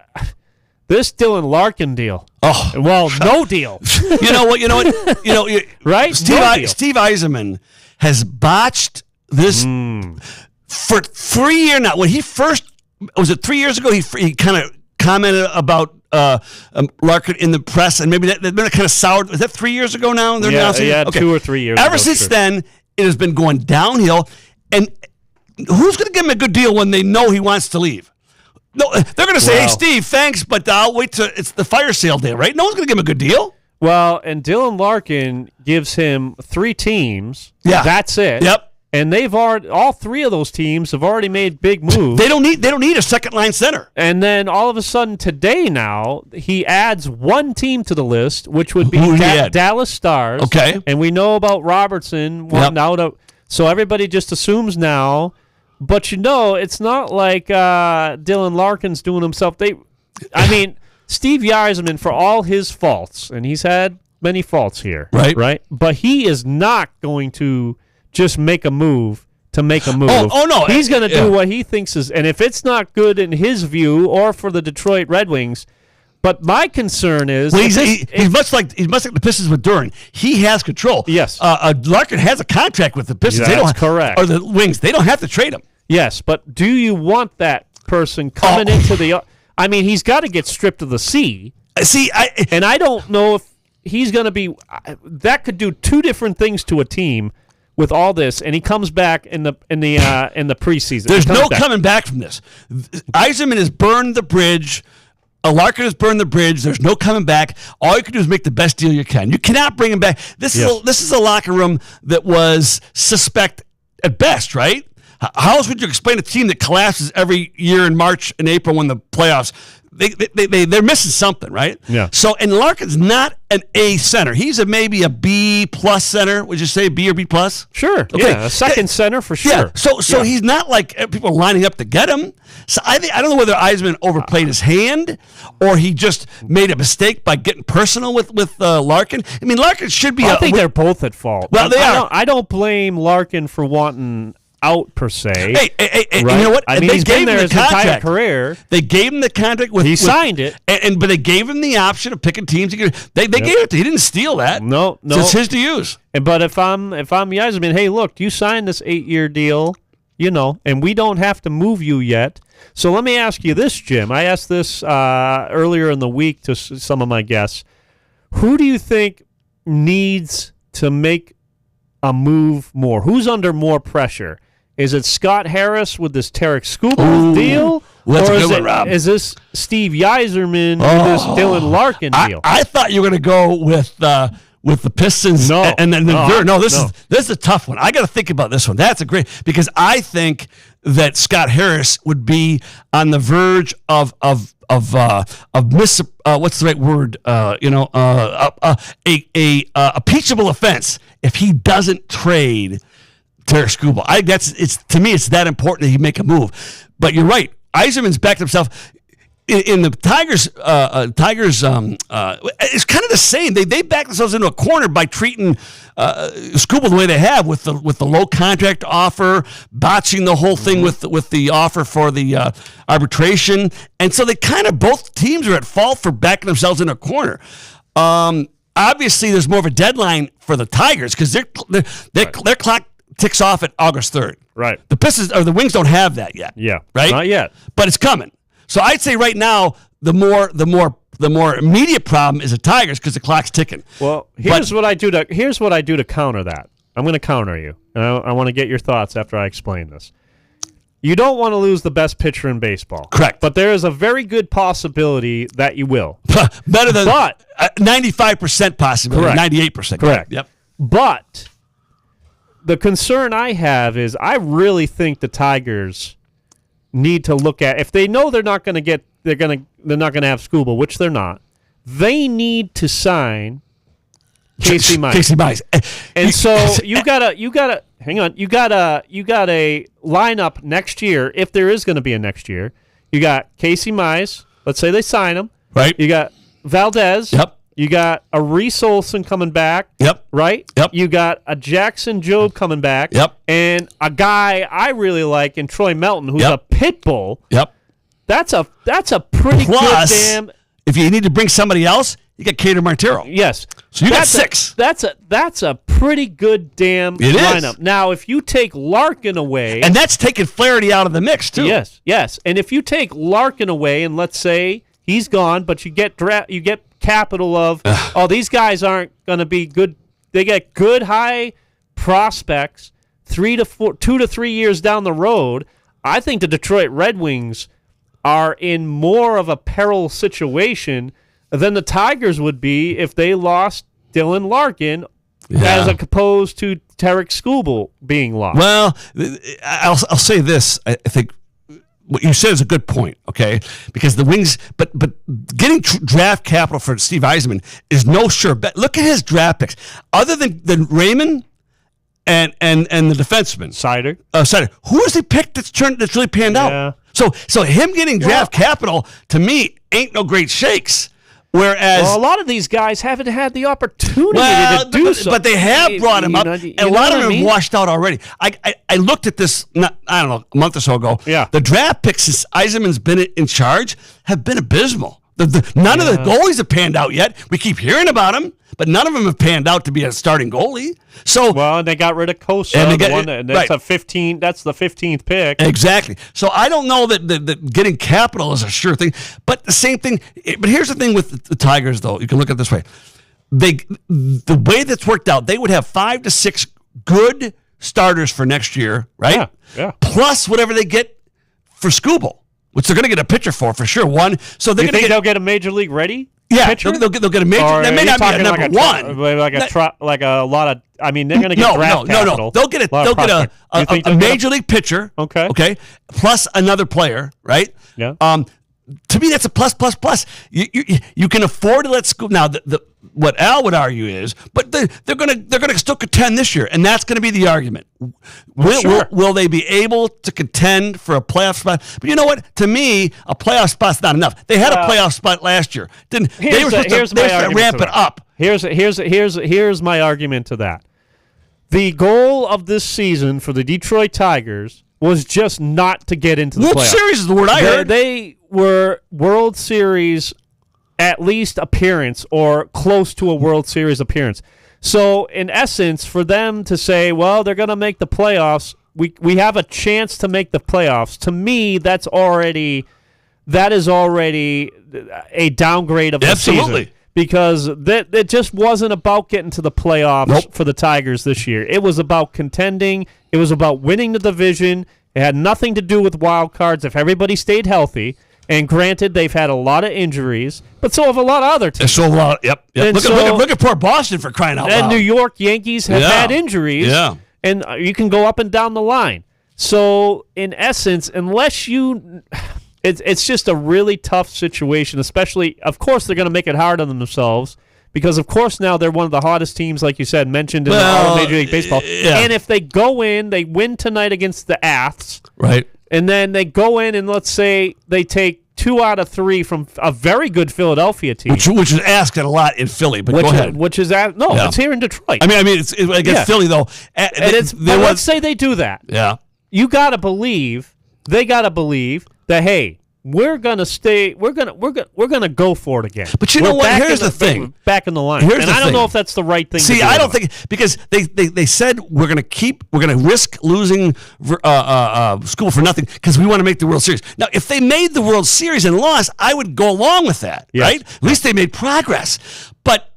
[SPEAKER 9] this Dylan Larkin deal.
[SPEAKER 5] Oh,
[SPEAKER 9] well, no deal.
[SPEAKER 5] You know what?
[SPEAKER 9] Right?
[SPEAKER 5] Steve Eisenman has botched this for 3 years now. When he first was it 3 years ago, he kind of commented about Larkin in the press, and maybe that kind of soured. Was that 3 years ago now?
[SPEAKER 9] Yeah,
[SPEAKER 5] okay.
[SPEAKER 9] 2 or 3 years.
[SPEAKER 5] Ever since then, it has been going downhill. And who's going to give him a good deal when they know he wants to leave? No, they're going to say, "Hey, Steve, thanks, but I'll wait till it's the fire sale day, right?" No one's going to give him a good deal.
[SPEAKER 9] Well, and Dylan Larkin gives him 3 teams.
[SPEAKER 5] Yeah,
[SPEAKER 9] that's it.
[SPEAKER 5] Yep.
[SPEAKER 9] And all 3 of those teams have already made big moves.
[SPEAKER 5] They don't need a second line center.
[SPEAKER 9] And then all of a sudden today now he adds 1 team to the list, which would be Dallas Stars.
[SPEAKER 5] Okay.
[SPEAKER 9] And we know about Robertson wanting out of. So everybody just assumes now But it's not like Dylan Larkin's doing himself. Steve Yzerman, for all his faults, and he's had many faults here, right? But he is not going to just make a move to make a move.
[SPEAKER 5] Oh no,
[SPEAKER 9] he's going to do what he thinks is, and if it's not good in his view or for the Detroit Red Wings. But my concern is
[SPEAKER 5] he's much like the Pistons with Duran. He has control.
[SPEAKER 9] Yes,
[SPEAKER 5] Larkin has a contract with the Pistons.
[SPEAKER 9] That's correct.
[SPEAKER 5] Or the Wings. They don't have to trade him.
[SPEAKER 9] Yes, but do you want that person coming into the? I mean, he's got to get stripped of the C. And I don't know if he's going to be. That could do two different things to a team with all this, and he comes back in the preseason.
[SPEAKER 5] There's no coming back from this. Yzerman has burned the bridge. Larkin has burned the bridge. There's no coming back. All you can do is make the best deal you can. You cannot bring him back. This is a locker room that was suspect at best, right? How else would you explain a team that collapses every year in March and April when the playoffs? They're missing something, right?
[SPEAKER 9] Yeah.
[SPEAKER 5] So, and Larkin's not an A center. He's maybe a B plus center. Would you say B or B plus?
[SPEAKER 9] Sure. Okay. Yeah, a second center for sure.
[SPEAKER 5] Yeah. So he's not like people lining up to get him. So I don't know whether Yzerman overplayed his hand or he just made a mistake by getting personal with Larkin. I mean, Larkin should be.
[SPEAKER 9] I think they're both at fault.
[SPEAKER 5] Well, they are.
[SPEAKER 9] I don't blame Larkin for wanting out per se.
[SPEAKER 5] Hey,
[SPEAKER 9] right?
[SPEAKER 5] You know what?
[SPEAKER 9] I mean, he's been there his entire career.
[SPEAKER 5] They gave him the contract
[SPEAKER 9] he signed it,
[SPEAKER 5] but they gave him the option of picking teams. They gave it to. He didn't steal that.
[SPEAKER 9] No,
[SPEAKER 5] so it's his to use.
[SPEAKER 9] But if I'm Yzerman, hey, look, you signed this 8-year deal, and we don't have to move you yet. So let me ask you this, Jim. I asked this earlier in the week to some of my guests. Who do you think needs to make a move more? Who's under more pressure? Is it Scott Harris with this Tarek Skubal deal? Or is this Steve Yzerman with this Dylan Larkin deal?
[SPEAKER 5] I thought you were going to go with the Pistons.
[SPEAKER 9] No.
[SPEAKER 5] And then this is a tough one. I got to think about this one. That's a great, because I think that Scott Harris would be on the verge of what's the right word? A peaceable offense if he doesn't trade Tarek Skubal. To me, it's that important that he make a move. But you're right. Yzerman's backed himself. In the Tigers, it's kind of the same. They back themselves into a corner by treating Skubal the way they have with the low contract offer, botching the whole thing with the offer for the arbitration, and so they kind of both teams are at fault for backing themselves in a corner. Obviously, there's more of a deadline for the Tigers because their clock ticks off at August 3rd.
[SPEAKER 9] Right.
[SPEAKER 5] The Pistons or the Wings don't have that yet.
[SPEAKER 9] Yeah.
[SPEAKER 5] Right.
[SPEAKER 9] Not yet.
[SPEAKER 5] But it's coming. So I'd say right now the more immediate problem is the Tigers because the clock's ticking.
[SPEAKER 9] Well, here's what I do to counter that. I'm going to counter you, and I want to get your thoughts after I explain this. You don't want to lose the best pitcher in baseball.
[SPEAKER 5] Correct.
[SPEAKER 9] But there is a very good possibility that you will.
[SPEAKER 5] Better than 95% possibility. 98%.
[SPEAKER 9] Correct.
[SPEAKER 5] Yep.
[SPEAKER 9] But the concern I have is I really think the Tigers need to look at, if they know they're not going to have Skubal, which they're not. They need to sign Casey Mize. And so you gotta hang on. You got a lineup next year, if there is going to be a next year. You got Casey Mize. Let's say they sign him.
[SPEAKER 5] Right.
[SPEAKER 9] You got Valdez.
[SPEAKER 5] Yep.
[SPEAKER 9] You got a Reese Olson coming back.
[SPEAKER 5] Yep.
[SPEAKER 9] Right?
[SPEAKER 5] Yep.
[SPEAKER 9] You got a Jackson Jobe coming back.
[SPEAKER 5] Yep.
[SPEAKER 9] And a guy I really like in Troy Melton, who's a pit bull.
[SPEAKER 5] Yep.
[SPEAKER 9] That's a pretty good damn.
[SPEAKER 5] If you need to bring somebody else, you got Cater Martero.
[SPEAKER 9] Yes.
[SPEAKER 5] So you got 6.
[SPEAKER 9] That's a pretty good damn lineup. Now, if you take Larkin away,
[SPEAKER 5] and that's taking Flaherty out of the mix too.
[SPEAKER 9] Yes. And if you take Larkin away, and let's say he's gone, but you get capital of these guys aren't going to be good. They get good high prospects 2 to 3 years down the road. I think the Detroit Red Wings are in more of a peril situation than the Tigers would be if they lost Dylan Larkin as opposed to Tarek Skubal being lost.
[SPEAKER 5] Well, I'll say this. I think what you said is a good point, okay? Because the Wings, but getting draft capital for Steve Yzerman is no sure bet. Look at his draft picks. Other than Raymond and the defenseman
[SPEAKER 9] Sider.
[SPEAKER 5] Who is he picked that's really panned out? So him getting draft capital to me ain't no great shakes. Whereas
[SPEAKER 9] a lot of these guys haven't had the opportunity to do so.
[SPEAKER 5] But they have brought him up, and a lot of them have washed out already. I looked at this, I don't know, a month or so ago.
[SPEAKER 9] Yeah.
[SPEAKER 5] The draft picks since Yzerman's been in charge have been abysmal. None of the goalies have panned out yet. We keep hearing about them, but none of them have panned out to be a starting goalie. So
[SPEAKER 9] they got rid of Kosa, and that's a 15. That's the 15th pick.
[SPEAKER 5] Exactly. So I don't know that getting capital is a sure thing, but the same thing. But here's the thing with the Tigers, though. You can look at it this way: the way that's worked out, they would have 5 to 6 good starters for next year, right?
[SPEAKER 9] Yeah.
[SPEAKER 5] Plus whatever they get for Skubal, which they're going to get a pitcher for sure. One. So they're going to
[SPEAKER 9] they'll get a major league ready.
[SPEAKER 5] Yeah,
[SPEAKER 9] pitcher?
[SPEAKER 5] they'll get a major. That may not be a number one.
[SPEAKER 9] Like a lot of. I mean, they're going to get draft capital.
[SPEAKER 5] No. They'll get a major league pitcher. Okay. Plus another player, right?
[SPEAKER 9] Yeah.
[SPEAKER 5] To me, that's a plus. You can afford to let school now. What Al would argue is, but they're gonna still contend this year, and that's going to be the argument. Will they be able to contend for a playoff spot? But you know what? To me, a playoff spot's not enough. They had a playoff spot last year. They were supposed to ramp it up.
[SPEAKER 9] Here's my argument to that. The goal of this season for the Detroit Tigers was just not to get into the playoffs.
[SPEAKER 5] World Series is the word I heard.
[SPEAKER 9] They were World Series at least appearance or close to a World Series appearance. So, in essence, for them to say, well, they're going to make the playoffs, we have a chance to make the playoffs. To me, that is already a downgrade of the season. Because it just wasn't about getting to the playoffs for the Tigers this year. It was about contending. It was about winning the division. It had nothing to do with wild cards if everybody stayed healthy. And granted, they've had a lot of injuries, but so have a lot of other teams.
[SPEAKER 5] Yep. Look at poor Boston, for crying out loud.
[SPEAKER 9] And New York Yankees have had injuries.
[SPEAKER 5] Yeah.
[SPEAKER 9] And you can go up and down the line. So, in essence, unless you... It's just a really tough situation, especially, of course, they're going to make it hard on themselves because, of course, now they're one of the hottest teams, like you said, mentioned in all Major League Baseball.
[SPEAKER 5] Yeah.
[SPEAKER 9] And if they go in, they win tonight against the Aths.
[SPEAKER 5] Right.
[SPEAKER 9] And then they go in and let's say they take 2 out of 3 from a very good Philadelphia team.
[SPEAKER 5] Which is asked a lot in Philly, but go ahead.
[SPEAKER 9] It's here in Detroit.
[SPEAKER 5] I mean, it's against Philly, though.
[SPEAKER 9] Let's say they do that.
[SPEAKER 5] Yeah.
[SPEAKER 9] You got to believe, they got to believe that, hey, we're gonna stay. We're gonna go for it again.
[SPEAKER 5] But you know what? Here's the thing.
[SPEAKER 9] Back in the line. I don't know if that's the right thing.
[SPEAKER 5] See, I don't think because they said we're gonna risk losing school for nothing because we want to make the World Series. Now, if they made the World Series and lost, I would go along with that, right? At least they made progress. But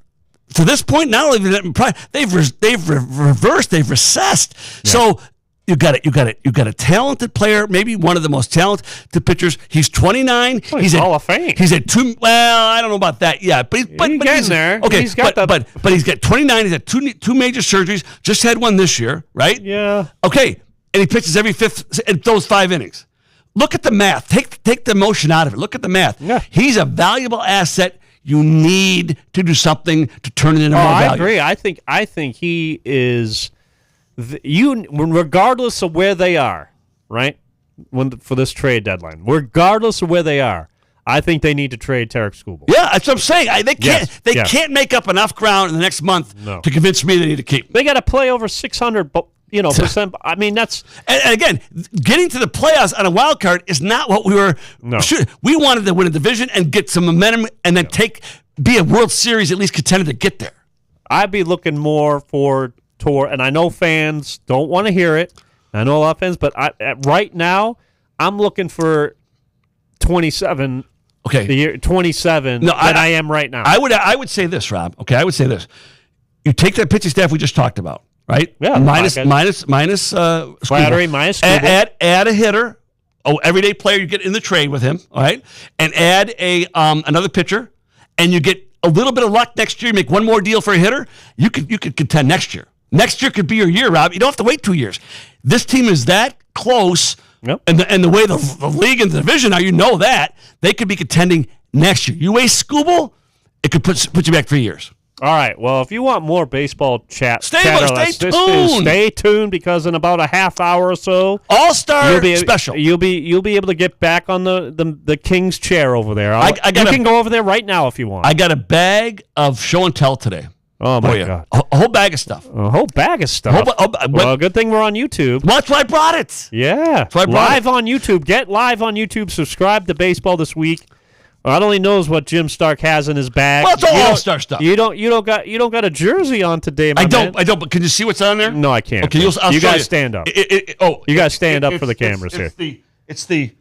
[SPEAKER 5] to this point, not only they've reversed, they've recessed. Yeah. So. You got a talented player, maybe one of the most talented pitchers. He's 29.
[SPEAKER 9] He's Hall of Fame.
[SPEAKER 5] He's at 2. Well, I don't know about that yet, but he's
[SPEAKER 9] there.
[SPEAKER 5] Okay,
[SPEAKER 9] he's got
[SPEAKER 5] but he's got 29. He's had two major surgeries. Just had one this year, right?
[SPEAKER 9] Yeah.
[SPEAKER 5] Okay, and he pitches every 5th in those 5 innings. Look at the math. Take the emotion out of it. Look at the math. Yeah. He's a valuable asset. You need to do something to turn it into more value.
[SPEAKER 9] I agree. I think he is. Regardless of where they are, right? For this trade deadline, regardless of where they are, I think they need to trade Tarik Skubal.
[SPEAKER 5] Yeah, that's what I'm saying. They can't make up enough ground in the next month to convince me they need to keep.
[SPEAKER 9] They got to play over 600, percent. I mean, that's
[SPEAKER 5] and again, getting to the playoffs on a wild card is not what we were.
[SPEAKER 9] No,
[SPEAKER 5] we wanted to win a division and get some momentum, and then be a World Series at least contender to get there.
[SPEAKER 9] I'd be looking more for. And I know fans don't want to hear it. I know a lot of fans, but right now, I'm looking for 27.
[SPEAKER 5] Okay,
[SPEAKER 9] the year 27. No, I am right now.
[SPEAKER 5] I would say this, Rob. Okay, I would say this. You take that pitching staff we just talked about, right?
[SPEAKER 9] Yeah.
[SPEAKER 5] Minus
[SPEAKER 9] Flattery, minus
[SPEAKER 5] add a hitter. Everyday player you get in the trade with him, all right, and add another pitcher, and you get a little bit of luck next year. You make one more deal for a hitter. You could contend next year. Next year could be your year, Rob. You don't have to wait 2 years. This team is that close, and the way the league and the division are, you know that they could be contending next year. You waste Skubal, it could put you back 3 years.
[SPEAKER 9] All right. Well, if you want more baseball chat,
[SPEAKER 5] Stay tuned
[SPEAKER 9] because in about a half hour or so,
[SPEAKER 5] All-Star special.
[SPEAKER 9] You'll be able to get back on the King's chair over there.
[SPEAKER 5] I
[SPEAKER 9] you can go over there right now if you want.
[SPEAKER 5] I got a bag of show and tell today.
[SPEAKER 9] Oh my God!
[SPEAKER 5] A whole bag of stuff.
[SPEAKER 9] A whole bag of stuff. Well, good thing we're on YouTube.
[SPEAKER 5] That's why I brought it.
[SPEAKER 9] Yeah, live on YouTube. Get live on YouTube. Subscribe to Baseball This Week. God only knows what Jim Stark has in his bag.
[SPEAKER 5] Well, it's all All-Star stuff.
[SPEAKER 9] You don't got a jersey on today, my man.
[SPEAKER 5] I don't. But can you see what's on there?
[SPEAKER 9] No, I can't.
[SPEAKER 5] Okay, you
[SPEAKER 9] guys stand up. You guys stand up for the cameras here.
[SPEAKER 5] It's the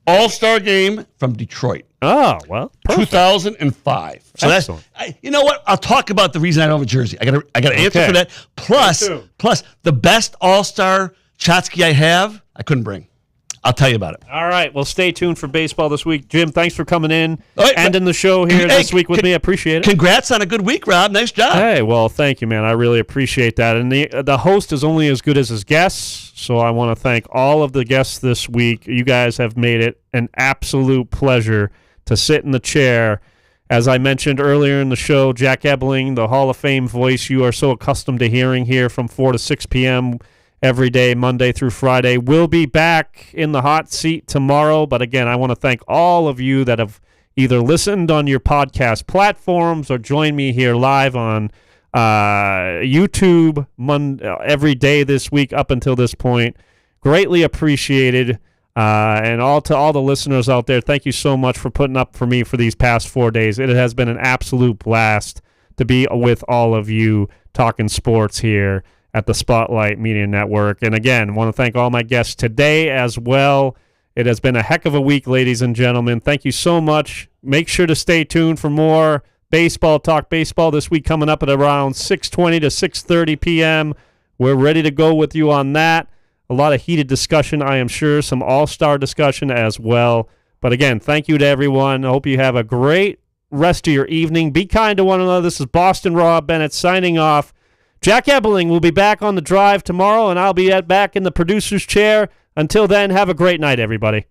[SPEAKER 5] All-Star game from Detroit.
[SPEAKER 9] Oh, well, perfect.
[SPEAKER 5] 2005. So
[SPEAKER 9] excellent.
[SPEAKER 5] You know what? I'll talk about the reason I don't have a jersey. I got an answer for that. Plus the best All-Star Chotsky I have, I couldn't bring. I'll tell you about it.
[SPEAKER 9] All right. Well, stay tuned for Baseball This Week. Jim, thanks for coming in, ending the show here this week with me. I appreciate it.
[SPEAKER 5] Congrats on a good week, Rob. Nice job.
[SPEAKER 9] Hey, well, thank you, man. I really appreciate that. And the host is only as good as his guests, so I want to thank all of the guests this week. You guys have made it an absolute pleasure to sit in the chair. As I mentioned earlier in the show, Jack Ebling, the Hall of Fame voice you are so accustomed to hearing here from 4 to 6 p.m., every day, Monday through Friday. We'll be back in the hot seat tomorrow. But again, I want to thank all of you that have either listened on your podcast platforms or joined me here live on YouTube every day this week up until this point. Greatly appreciated. And to all the listeners out there, thank you so much for putting up for me for these past 4 days. It has been an absolute blast to be with all of you talking sports here at the Spotlight Media Network. And again, want to thank all my guests today as well. It has been a heck of a week, ladies and gentlemen. Thank you so much. Make sure to stay tuned for more Baseball Talk Baseball this week coming up at around 6:20 to 6:30 p.m. We're ready to go with you on that. A lot of heated discussion, I am sure. Some all-star discussion as well. But again, thank you to everyone. I hope you have a great rest of your evening. Be kind to one another. This is Boston Rob Bennett signing off. Jack Ebling will be back on the drive tomorrow, and I'll be back in the producer's chair. Until then, have a great night, everybody.